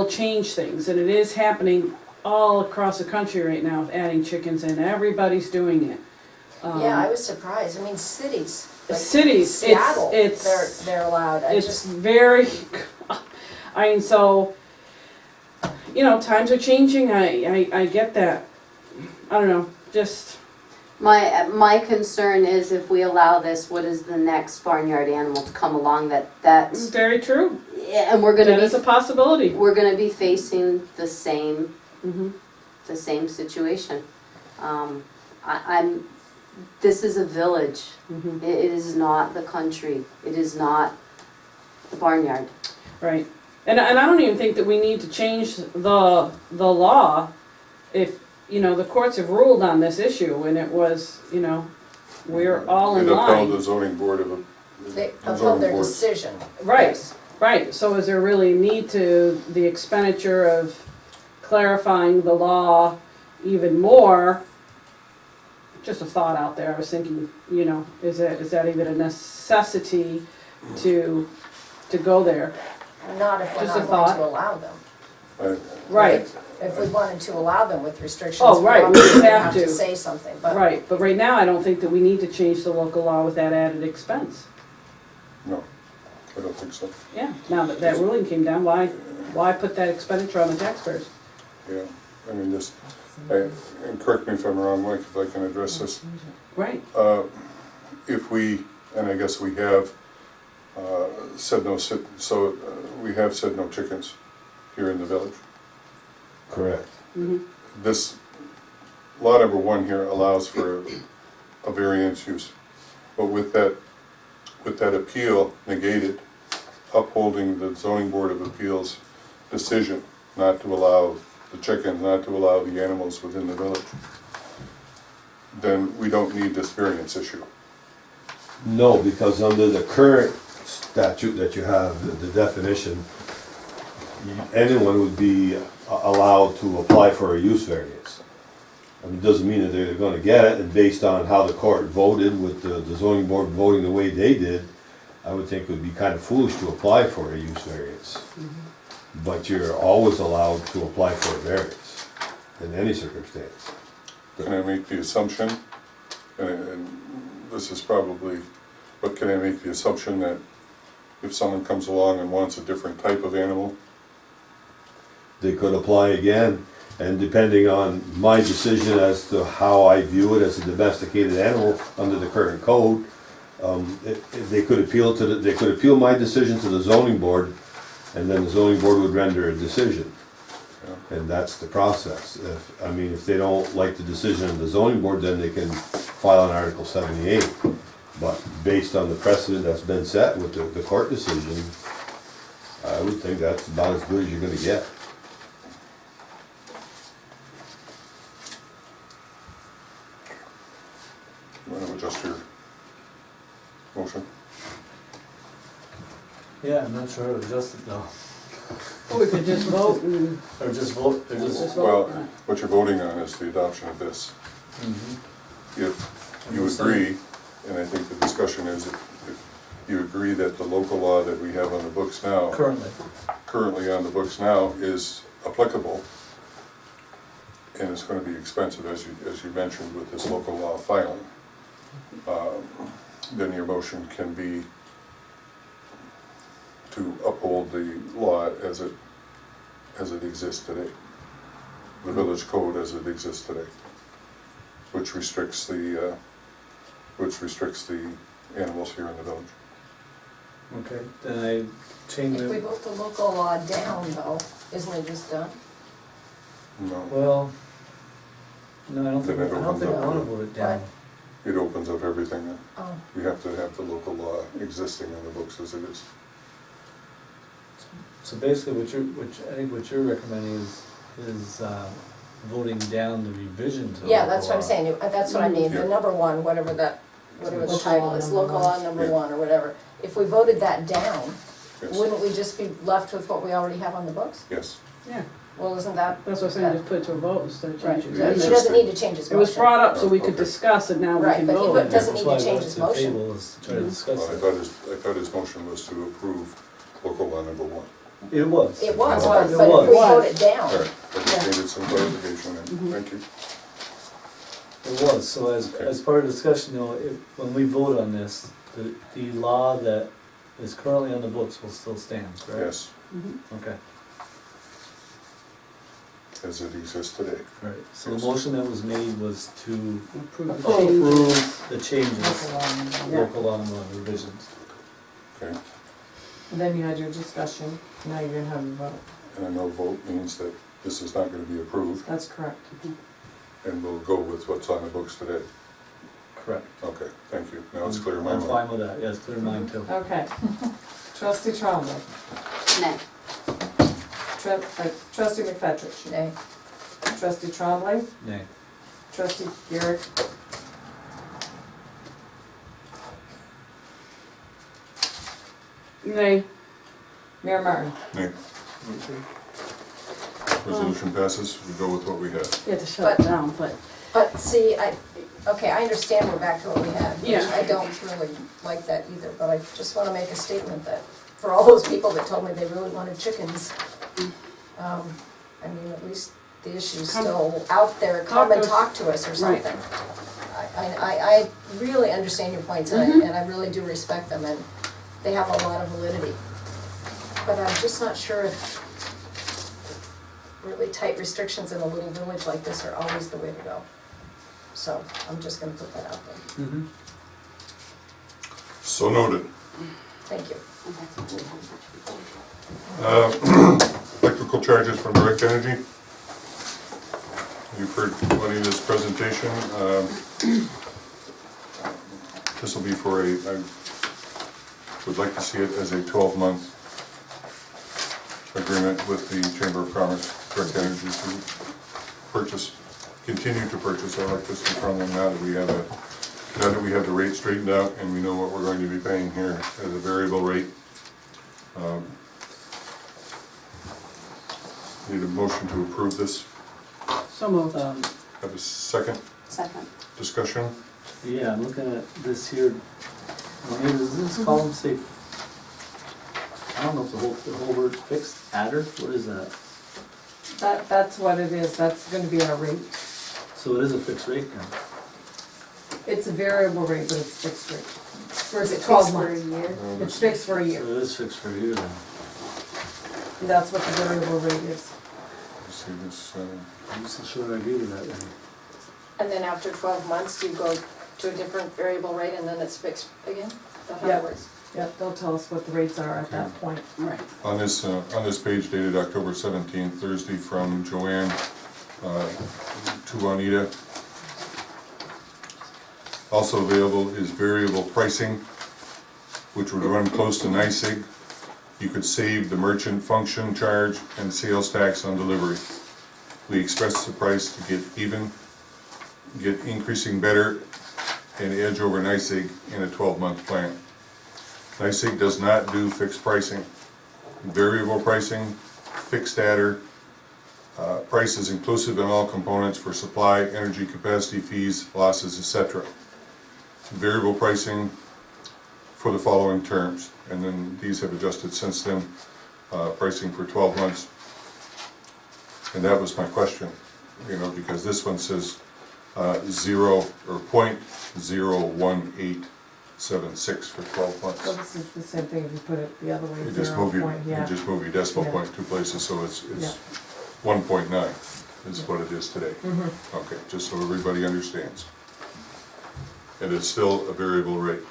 Speaker 2: change things, and it is happening all across the country right now, adding chickens in, everybody's doing it.
Speaker 3: Yeah, I was surprised, I mean, cities. like
Speaker 2: Cities,
Speaker 3: Seattle,
Speaker 2: it's-
Speaker 3: they're allowed, I
Speaker 2: It's
Speaker 3: just,
Speaker 2: very, I mean, so, you know, times are changing, I get that. I don't know, just,
Speaker 8: My concern is if we allow this, what is the next barnyard animal to come along that's,
Speaker 2: very true.
Speaker 8: and we're
Speaker 2: That
Speaker 8: gonna
Speaker 2: is a possibility.
Speaker 8: we're gonna be facing the same
Speaker 2: Mhm,
Speaker 8: situation. This is a village.
Speaker 2: mhm,
Speaker 8: It is not the country. It is not the barnyard.
Speaker 2: right. And I don't even think that we need to change the law if, you know, the courts have ruled on this issue, and it was, you know, we're all in
Speaker 1: It upheld the
Speaker 2: line.
Speaker 1: zoning board of,
Speaker 3: they
Speaker 1: the
Speaker 3: upheld
Speaker 1: zoning
Speaker 3: their
Speaker 1: board.
Speaker 3: decision.
Speaker 2: Right.
Speaker 3: Yes.
Speaker 2: Right, so is there really need to, the expenditure of clarifying the law even more? Just a thought out there, I was thinking, you know, is that even a necessity to go there?
Speaker 3: Not if we're
Speaker 2: Just a
Speaker 3: not going
Speaker 2: thought.
Speaker 3: to allow them.
Speaker 2: Right,
Speaker 3: If we wanted to allow them with restrictions,
Speaker 2: Oh,
Speaker 3: we
Speaker 2: right,
Speaker 3: would
Speaker 2: we have
Speaker 3: have
Speaker 2: to.
Speaker 3: to say something, but.
Speaker 2: right, but right now, I don't think that we need to change the local law with that added expense.
Speaker 1: no, I don't think so.
Speaker 2: Yeah, now that that ruling came down, why put that expenditure on the taxpayers?
Speaker 1: Yeah, I mean, this, and correct me if I'm wrong, Mike, if I can address this.
Speaker 2: Right,
Speaker 1: If we, and I guess we have said no, we have said no chickens here in the village.
Speaker 7: Correct.
Speaker 2: mhm,
Speaker 1: This, law number 1 here allows for a variance use, but with that appeal negated, upholding the zoning board of appeals decision not to allow the chickens, not to allow the animals within the village, then we don't need this variance issue.
Speaker 7: No, because under the current statute that you have, the definition, anyone would be allowed to apply for a use variance. I mean, it doesn't mean that they're gonna get it, and based on how the court voted with the zoning board voting the way they did, I would think it would be kind of foolish to apply for a use variance. But you're always allowed to apply for a variance in any circumstance.
Speaker 1: Can I make the assumption, and this is probably, but can I make the assumption that if someone comes along and wants a different type of animal,
Speaker 7: They could apply again, and depending on my decision as to how I view it as a domesticated animal under the current code, they could appeal my decision to the zoning board, and then the zoning board would render a decision.
Speaker 1: Yeah.
Speaker 7: And that's the process. If they don't like the decision of the zoning board, then they can file an Article 78. But based on the precedent that's been set with the court decision, I would think that's about as good as you're gonna get.
Speaker 1: you want to adjust your motion?
Speaker 6: Yeah, I'm not sure how to adjust it though.
Speaker 2: Or we could just vote and
Speaker 6: Or just vote, or
Speaker 2: just
Speaker 6: just,
Speaker 1: Well,
Speaker 2: vote.
Speaker 1: what you're voting on is the adoption of this.
Speaker 6: Mhm.
Speaker 1: If you agree, and I think the discussion is, if you agree that the local law that we have on the books now, currently on the books now, is applicable, and it's gonna be expensive, as you mentioned, with this local law filing, then your motion can be to uphold the law as it exists today, the village code as it exists today, which restricts the animals here in the village.
Speaker 6: okay, then I change
Speaker 3: If we
Speaker 6: it,
Speaker 3: vote the local law down though, isn't it just done?
Speaker 1: No,
Speaker 6: well, no, I don't think,
Speaker 1: Then it
Speaker 6: I don't think I
Speaker 1: opens up
Speaker 6: wanna
Speaker 1: to-
Speaker 6: vote it down.
Speaker 1: it opens up everything then.
Speaker 3: Oh,
Speaker 1: We have to have the local law existing on the books as it is.
Speaker 6: So basically, I think what you're recommending is voting down the revision to the
Speaker 3: yeah,
Speaker 6: local
Speaker 3: that's what I'm
Speaker 6: law.
Speaker 3: saying, that's what I mean, the
Speaker 1: Yeah.
Speaker 3: number one, whatever the
Speaker 9: Local
Speaker 3: title
Speaker 9: law
Speaker 3: is,
Speaker 9: number
Speaker 3: local
Speaker 9: one.
Speaker 3: law number
Speaker 1: Yeah.
Speaker 3: one or whatever. If we voted that down,
Speaker 1: Yes,
Speaker 3: wouldn't we just be left with what we already have on the books?
Speaker 1: yes.
Speaker 2: Yeah,
Speaker 3: Well, isn't that?
Speaker 2: that's what I'm saying, just put it to a vote instead of
Speaker 3: Right,
Speaker 2: change
Speaker 3: he
Speaker 2: it.
Speaker 1: It's
Speaker 3: doesn't need to change his
Speaker 2: It was
Speaker 3: motion.
Speaker 2: brought up so we could
Speaker 1: Okay.
Speaker 2: discuss it, now we
Speaker 3: Right,
Speaker 2: can
Speaker 3: but he
Speaker 2: vote.
Speaker 3: would- doesn't need to
Speaker 6: That's why I
Speaker 3: change
Speaker 6: brought
Speaker 3: his
Speaker 6: it to the
Speaker 3: motion.
Speaker 6: table, is to try to discuss
Speaker 1: Well,
Speaker 6: it.
Speaker 1: I thought his motion was to approve local law number one.
Speaker 6: It was.
Speaker 3: It was,
Speaker 1: It
Speaker 3: but
Speaker 6: was.
Speaker 3: if we
Speaker 2: Was.
Speaker 3: vote it down,
Speaker 1: All right, I just needed some clarification then, thank you.
Speaker 6: It was, so as part of the discussion, though, when we vote on this, the law that is currently on the books will still stand, correct?
Speaker 1: Yes,
Speaker 2: Mhm.
Speaker 6: Okay,
Speaker 1: as it exists today.
Speaker 6: all right, so
Speaker 1: Yes.
Speaker 6: the motion that was made was to
Speaker 2: Approve the changes.
Speaker 6: approve the changes,
Speaker 9: Local law number one.
Speaker 2: Yeah.
Speaker 6: local law revisions.
Speaker 1: Okay,
Speaker 9: And then you had your discussion, now you're gonna have your vote.
Speaker 1: and a no vote means that this is not gonna be approved,
Speaker 9: That's correct.
Speaker 1: and we'll go with what's on the books today.
Speaker 6: Correct.
Speaker 1: Okay, thank you, now it's clear in my
Speaker 6: I'm
Speaker 1: mind.
Speaker 6: fine with that, yes, clear mine too.
Speaker 9: Okay. Trustee Trombley.
Speaker 8: Nay.
Speaker 9: Trustee McFetrich.
Speaker 3: nay.
Speaker 9: Trustee Trombley.
Speaker 6: Nay.
Speaker 9: Trustee Garrett.
Speaker 2: Nay.
Speaker 9: Mayor Martin.
Speaker 1: Nay. Resolution passes, we go with what we have.
Speaker 2: You had to shut it down, but,
Speaker 3: But see, okay, I understand we're back to what we had, which
Speaker 2: Yeah.
Speaker 3: I don't really like that either, but I just wanna make a statement that for all those people that told me they really wanted chickens, I mean, at least the issue's
Speaker 2: Come-
Speaker 3: still out there, come and talk to us or
Speaker 2: Right.
Speaker 3: something. I really understand your points, and I really do respect them, and they have a lot of validity. But I'm just not sure if really tight restrictions in a little village like this are always the way to go. So I'm just gonna put that out there.
Speaker 6: Mm-hmm.
Speaker 1: So noted.
Speaker 3: Thank you.
Speaker 1: Electrical charges from Direct Energy. You've heard Juanita's presentation. This will be for I would like to see it as a 12-month agreement with the Chamber of Commerce, Direct Energy, to continue to purchase our electricity from them now that we have the rate straightened out and we know what we're going to be paying here as a variable rate. Need a motion to approve this.
Speaker 2: so moved.
Speaker 1: Have a second
Speaker 8: Second.
Speaker 1: discussion?
Speaker 6: Yeah, I'm looking at this here, does this column say, I don't know if the whole word fixed adder, what is that?
Speaker 9: That's what it is, that's gonna be our rate.
Speaker 6: So it is a fixed rate now.
Speaker 9: It's a variable rate, but it's fixed rate. For
Speaker 3: Is it
Speaker 9: 12
Speaker 3: fixed for a
Speaker 9: months.
Speaker 3: year?
Speaker 9: It's fixed for a
Speaker 6: So
Speaker 9: year.
Speaker 6: it is fixed for a year then.
Speaker 9: That's what the variable rate is.
Speaker 1: You see this,
Speaker 6: I'm so sure I agree with that then.
Speaker 3: And then after 12 months, you go to a different variable rate and then it's fixed again? Is that how
Speaker 9: Yeah.
Speaker 3: it works?
Speaker 9: Yep, they'll tell us what the rates are at that point.
Speaker 2: Right.
Speaker 1: on this page dated October 17th, Thursday, from Joanne to Juanita. Also available is variable pricing, which would run close to NYSEG. You could save the merchant function charge and sales tax on delivery. We express the price to get increasing better and edge over NYSEG in a 12-month plan. NYSEG does not do fixed pricing. variable pricing, fixed adder, prices inclusive in all components for supply, energy, capacity, fees, losses, etc. Variable pricing for the following terms, and then these have adjusted since then, pricing for 12 months. And that was my question, because this one says 0 or 0.01876 for 12
Speaker 9: So
Speaker 1: months.
Speaker 9: this is the same thing if you put it the other way,
Speaker 1: You just
Speaker 9: 0
Speaker 1: move your,
Speaker 9: point,
Speaker 1: you
Speaker 9: yeah.
Speaker 1: just move your decimal
Speaker 9: Yeah.
Speaker 1: point two places, so it's
Speaker 9: Yeah.
Speaker 1: 1.9 is what it is today.
Speaker 9: Mhm.
Speaker 1: Okay, just so everybody understands. And it's still a variable rate.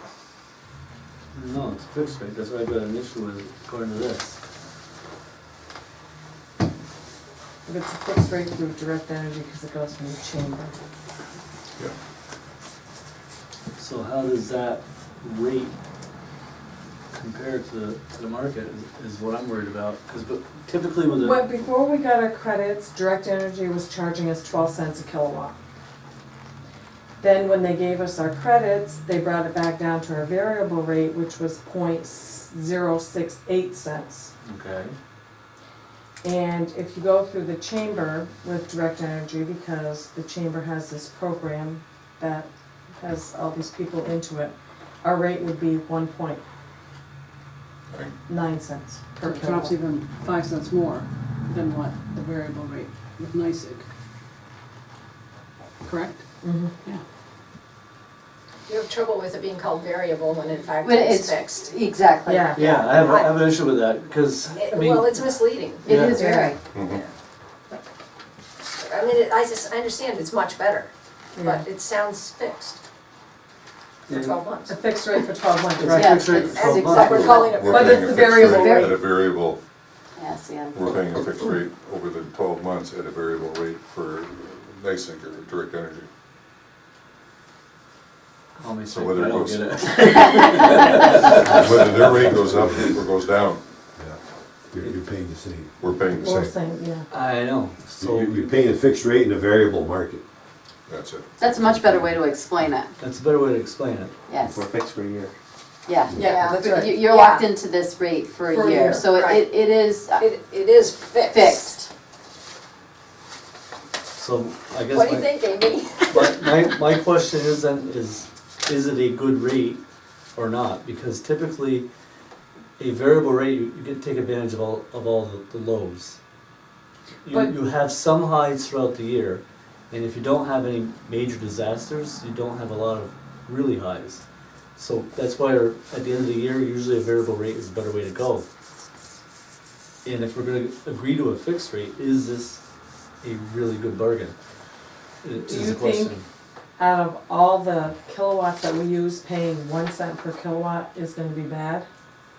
Speaker 6: No, it's a fixed rate, that's why I've got an issue with it, according to this.
Speaker 9: If it's a fixed rate through direct energy, because it goes from the chamber.
Speaker 1: Yeah.
Speaker 6: So how does that rate compare to the market is what I'm worried about, because typically with
Speaker 9: Well,
Speaker 6: the,
Speaker 9: before we got our credits, direct energy was charging us 12 cents a kilowatt. Then when they gave us our credits, they brought it back down to our variable rate, which was 0.068 cents.
Speaker 6: okay,
Speaker 9: And if you go through the chamber with direct energy, because the chamber has this program that has all these people into it, our rate would be 1.9 cents per
Speaker 2: It drops
Speaker 9: kilowatt.
Speaker 2: even 5 cents more than what the variable rate with NYSEG. Correct?
Speaker 9: Mhm.
Speaker 2: Yeah.
Speaker 3: You have trouble with it being called variable when in fact
Speaker 8: But
Speaker 3: it's
Speaker 8: it's,
Speaker 3: fixed.
Speaker 8: exactly.
Speaker 9: Yeah.
Speaker 6: yeah, I have an issue with that, because, I mean.
Speaker 3: Well, it's misleading.
Speaker 8: It
Speaker 6: Yeah.
Speaker 8: is very.
Speaker 1: Mhm.
Speaker 3: I mean, I understand it's much better,
Speaker 9: Yeah.
Speaker 3: but it sounds fixed for 12 months.
Speaker 9: A fixed rate for 12 months,
Speaker 6: It's a
Speaker 9: right?
Speaker 8: Yeah,
Speaker 6: fixed rate
Speaker 8: it's
Speaker 6: for 12
Speaker 8: exactly
Speaker 6: months.
Speaker 3: We're calling it
Speaker 1: We're
Speaker 9: But
Speaker 1: paying
Speaker 9: it's
Speaker 1: a
Speaker 9: the
Speaker 1: fixed
Speaker 9: variable
Speaker 1: rate
Speaker 9: rate.
Speaker 1: at a variable,
Speaker 8: Yes, yeah.
Speaker 1: we're paying a fixed rate over the 12 months at a variable rate for NYSEG or direct energy.
Speaker 6: Call me
Speaker 1: So
Speaker 6: sick,
Speaker 1: whether
Speaker 6: I
Speaker 1: it
Speaker 6: don't
Speaker 1: goes-
Speaker 6: get it.
Speaker 1: Whether their rate goes up or goes down,
Speaker 7: You're paying the same.
Speaker 1: we're paying the
Speaker 9: We're
Speaker 1: same.
Speaker 9: saying, yeah.
Speaker 6: I know, so
Speaker 7: You're paying a fixed rate in a variable market.
Speaker 1: That's it.
Speaker 8: That's a much better way to explain it,
Speaker 6: that's a better way to explain it.
Speaker 8: yes.
Speaker 5: We're fixed for a year.
Speaker 8: Yeah.
Speaker 9: Yeah, that's right.
Speaker 8: You're locked into this rate for
Speaker 9: For
Speaker 8: a
Speaker 9: a
Speaker 8: year,
Speaker 9: year,
Speaker 8: so
Speaker 3: right.
Speaker 8: it is
Speaker 3: It is fixed.
Speaker 8: fixed.
Speaker 6: So I guess
Speaker 3: What do you think, Amy?
Speaker 6: my question is then, is it a good rate or not? Because typically, a variable rate, you get to take advantage of all the lows.
Speaker 9: But-
Speaker 6: You have some highs throughout the year, and if you don't have any major disasters, you don't have a lot of really highs. So that's why at the end of the year, usually a variable rate is a better way to go. And if we're gonna agree to a fixed rate, is this a really good bargain?
Speaker 9: Do
Speaker 6: Is
Speaker 9: you
Speaker 6: the
Speaker 9: think
Speaker 6: question.
Speaker 9: out of all the kilowatts that we use, paying 1 cent per kilowatt is gonna be bad?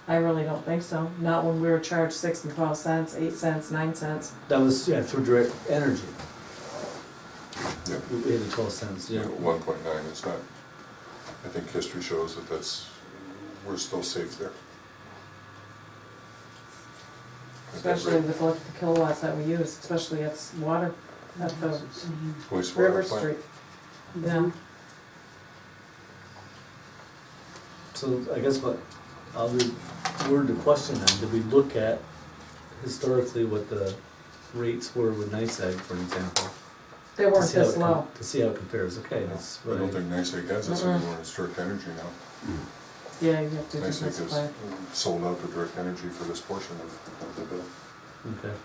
Speaker 9: I really don't think so. Not when we were charged 6 and 12 cents, 8 cents, 9 cents.
Speaker 6: That was, yeah, through direct energy.
Speaker 1: Yeah.
Speaker 6: We paid the 12 cents, yeah.
Speaker 1: 1.9, it's not, I think history shows that we're still safe there. At that
Speaker 9: Especially
Speaker 1: rate.
Speaker 9: with the kilowatts that we use, especially at water, at the
Speaker 1: Wastewater
Speaker 9: River
Speaker 1: plant.
Speaker 9: Street. Yeah.
Speaker 6: So I guess I'll word the question then, did we look at historically what the rates were with NYSEG, for example?
Speaker 9: They
Speaker 6: to
Speaker 9: weren't
Speaker 6: see how
Speaker 9: this
Speaker 6: it
Speaker 9: low.
Speaker 6: To see how it compares, okay, that's
Speaker 1: I
Speaker 6: what
Speaker 1: don't think NYSEG has this
Speaker 9: Mm-mm.
Speaker 1: anymore, it's direct energy now.
Speaker 9: Yeah, you have to
Speaker 1: NYSEG
Speaker 9: just
Speaker 1: has
Speaker 9: play.
Speaker 1: sold out to direct energy for this portion of the bill.
Speaker 6: Okay.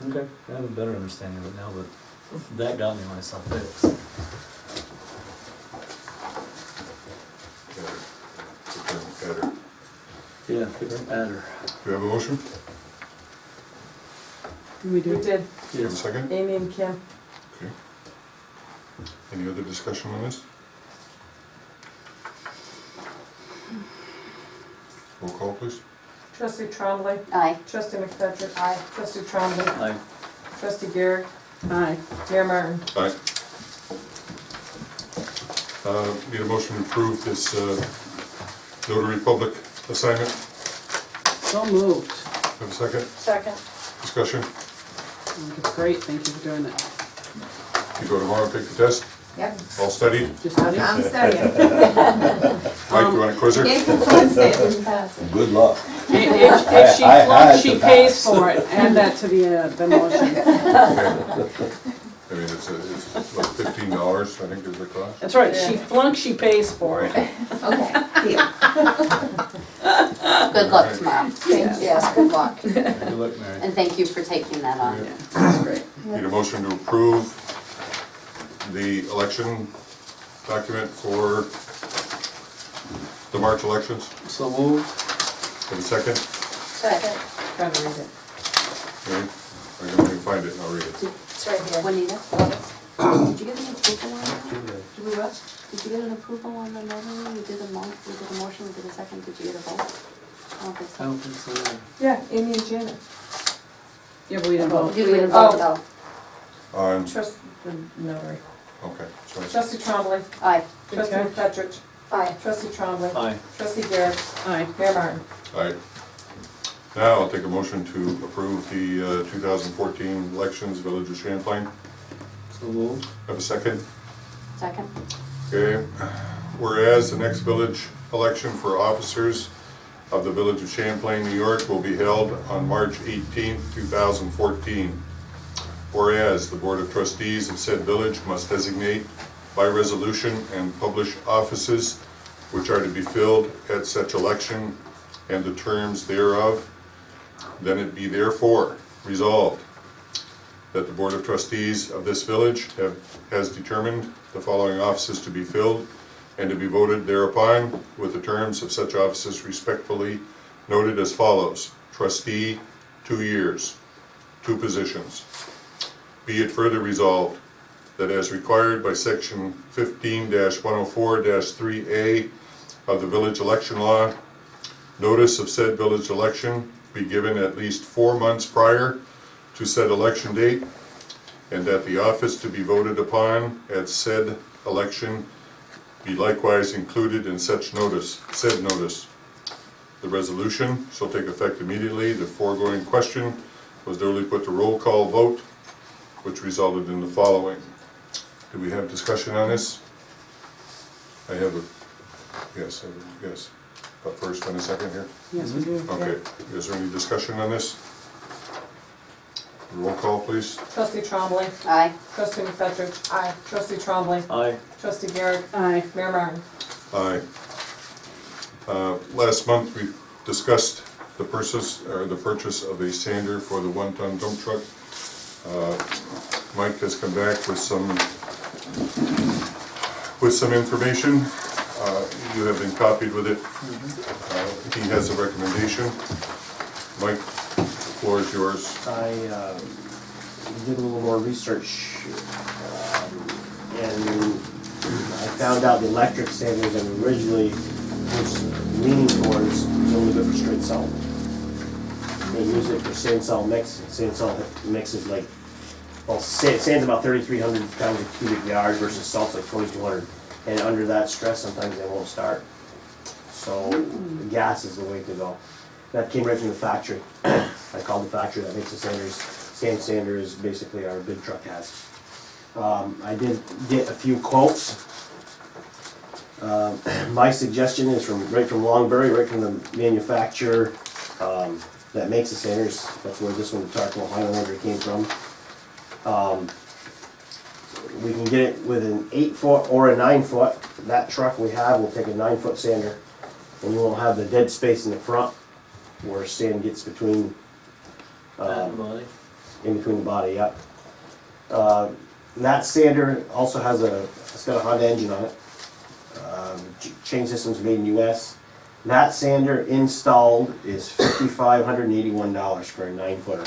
Speaker 6: Okay, I have a better understanding of it now, but that got me myself fixed.
Speaker 1: Adder.
Speaker 6: Yeah, fixed adder.
Speaker 1: Do you have a motion?
Speaker 2: We
Speaker 9: We
Speaker 2: do.
Speaker 9: did,
Speaker 1: Do you have a
Speaker 6: Yes.
Speaker 1: second?
Speaker 9: Amy and Kim.
Speaker 1: Okay. Any other discussion on this? Roll call, please.
Speaker 9: Trustee Trombley.
Speaker 8: Aye.
Speaker 9: Trustee McFetrich. Aye. Trustee Trombley.
Speaker 6: Aye.
Speaker 9: Trustee Garrett.
Speaker 2: Aye.
Speaker 9: Mayor Martin.
Speaker 1: Aye. Need a motion to approve this notary public assignment.
Speaker 2: So moved.
Speaker 1: Have a second?
Speaker 3: Second.
Speaker 1: Discussion?
Speaker 2: I think it's great, thank you for doing that.
Speaker 1: You go tomorrow, take the test?
Speaker 10: Yep,
Speaker 1: All studied?
Speaker 2: Just study.
Speaker 10: I'm studying.
Speaker 1: Mike, you want a quizzer?
Speaker 7: Good luck.
Speaker 2: If she
Speaker 7: I
Speaker 2: flunks,
Speaker 7: had
Speaker 2: she
Speaker 7: to
Speaker 2: pays
Speaker 7: pass.
Speaker 2: for it. Add that to the motion.
Speaker 1: I mean, it's what, $15, I think is the cost?
Speaker 2: That's right, she flunks, she pays for it.
Speaker 10: Okay, deal.
Speaker 8: Good luck tomorrow,
Speaker 3: Yes, good luck.
Speaker 6: Good luck, Mary.
Speaker 8: and thank you for taking that on.
Speaker 1: Yeah.
Speaker 2: That's great.
Speaker 1: Need a motion to approve the election document for the March elections?
Speaker 6: So moved.
Speaker 1: Have a second?
Speaker 3: Second,
Speaker 9: Gotta read it.
Speaker 1: Okay, I can find it and I'll read it.
Speaker 3: it's right here.
Speaker 8: Juanita, did you get an approval on that?
Speaker 10: Do we what?
Speaker 8: Did you get an approval on the notary? We did a motion, we did a second, did you get a vote? I don't think
Speaker 6: I
Speaker 8: so.
Speaker 6: don't think so.
Speaker 9: Yeah, Amy and Janet.
Speaker 2: Yeah, but we didn't vote.
Speaker 8: Did we get a
Speaker 9: Oh.
Speaker 8: vote though?
Speaker 9: Trust the notary.
Speaker 1: Okay, sorry.
Speaker 9: Trustee Trombley.
Speaker 8: Aye.
Speaker 9: Trustee
Speaker 2: Okay.
Speaker 9: McFetrich.
Speaker 3: Aye.
Speaker 9: Trustee Trombley.
Speaker 6: Aye.
Speaker 9: Trustee Garrett.
Speaker 2: Aye.
Speaker 9: Mayor Martin.
Speaker 1: All right. Now I'll take a motion to approve the 2014 elections, Village of Champlain.
Speaker 6: So moved.
Speaker 1: Have a second?
Speaker 8: Second?
Speaker 1: Okay. Whereas the next village election for officers of the Village of Champlain, New York will be held on March 18th, 2014. Whereas the Board of Trustees of said village must designate by resolution and publish offices which are to be filled at such election and the terms thereof, then it be therefore resolved that the Board of Trustees of this village has determined the following offices to be filled and to be voted thereupon, with the terms of such offices respectfully noted as follows. Trustee, 2 years, 2 positions. Be it further resolved that as required by section 15-104-3A of the village election law, notice of said village election be given at least 4 months prior to said election date, and that the office to be voted upon at said election be likewise included in such notice, said notice. The resolution shall take effect immediately. The foregoing question was duly put to roll call vote, which resulted in the following. Do we have discussion on this? I have a, yes, yes. But first and a second here?
Speaker 2: Yes, we do.
Speaker 1: Okay, is there any discussion on this? Roll call, please.
Speaker 9: Trustee Trombley.
Speaker 8: Aye.
Speaker 9: Trustee McFetrich. Aye. Trustee Trombley.
Speaker 6: Aye.
Speaker 9: Trustee Garrett.
Speaker 2: Aye.
Speaker 9: Mayor Martin.
Speaker 1: Aye. Last month, we discussed the purchase of a sander for the 1-ton dump truck. Mike has come back with some information. You have been copied with it. He has a recommendation. Mike, the floor is yours.
Speaker 5: I did a little more research, and I found out the electric sander that originally was leaning towards was only good for straight salt. They use it for sand salt mix, and sand salt mix is like, well, sand's about 3,300 pounds a cubic yard versus salt's like 2,200. And under that stress, sometimes they won't start. So the gas is the way to go. That came right from the factory. I called the factory that makes the sanders. Sand sander is basically our big truck has. I did get a few quotes. My suggestion is right from Longbury, right from the manufacturer that makes the sanders. That's where this one, the Tarkville Highlander, came from. We can get it with an 8-foot or a 9-foot. That truck we have will take a 9-foot sander, and you won't have the dead space in the front where sand gets between,
Speaker 6: Body.
Speaker 5: in between the body, yep. That sander also has it's got a Honda engine on it. Chain system's made in US. That sander installed is $5,581 for a 9-footer.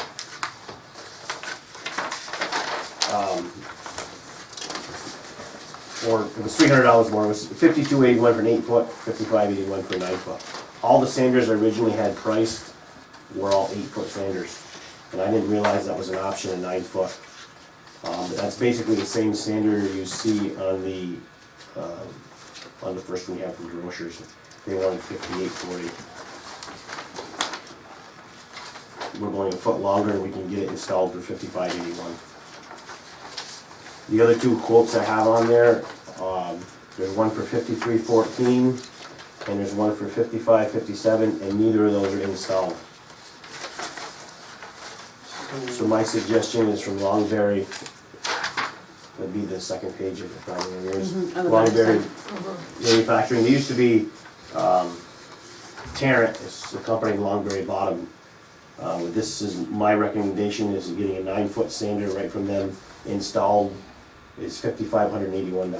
Speaker 5: Or it was $300 more. It was $52.81 for an 8-foot, $55.81 for a 9-foot. All the sanders I originally had priced were all 8-foot sanders, and I didn't realize that was an option, a 9-foot. That's basically the same sander you see on the first one you have from grocers. They wanted $58.40. We're going a foot longer, and we can get it installed for $55.81. The other two quotes I have on there, there's one for 5314 and there's one for 5557, and neither of those are installed. So my suggestion is from Longberry, would be the second page of the problem yours.
Speaker 2: on the
Speaker 5: Longberry
Speaker 2: backside.
Speaker 5: Manufacturing, they used to be Tarrant, it's the company Longberry bought them. This is, my recommendation is getting a 9-foot sander right from them installed, is $5,581.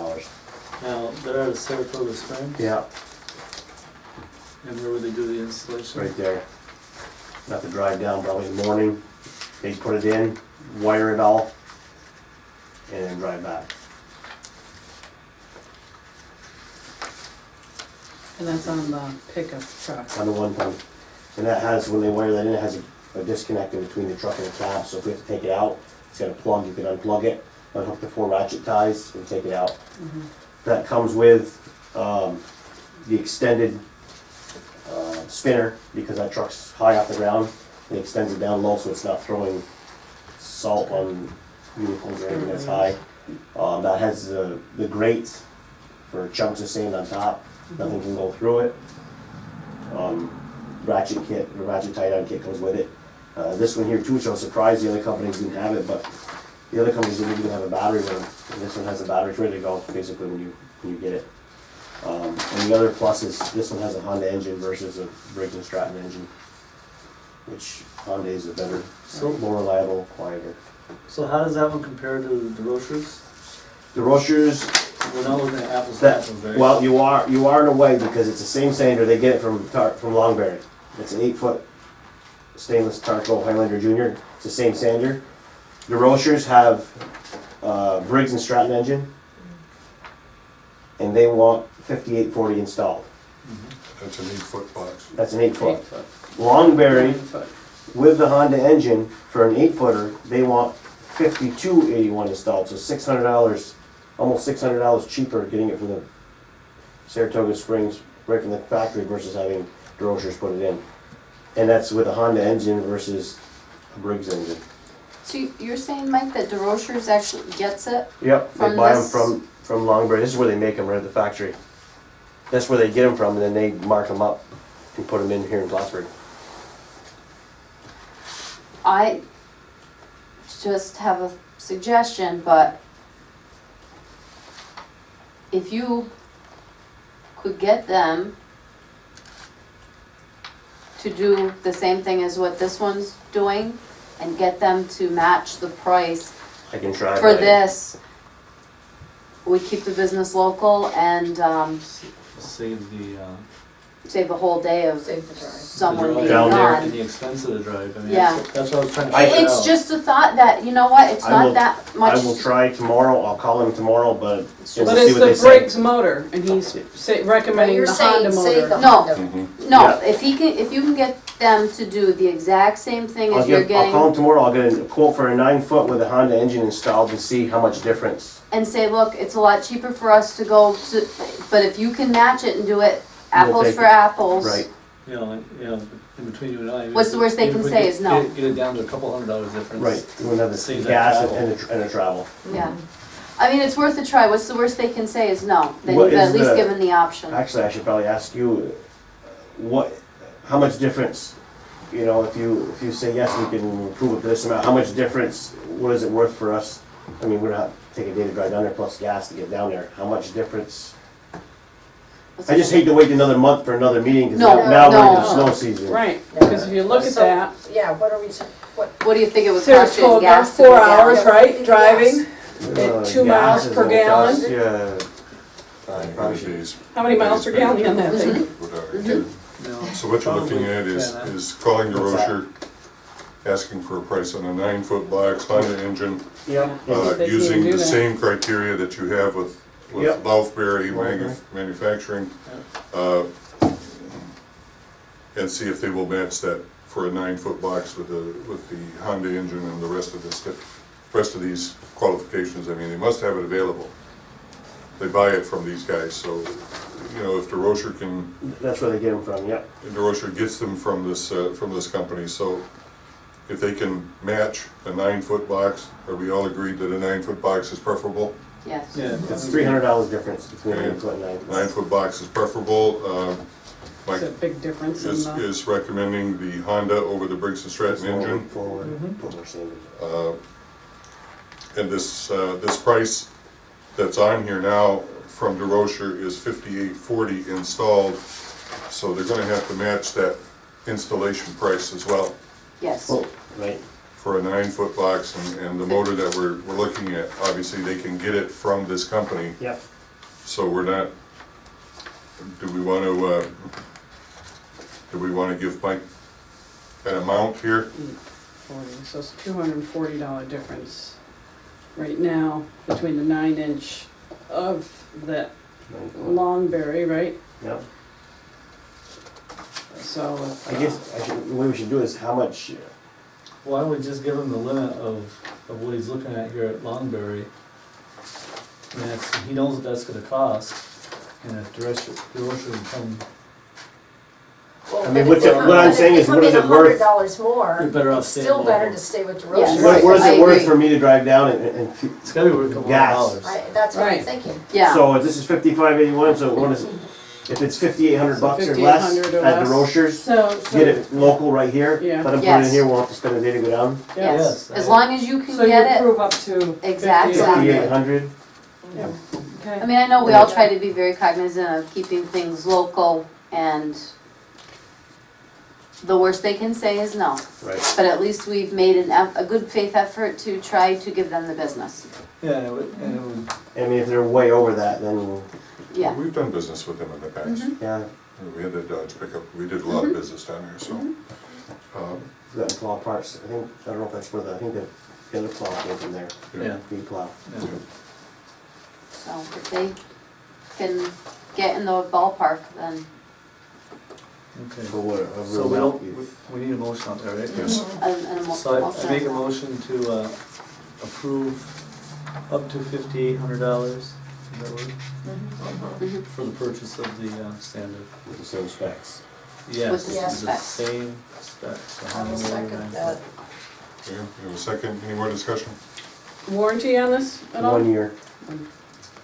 Speaker 6: Now, they're out of Saratoga Springs?
Speaker 5: Yeah,
Speaker 6: And where would they do the installation?
Speaker 5: right there. Have to drive down probably in the morning, they put it in, wire it all, and then drive back.
Speaker 2: And that's on the pickup truck.
Speaker 5: On the 1 ton. And that has, when they wire that in, it has a disconnect in between the truck and the cab, so if we have to take it out, it's got a plug, you can unplug it, unhook the 4 ratchet ties, and take it out. That comes with the extended spinner, because that truck's high off the ground. It extends it down low so it's not throwing salt on vehicles or anything that's high. That has the grates for chunks of sand on top, nothing can go through it. Ratchet kit, the ratchet tie-down kit comes with it. This one here too, which I was surprised the other companies didn't have it, but the other companies didn't even have a battery with them. And this one has a battery, it's ready to go basically when you get it. And the other plus is this one has a Honda engine versus a Briggs & Stratton engine, which Honda is a better, more reliable, quieter.
Speaker 6: So how does that one compare to the Rochers?
Speaker 5: The Rochers,
Speaker 6: We're not looking at apples to
Speaker 5: that,
Speaker 6: apples, right?
Speaker 5: well, you are in a way, because it's the same sander, they get it from Longberry. It's an 8-foot stainless Tarco Highlander Junior, it's the same sander. The Rochers have Briggs & Stratton engine, and they want 5840 installed.
Speaker 1: That's an 8-foot box.
Speaker 5: That's an 8-foot. Longberry, with the Honda engine, for an 8-footer, they want 5281 installed, so $600, almost $600 cheaper getting it from the Saratoga Springs, right from the factory, versus having the Rochers put it in. And that's with a Honda engine versus a Briggs engine.
Speaker 8: So you're saying, Mike, that DeRochers actually gets it?
Speaker 5: Yep, they
Speaker 8: From
Speaker 5: buy them
Speaker 8: this-
Speaker 5: from Longberry. This is where they make them, right at the factory. That's where they get them from, and then they mark them up and put them in here in Plattsburgh.
Speaker 8: I just have a suggestion, but if you could get them to do the same thing as what this one's doing and get them to match the price
Speaker 5: I can try.
Speaker 8: for
Speaker 5: but
Speaker 8: this, we keep the business local and
Speaker 6: Save the
Speaker 8: save a whole day of
Speaker 10: Save the drive.
Speaker 8: someone
Speaker 6: drive
Speaker 8: being
Speaker 5: Down there
Speaker 6: and
Speaker 8: gone.
Speaker 6: the expense of the drive. I mean,
Speaker 8: Yeah.
Speaker 6: that's what I was trying to figure out.
Speaker 8: It's just a thought that, you know what, it's
Speaker 5: I
Speaker 8: not
Speaker 5: will-
Speaker 8: that much.
Speaker 5: I will try tomorrow. I'll call him tomorrow, but we'll
Speaker 2: But
Speaker 5: see
Speaker 2: it's
Speaker 5: what they
Speaker 2: the
Speaker 5: say.
Speaker 2: Briggs motor, and he's
Speaker 3: But
Speaker 2: recommending
Speaker 3: you're
Speaker 2: the Honda
Speaker 3: saying, say the
Speaker 2: motor.
Speaker 8: No.
Speaker 3: Honda.
Speaker 8: No,
Speaker 5: Yeah.
Speaker 8: if you can get them to do the exact same thing as you're
Speaker 5: I'll call
Speaker 8: getting,
Speaker 5: him tomorrow. I'll get a quote for a 9-foot with a Honda engine installed and see how much difference.
Speaker 8: and say, look, it's a lot cheaper for us to go to, but if you can match it and do it
Speaker 5: We'll
Speaker 8: apples
Speaker 5: take
Speaker 8: for
Speaker 5: it.
Speaker 8: apples.
Speaker 5: Right.
Speaker 6: In between you and I.
Speaker 8: What's the worst they
Speaker 6: even
Speaker 8: can
Speaker 6: if we
Speaker 8: say
Speaker 6: get-
Speaker 8: is no.
Speaker 6: Get it down to a couple $100 difference.
Speaker 5: Right. You wouldn't have the
Speaker 6: Save that
Speaker 5: gas
Speaker 6: travel.
Speaker 5: and the travel.
Speaker 8: Yeah. I mean, it's worth a try. What's the worst they can say is no. Then
Speaker 5: What
Speaker 8: you've
Speaker 5: is
Speaker 8: at least
Speaker 5: the-
Speaker 8: given the option.
Speaker 5: Actually, I should probably ask you, how much difference, if you say yes, we can improve it this amount, how much difference, what is it worth for us? I mean, we're not taking a day to drive down there plus gas to get down there. How much difference? I just hate to wait another month for another meeting, because
Speaker 8: No,
Speaker 5: now we're in the
Speaker 8: no.
Speaker 5: snow season.
Speaker 2: Right, because if you look at
Speaker 3: So,
Speaker 2: that,
Speaker 3: Yeah, what are we, what,
Speaker 8: What do you think it would cost you in
Speaker 2: Saratoga,
Speaker 8: gas to
Speaker 2: 4
Speaker 8: go down?
Speaker 2: hours, right, driving?
Speaker 5: Uh,
Speaker 2: At 2
Speaker 5: gas
Speaker 2: miles
Speaker 5: is
Speaker 2: per
Speaker 5: what
Speaker 2: gallon?
Speaker 5: costs you, probably should-
Speaker 1: Days.
Speaker 2: How many miles per gallon on that thing?
Speaker 6: No.
Speaker 1: So what you're looking
Speaker 6: Probably
Speaker 1: at is,
Speaker 6: 10, huh?
Speaker 1: is calling the
Speaker 5: What's that?
Speaker 1: Rocher, asking for a price on a 9-foot box Honda engine,
Speaker 5: Yep.
Speaker 2: They can't
Speaker 1: using
Speaker 2: do
Speaker 1: the
Speaker 2: that.
Speaker 1: same criteria that you have with
Speaker 5: Yep.
Speaker 1: Loufberry
Speaker 5: Okay.
Speaker 1: Manufacturing. And see if they will match that for a 9-foot box with the Honda engine and the rest of these qualifications. I mean, they must have it available. They buy it from these guys, so, if the Rocher
Speaker 5: That's where they get them from, yep.
Speaker 1: DeRocher gets them from this company, so if they can match a 9-foot box, are we all agreed that a 9-foot box is preferable?
Speaker 8: Yes.
Speaker 6: Yeah.
Speaker 5: It's $300 difference between
Speaker 1: Okay.
Speaker 5: 8 foot and 9 foot.
Speaker 1: 9-foot box is preferable.
Speaker 2: It's a
Speaker 1: Mike
Speaker 2: big difference in the.
Speaker 1: is recommending the Honda over the Briggs and Stratton engine.
Speaker 5: Forward,
Speaker 2: Mhm.
Speaker 5: put more sand in.
Speaker 1: And this price that's on here now from DeRocher is $58.40 installed, so they're gonna have to match that installation price as well
Speaker 8: Yes.
Speaker 5: Oh, right.
Speaker 1: for a 9-foot box, and the motor that we're looking at, obviously they can get it from this company,
Speaker 5: Yep.
Speaker 1: so we're not, do we wanna give Mike an amount here?
Speaker 2: 40, so it's $240 difference right now between the 9-inch of that Longberry, right?
Speaker 5: Yep.
Speaker 2: So.
Speaker 5: I guess, the way we should do is how much,
Speaker 6: Why don't we just give him the limit of what he's looking at here at Longberry? And that's, he knows what that's gonna cost, and if the rest would come,
Speaker 5: I mean, what I'm saying is, what is it worth?
Speaker 3: $100 more,
Speaker 6: You're better off
Speaker 3: it's
Speaker 6: staying
Speaker 3: still better
Speaker 6: local.
Speaker 3: to stay with
Speaker 8: Yes.
Speaker 3: DeRocher.
Speaker 5: What is
Speaker 8: I
Speaker 5: it worth
Speaker 8: agree.
Speaker 5: for me to drive down and
Speaker 6: it's gotta be worth a couple more
Speaker 5: Gas.
Speaker 6: dollars.
Speaker 3: That's what I'm
Speaker 2: Right.
Speaker 3: thinking.
Speaker 8: Yeah.
Speaker 5: so this is $55.81, so what is it? If it's $5,800
Speaker 2: So
Speaker 5: bucks or less
Speaker 2: $5,800 or
Speaker 5: at
Speaker 2: less.
Speaker 5: DeRocher's,
Speaker 9: So,
Speaker 5: get it local right here,
Speaker 2: Yeah.
Speaker 5: let them put it
Speaker 8: Yes.
Speaker 5: in here, we'll have to spend a day to go down.
Speaker 2: Yeah.
Speaker 8: Yes.
Speaker 6: Yes.
Speaker 8: As long as you can
Speaker 9: so you
Speaker 8: get it.
Speaker 9: approve up to.
Speaker 8: Exactly.
Speaker 5: 5,800.
Speaker 2: Yeah.
Speaker 9: Okay.
Speaker 8: I mean, I know we all try to be very cognizant of keeping things local, and the worst they can say is no.
Speaker 5: Right.
Speaker 8: But at least we've made a good faith effort to try to give them the business.
Speaker 6: Yeah, and it would,
Speaker 5: I mean, if they're way over that, then,
Speaker 8: Yeah.
Speaker 1: We've done business with them in the past.
Speaker 5: yeah,
Speaker 1: We had that Dodge pickup, we did a lot of business down there, so.
Speaker 5: we've got plow parts, I think, I don't know if that's where I think the other plow came from there,
Speaker 6: yeah.
Speaker 5: big plow.
Speaker 6: Yeah.
Speaker 8: So if they can get in the ballpark, then
Speaker 6: Okay.
Speaker 5: For whatever
Speaker 6: So we
Speaker 5: amount
Speaker 6: don't,
Speaker 5: you-
Speaker 6: we need a motion on that, right?
Speaker 1: Yes.
Speaker 6: So I make a motion to approve up to $5,800, is that right?
Speaker 8: Mhm.
Speaker 6: For the purchase of the standard.
Speaker 5: with the same specs.
Speaker 6: Yes.
Speaker 8: With the
Speaker 3: Yes.
Speaker 8: specs.
Speaker 6: Same specs.
Speaker 3: I will second that.
Speaker 1: Okay, we have a second, any more discussion?
Speaker 2: Warranty on this at all?
Speaker 5: 1 year,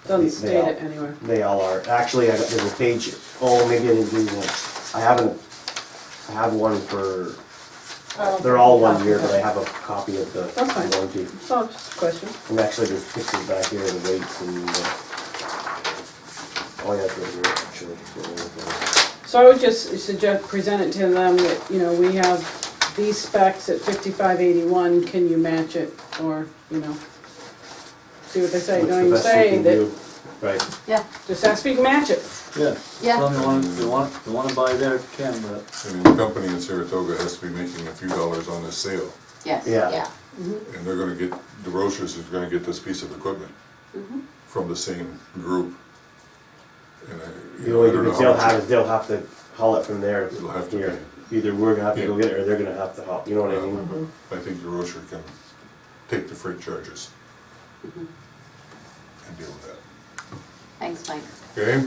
Speaker 2: Doesn't
Speaker 5: They
Speaker 2: state
Speaker 5: all-
Speaker 2: it anywhere.
Speaker 5: they all are. Actually, there's a page, maybe I didn't do that. I have one for, they're all 1 year, but I have a copy of the
Speaker 2: That's fine.
Speaker 5: warranty.
Speaker 2: So just a question.
Speaker 5: And actually, there's pictures back here of the weights and, oh yeah, it's right here, actually.
Speaker 2: So I would just suggest, present it to them that, you know, we have these specs at 5581, can you match it? Or, you know, see what they say.
Speaker 5: What's
Speaker 2: Don't
Speaker 5: the
Speaker 2: even
Speaker 5: best you
Speaker 2: say
Speaker 5: can
Speaker 2: that,
Speaker 5: do? Right,
Speaker 2: just ask if you can match it.
Speaker 6: Yeah.
Speaker 8: Yeah.
Speaker 6: Tell them you wanna buy there, you can, but
Speaker 1: I mean, the company in Saratoga has to be making a few dollars on this sale,
Speaker 8: Yes.
Speaker 5: yeah.
Speaker 3: Yeah,
Speaker 1: and they're gonna get, the Rochers is gonna get this piece of equipment from the same group. And I,
Speaker 5: The only
Speaker 1: I don't know
Speaker 5: difference
Speaker 1: how
Speaker 5: they'll
Speaker 1: much
Speaker 5: have is they'll have to haul it from there
Speaker 1: It'll have to
Speaker 5: here. Either we're gonna have to go get it, or they're gonna have to haul, you know what I mean?
Speaker 1: I think the Rocher can take the freight charges and deal with that.
Speaker 8: Thanks, Mike.
Speaker 1: Okay,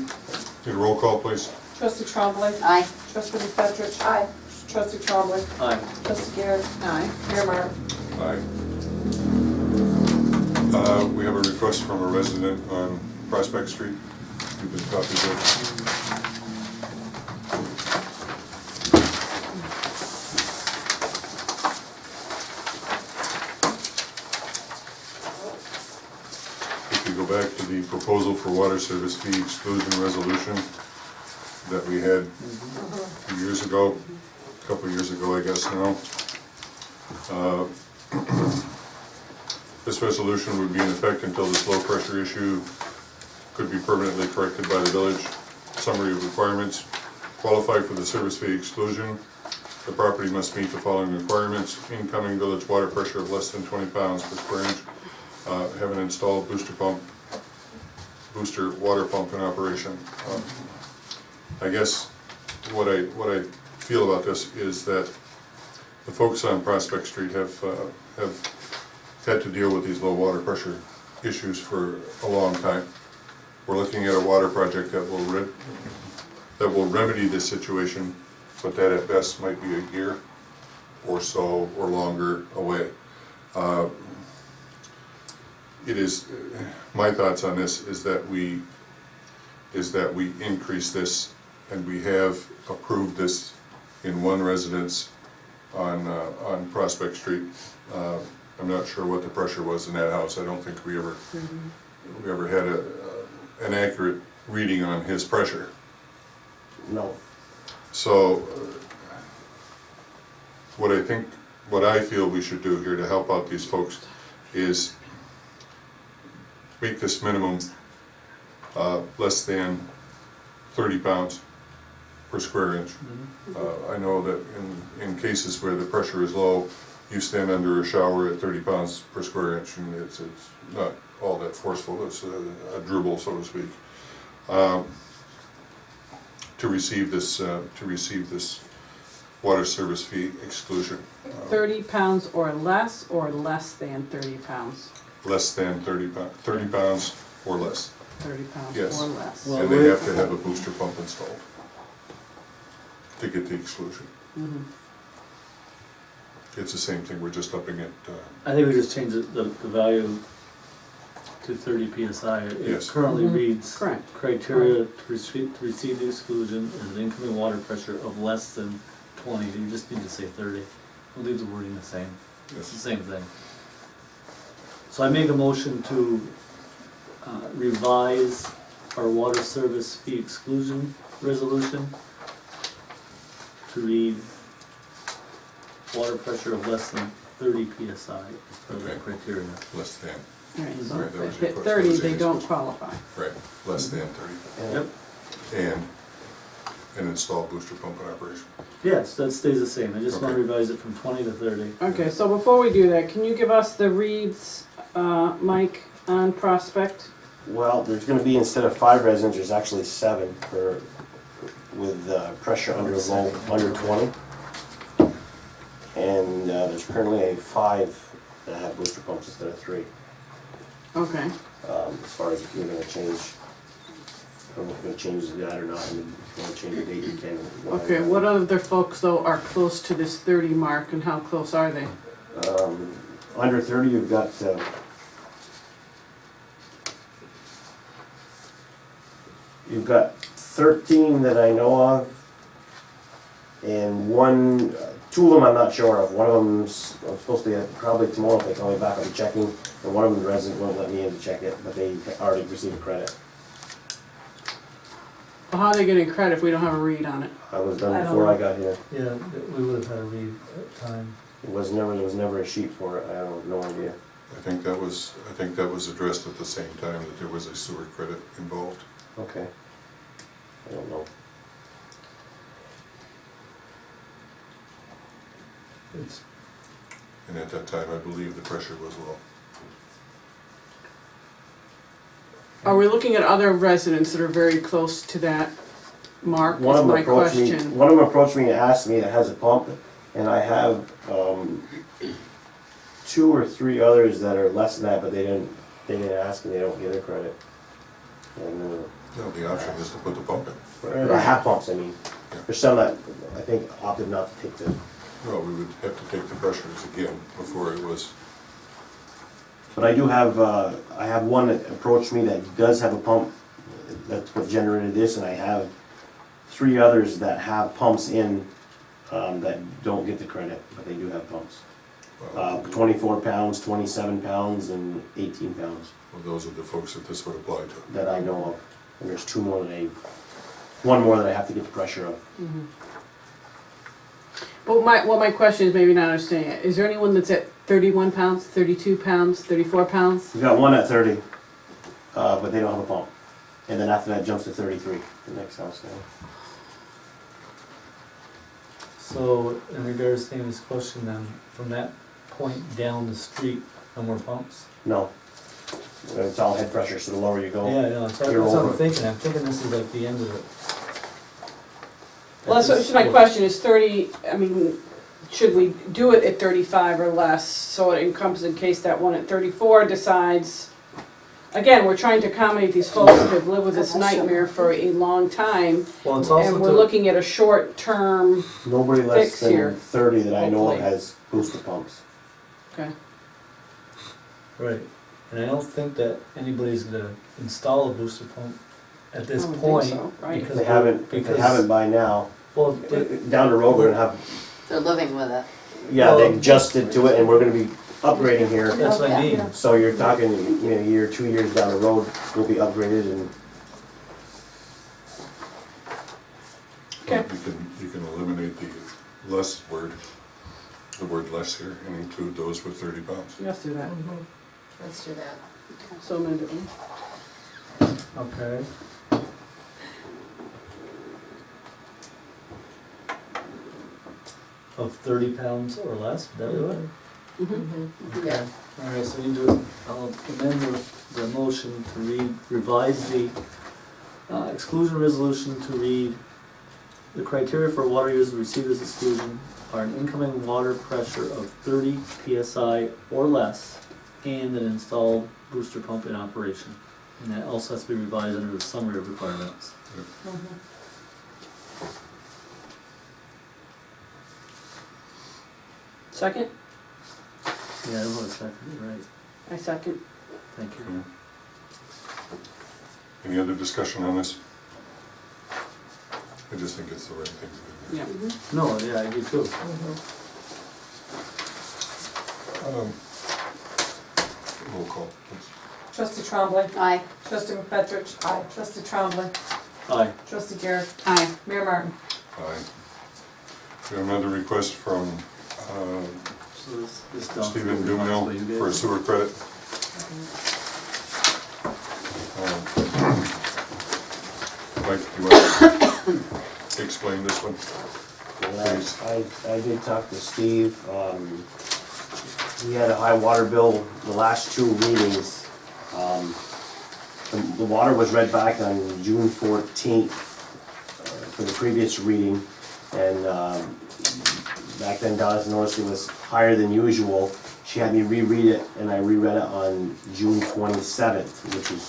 Speaker 1: need a roll call, please.
Speaker 9: Trustee Trombley.
Speaker 8: Aye.
Speaker 9: Trustee McFetrich.
Speaker 3: aye.
Speaker 9: Trustee Trombley.
Speaker 6: aye.
Speaker 9: Trustee Garrett.
Speaker 2: Aye.
Speaker 9: Mayor Martin.
Speaker 1: Aye. We have a request from a resident on Prospect Street. You've been copied of. If you go back to the proposal for water service fee exclusion resolution that we had a few years ago, a couple of years ago, I guess now. This resolution would be in effect until this low pressure issue could be permanently corrected by the village. Summary of requirements: qualify for the service fee exclusion. The property must meet the following requirements: incoming village water pressure of less than 20 pounds per square inch. Have an installed booster water pump in operation. I guess what I feel about this is that the folks on Prospect Street have had to deal with these low water pressure issues for a long time. We're looking at a water project that will remedy this situation, but that at best might be a year or so or longer away. It is, my thoughts on this is that we increase this, and we have approved this in one residence on Prospect Street. I'm not sure what the pressure was in that house. I don't think we ever had an accurate reading on his pressure.
Speaker 5: No.
Speaker 1: So, what I feel we should do here to help out these folks is make this minimum less than 30 pounds per square inch. I know that in cases where the pressure is low, you stand under a shower at 30 pounds per square inch, and it's not all that forceful. It's a dribble, so to speak. To receive this water service fee exclusion.
Speaker 2: 30 pounds or less than 30 pounds?
Speaker 1: Less than 30 pounds, 30 pounds or less.
Speaker 2: 30 pounds
Speaker 1: Yes.
Speaker 2: or less.
Speaker 6: Well,
Speaker 1: And they have to have a booster pump installed to get the exclusion.
Speaker 2: Mhm.
Speaker 1: It's the same thing, we're just upping it.
Speaker 6: I think we just changed the value to 30 PSI. It
Speaker 1: Yes.
Speaker 6: currently
Speaker 2: Mhm.
Speaker 6: reads,
Speaker 2: Correct.
Speaker 6: criteria to receive the exclusion is an incoming water pressure of less than 20. You just need to say 30. We'll leave the wording the same. It's the same thing. So I make a motion to revise our water service fee exclusion resolution to read water pressure of less than 30 PSI as part of that criteria.
Speaker 1: Less than,
Speaker 2: Right, so
Speaker 1: Right, that
Speaker 2: if
Speaker 1: was
Speaker 2: they
Speaker 1: your
Speaker 2: hit
Speaker 1: question.
Speaker 2: 30,
Speaker 1: That
Speaker 2: they
Speaker 1: was
Speaker 2: don't
Speaker 1: your
Speaker 2: qualify.
Speaker 1: right, less than 30.
Speaker 6: Yep.
Speaker 1: And an installed booster pump in operation.
Speaker 6: Yes, that stays the same. I just want to
Speaker 1: Okay.
Speaker 6: revise it from 20 to 30.
Speaker 2: Okay, so before we do that, can you give us the reads, Mike, on Prospect?
Speaker 5: Well, there's gonna be, instead of 5 residents, there's actually 7 with pressure under 20. And there's currently a 5 that have booster pumps instead of 3.
Speaker 2: Okay,
Speaker 5: As far as if you're gonna change, I don't know if you're gonna change that or not, I mean, if you wanna change the date, you can.
Speaker 2: okay, what other folks though are close to this 30 mark, and how close are they?
Speaker 5: Under 30, you've got, you've got 13 that I know of, and 2 of them I'm not sure of. One of them's, I'm supposed to get, probably tomorrow if they call me back, I'll be checking, and one of them, the resident won't let me in to check it, but they already received credit.
Speaker 2: Well, how are they getting credit if we don't have a read on it?
Speaker 5: I was
Speaker 9: I
Speaker 5: done
Speaker 9: don't
Speaker 5: before
Speaker 9: know.
Speaker 5: I got here.
Speaker 6: Yeah, we would have had a read at time.
Speaker 5: There was never a sheet for it, I have no idea.
Speaker 1: I think that was addressed at the same time that there was a sewer credit involved.
Speaker 5: Okay. I don't know.
Speaker 6: It's,
Speaker 1: And at that time, I believe the pressure was low.
Speaker 2: Are we looking at other residents that are very close to that mark,
Speaker 5: One
Speaker 2: is
Speaker 5: of them
Speaker 2: my
Speaker 5: approached me,
Speaker 2: question?
Speaker 5: one of them approached me and asked me that has a pump, and I have, 2 or 3 others that are less than that, but they didn't ask and they don't get a credit. And,
Speaker 1: No, the option is to put the pump in.
Speaker 5: I have pumps, I mean, there's some that I think opted not to take the,
Speaker 1: Well, we would have to take the pressures again before it was,
Speaker 5: but I do have, I have one that approached me that does have a pump, that's what generated this, and I have 3 others that have pumps in, that don't get the credit, but they do have pumps. 24 pounds, 27 pounds, and 18 pounds
Speaker 1: well, those are the folks that this would apply to.
Speaker 5: that I know of. And there's 2 more one more that I have to get the pressure of.
Speaker 2: But my question is maybe not understanding it. Is there anyone that's at 31 pounds, 32 pounds, 34 pounds?
Speaker 5: We've got one at 30, but they don't have a pump. And then after that jumps to 33, the next house down.
Speaker 6: so in regards to Amy's question then, from that point down the street, no more pumps?
Speaker 5: No. It's all head pressure, so the lower you go.
Speaker 6: Yeah, no, that's
Speaker 5: You're
Speaker 6: what I'm
Speaker 5: over it.
Speaker 6: thinking. I'm thinking this is like the end of it.
Speaker 2: Well, that's my question, is 30, I mean, should we do it at 35 or less, so it encompasses in case that one at 34 decides, again, we're trying to accommodate these folks that have lived with this nightmare for a long time.
Speaker 6: Well, it's also
Speaker 2: And we're
Speaker 6: to,
Speaker 2: looking at a short-term,
Speaker 5: Nobody less
Speaker 2: Fix here,
Speaker 5: than 30 that I know of
Speaker 2: hopefully.
Speaker 5: has booster pumps.
Speaker 2: okay,
Speaker 6: right, and I don't think that anybody's gonna install a booster pump at this
Speaker 2: I would think
Speaker 6: point.
Speaker 2: so, right.
Speaker 6: Because
Speaker 5: They haven't, if
Speaker 6: because-
Speaker 5: they haven't by now.
Speaker 6: Well,
Speaker 5: Down the road, we're gonna have,
Speaker 8: They're living with it.
Speaker 5: yeah, they
Speaker 6: Well-
Speaker 5: adjusted to it and we're gonna be upgrading here.
Speaker 6: that's what I mean.
Speaker 5: So you're talking, you know, a year, 2 years down the road, we'll be upgraded and
Speaker 2: Okay.
Speaker 1: You can eliminate the less word, the word less here, and include those with 30 pounds.
Speaker 2: let's do that.
Speaker 3: Let's do that.
Speaker 2: So moved.
Speaker 6: Okay. Of 30 pounds or less, is that what?
Speaker 2: Mm-hmm.
Speaker 3: Yeah.
Speaker 6: Alright, so you do, I'll amend the motion to revise the exclusion resolution to read, the criteria for water use and receivers exclusion are an incoming water pressure of 30 PSI or less and an installed booster pump in operation. And that also has to be revised under the summary of requirements.
Speaker 2: Second?
Speaker 6: Yeah, I don't want to second it, right,
Speaker 2: I second.
Speaker 6: thank you.
Speaker 1: Okay. Any other discussion on this? I just think it's the right thing to do.
Speaker 2: Yeah.
Speaker 6: No, yeah, I do too.
Speaker 1: Roll call, please.
Speaker 9: Trustee Trombley.
Speaker 8: Aye.
Speaker 9: Trustee McFetrich. Aye. Trustee Trombley.
Speaker 6: Aye.
Speaker 9: Trustee Garrett.
Speaker 2: Aye.
Speaker 9: Mayor Martin.
Speaker 1: Aye. We have another request from
Speaker 6: So this down.
Speaker 1: Stephen Dumel for a sewer credit. Mike, you want to explain this one? Please.
Speaker 5: I did talk to Steve. He had a high water bill the last 2 readings. The water was read back on June 14th for the previous reading. And back then Donna's noticed it was higher than usual. She had me reread it, and I reread it on June 27th, which is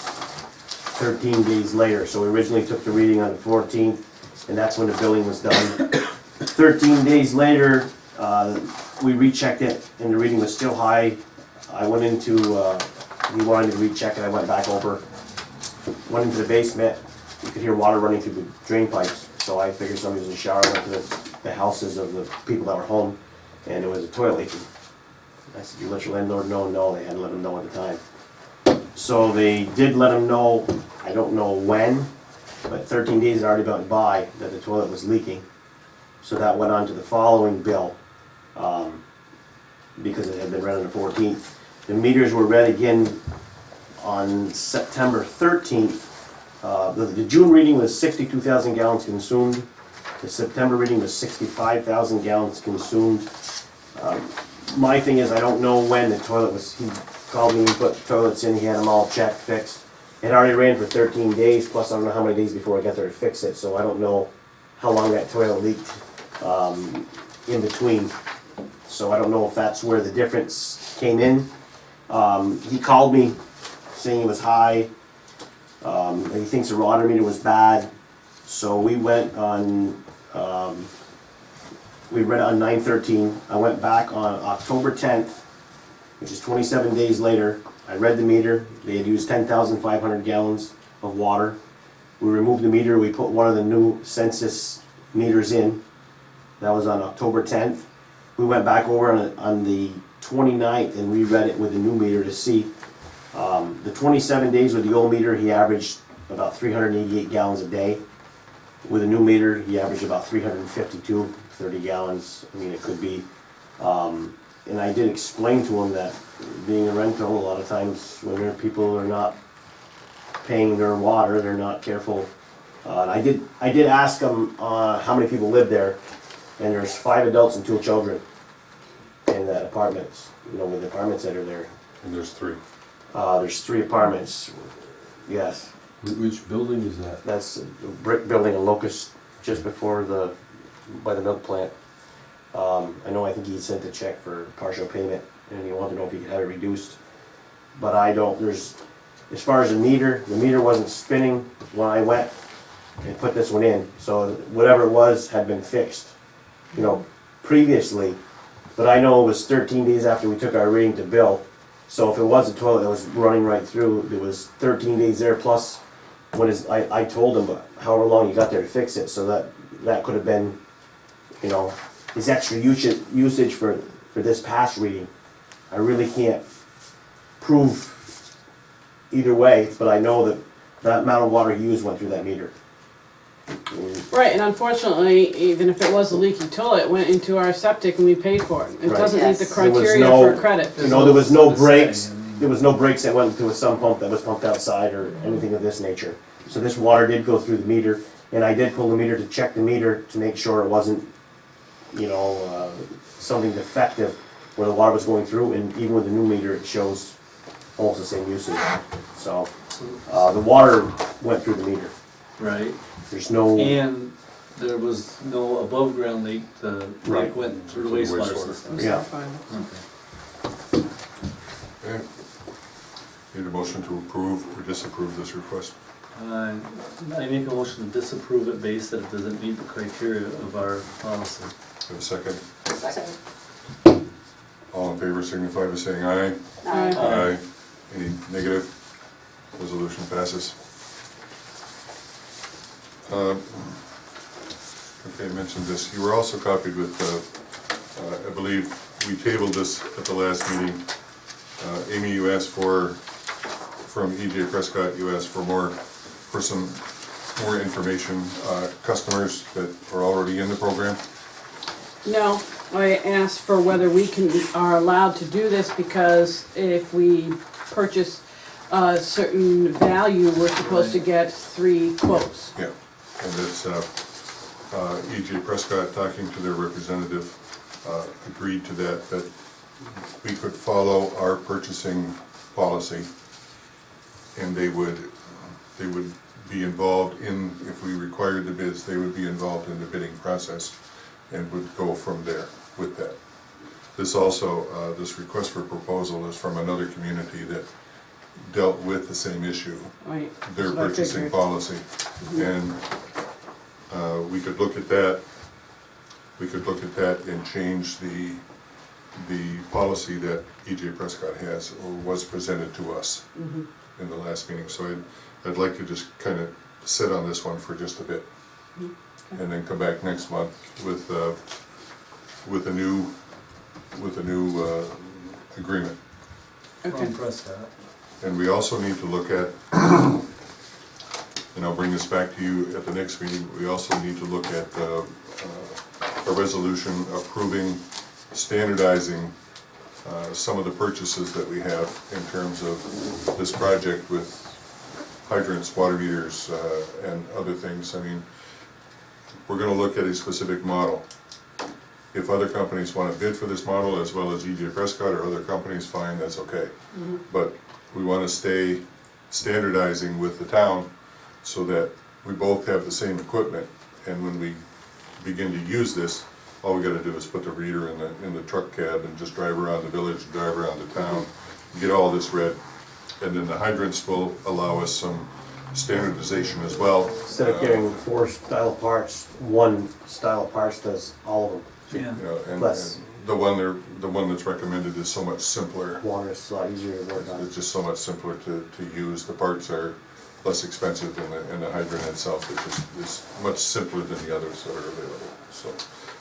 Speaker 5: 13 days later. So we originally took the reading on the 14th, and that's when the billing was done. 13 days later, we rechecked it, and the reading was still high. I went into, he wanted to recheck it, I went back over, went into the basement. You could hear water running through the drain pipes, so I figured somebody was in the shower, went to the houses of the people that were home, and it was a toilet leaking. I said, "You let your landlord know?" No, they hadn't let him know at the time. So they did let him know, I don't know when, but 13 days had already gone by that the toilet was leaking. So that went on to the following bill, because it had been read on the 14th. The meters were read again on September 13th. The June reading was 62,000 gallons consumed. The September reading was 65,000 gallons consumed. My thing is, I don't know when the toilet was, he called me, he put toilets in, he had them all checked, fixed. It already ran for 13 days, plus I don't know how many days before I got there to fix it, so I don't know how long that toilet leaked in between. So I don't know if that's where the difference came in. He called me saying it was high, and he thinks the water meter was bad. So we went on, we read it on 9/13. I went back on October 10th, which is 27 days later. I read the meter. They had used 10,500 gallons of water. We removed the meter. We put one of the new census meters in. That was on October 10th. We went back over on the 29th and reread it with the new meter to see. The 27 days with the old meter, he averaged about 388 gallons a day. With a new meter, he averaged about 352, 30 gallons. I mean, it could be. And I did explain to him that being a rental, a lot of times when people are not paying their water, they're not careful. And I did ask him how many people live there, and there's 5 adults and 2 children in that apartments. You know, with the apartments that are there.
Speaker 1: And there's 3.
Speaker 5: There's 3 apartments. Yes,
Speaker 7: Which building is that?
Speaker 5: that's a brick building in Locust, just before by the milk plant. I think he sent a check for partial payment, and he wanted to know if he could have it reduced. But I don't, as far as the meter wasn't spinning when I went and put this one in. So whatever it was had been fixed, you know, previously. But I know it was 13 days after we took our reading to Bill. So if it was a toilet that was running right through, it was 13 days there plus when I told him however long you got there to fix it. So that could have been, you know, his extra usage for this past reading. I really can't prove either way, but I know that amount of water he used went through that meter.
Speaker 2: Right, and unfortunately, even if it was a leaky toilet, it went into our septic and we paid for it. It
Speaker 5: Right.
Speaker 2: doesn't meet the
Speaker 8: Yes.
Speaker 5: There was
Speaker 2: criteria
Speaker 5: no-
Speaker 2: for credit.
Speaker 5: You know, there was no
Speaker 6: There's no
Speaker 5: breaks,
Speaker 6: saying, I mean-
Speaker 5: there was no breaks that went to a sump pump that was pumped outside or anything of this nature. So this water did go through the meter, and I did pull the meter to check the meter to make sure it wasn't, you know, something defective where the water was going through, and even with the new meter, it shows almost the same usage. So, the water went through the meter.
Speaker 6: Right,
Speaker 5: There's no,
Speaker 6: and there was no above ground leak, the
Speaker 5: Right.
Speaker 6: leak went through the
Speaker 1: Through the
Speaker 6: wastewater
Speaker 1: wastewater.
Speaker 6: system.
Speaker 5: yeah.
Speaker 6: Okay.
Speaker 1: Okay. Need a motion to approve or disapprove this request?
Speaker 6: I make a motion to disapprove it based that it doesn't meet the criteria of our policy.
Speaker 1: Have a second?
Speaker 3: Second.
Speaker 1: All in favor signify by saying aye.
Speaker 2: Aye.
Speaker 1: Aye. Any negative? Resolution passes. Okay, I mentioned this. You were also copied with, I believe, we tabled this at the last meeting. Amy, you asked from EJ Prescott, you asked for some more information, customers that are already in the program.
Speaker 2: No, I asked for whether we are allowed to do this because if we purchase a certain value, we're supposed to get 3 quotes.
Speaker 1: Yeah, and it's, EJ Prescott, talking to their representative, agreed to that we could follow our purchasing policy, and they would be involved in, if we required the bids, they would be involved in the bidding process and would go from there with that. This also, this request for proposal is from another community that dealt with the same issue,
Speaker 2: Right.
Speaker 1: their
Speaker 2: That's what I
Speaker 1: purchasing
Speaker 2: figured.
Speaker 1: policy. And we could look at that, and change the policy that EJ Prescott has, or was presented to us in the last meeting. So I'd like to just kind of sit on this one for just a bit, and then come back next month with a new agreement.
Speaker 2: Okay.
Speaker 6: From Prescott.
Speaker 1: And we also need to look at, and I'll bring this back to you at the next meeting, we also need to look at a resolution approving, standardizing some of the purchases that we have in terms of this project with hydrants, water meters, and other things. I mean, we're gonna look at a specific model. If other companies wanna bid for this model, as well as EJ Prescott or other companies, fine, that's okay. But we wanna stay standardizing with the town so that we both have the same equipment, and when we begin to use this, all we gotta do is put the reader in the truck cab and just drive around the village, drive around the town, get all this read. And then the hydrants will allow us some standardization as well.
Speaker 5: Instead of getting 4 style of parts, 1 style of parts does all of them.
Speaker 6: Yeah.
Speaker 1: You know, and
Speaker 5: Less.
Speaker 1: the one that's recommended is so much simpler.
Speaker 5: Water is a lot easier to work on.
Speaker 1: It's just so much simpler to use. The parts are less expensive, and the hydrant itself is much simpler than the others that are available. So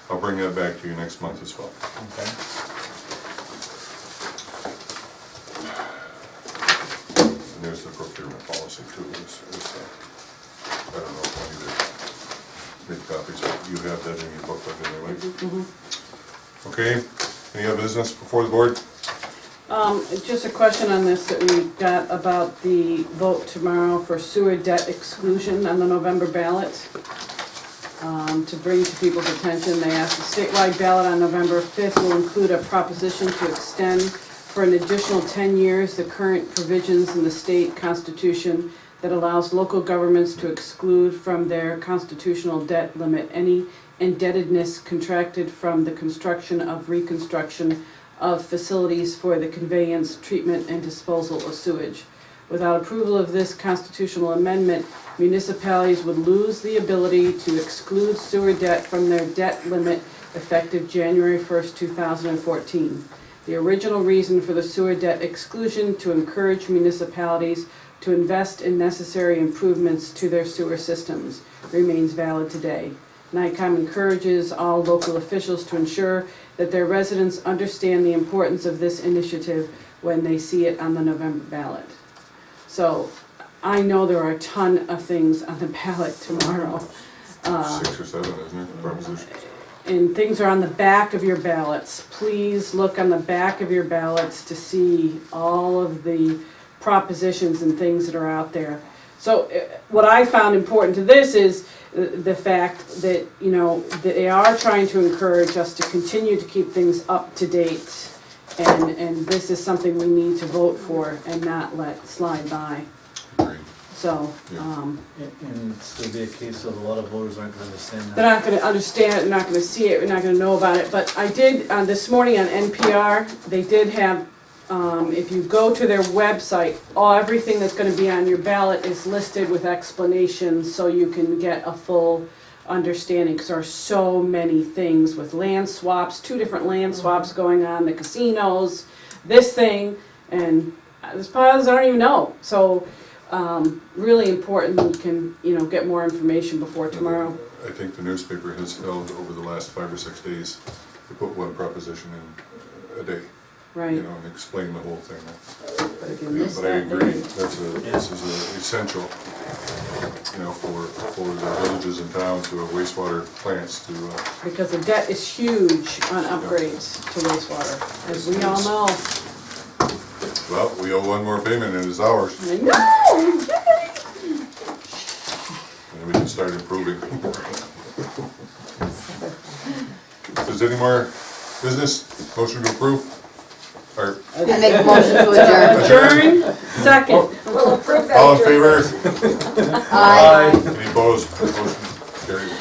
Speaker 1: I'll bring that back to you next month as well.
Speaker 6: Okay.
Speaker 1: And there's the procurement policy too. I don't know if I need to make copies, but you have that in your booklet anyway. Okay, any other business before the board?
Speaker 2: Just a question on this that we got about the vote tomorrow for sewer debt exclusion on the November ballot. To bring to people's attention, they asked the statewide ballot on November 5th will include a proposition to extend for an additional 10 years the current provisions in the state constitution that allows local governments to exclude from their constitutional debt limit any indebtedness contracted from the construction of reconstruction of facilities for the conveyance, treatment, and disposal of sewage. Without approval of this constitutional amendment, municipalities would lose the ability to exclude sewer debt from their debt limit effective January 1st, 2014. The original reason for the sewer debt exclusion, to encourage municipalities to invest in necessary improvements to their sewer systems, remains valid today. NICOM encourages all local officials to ensure that their residents understand the importance of this initiative when they see it on the November ballot. So I know there are a ton of things on the ballot tomorrow.
Speaker 1: 6 or 7, isn't it, propositions?
Speaker 2: And things are on the back of your ballots. Please look on the back of your ballots to see all of the propositions and things that are out there. So what I found important to this is the fact that, you know, they are trying to encourage us to continue to keep things up to date. And this is something we need to vote for and not let slide by.
Speaker 1: Agreed.
Speaker 2: So,
Speaker 6: And it's gonna be a case of a lot of voters aren't gonna understand that.
Speaker 2: they're not gonna understand it, they're not gonna see it, they're not gonna know about it. But I did, this morning on NPR, they did have, if you go to their website, everything that's gonna be on your ballot is listed with explanations so you can get a full understanding, because there are so many things with land swaps, 2 different land swaps going on, the casinos, this thing, and there's probably I don't even know. So, really important we can, you know, get more information before tomorrow.
Speaker 1: I think the newspaper has held over the last 5 or 6 days to put one proposition in a day,
Speaker 2: Right.
Speaker 1: you know, and explain the whole thing.
Speaker 2: But again, this,
Speaker 1: But I
Speaker 2: that,
Speaker 1: agree,
Speaker 2: that.
Speaker 1: this is essential, you know, for the villages and towns who have wastewater plants to,
Speaker 2: Because the debt is huge on upgrades to wastewater, as we all know.
Speaker 1: well, we owe one more payment and it's ours,
Speaker 2: I know!
Speaker 1: and we can start improving. If there's any more business, motion to approve? Or,
Speaker 8: I make a motion to adjourn.
Speaker 2: Adjourn, second.
Speaker 10: We'll approve that.
Speaker 1: all in favor?
Speaker 8: Aye.
Speaker 1: Any opposed? Motion carried.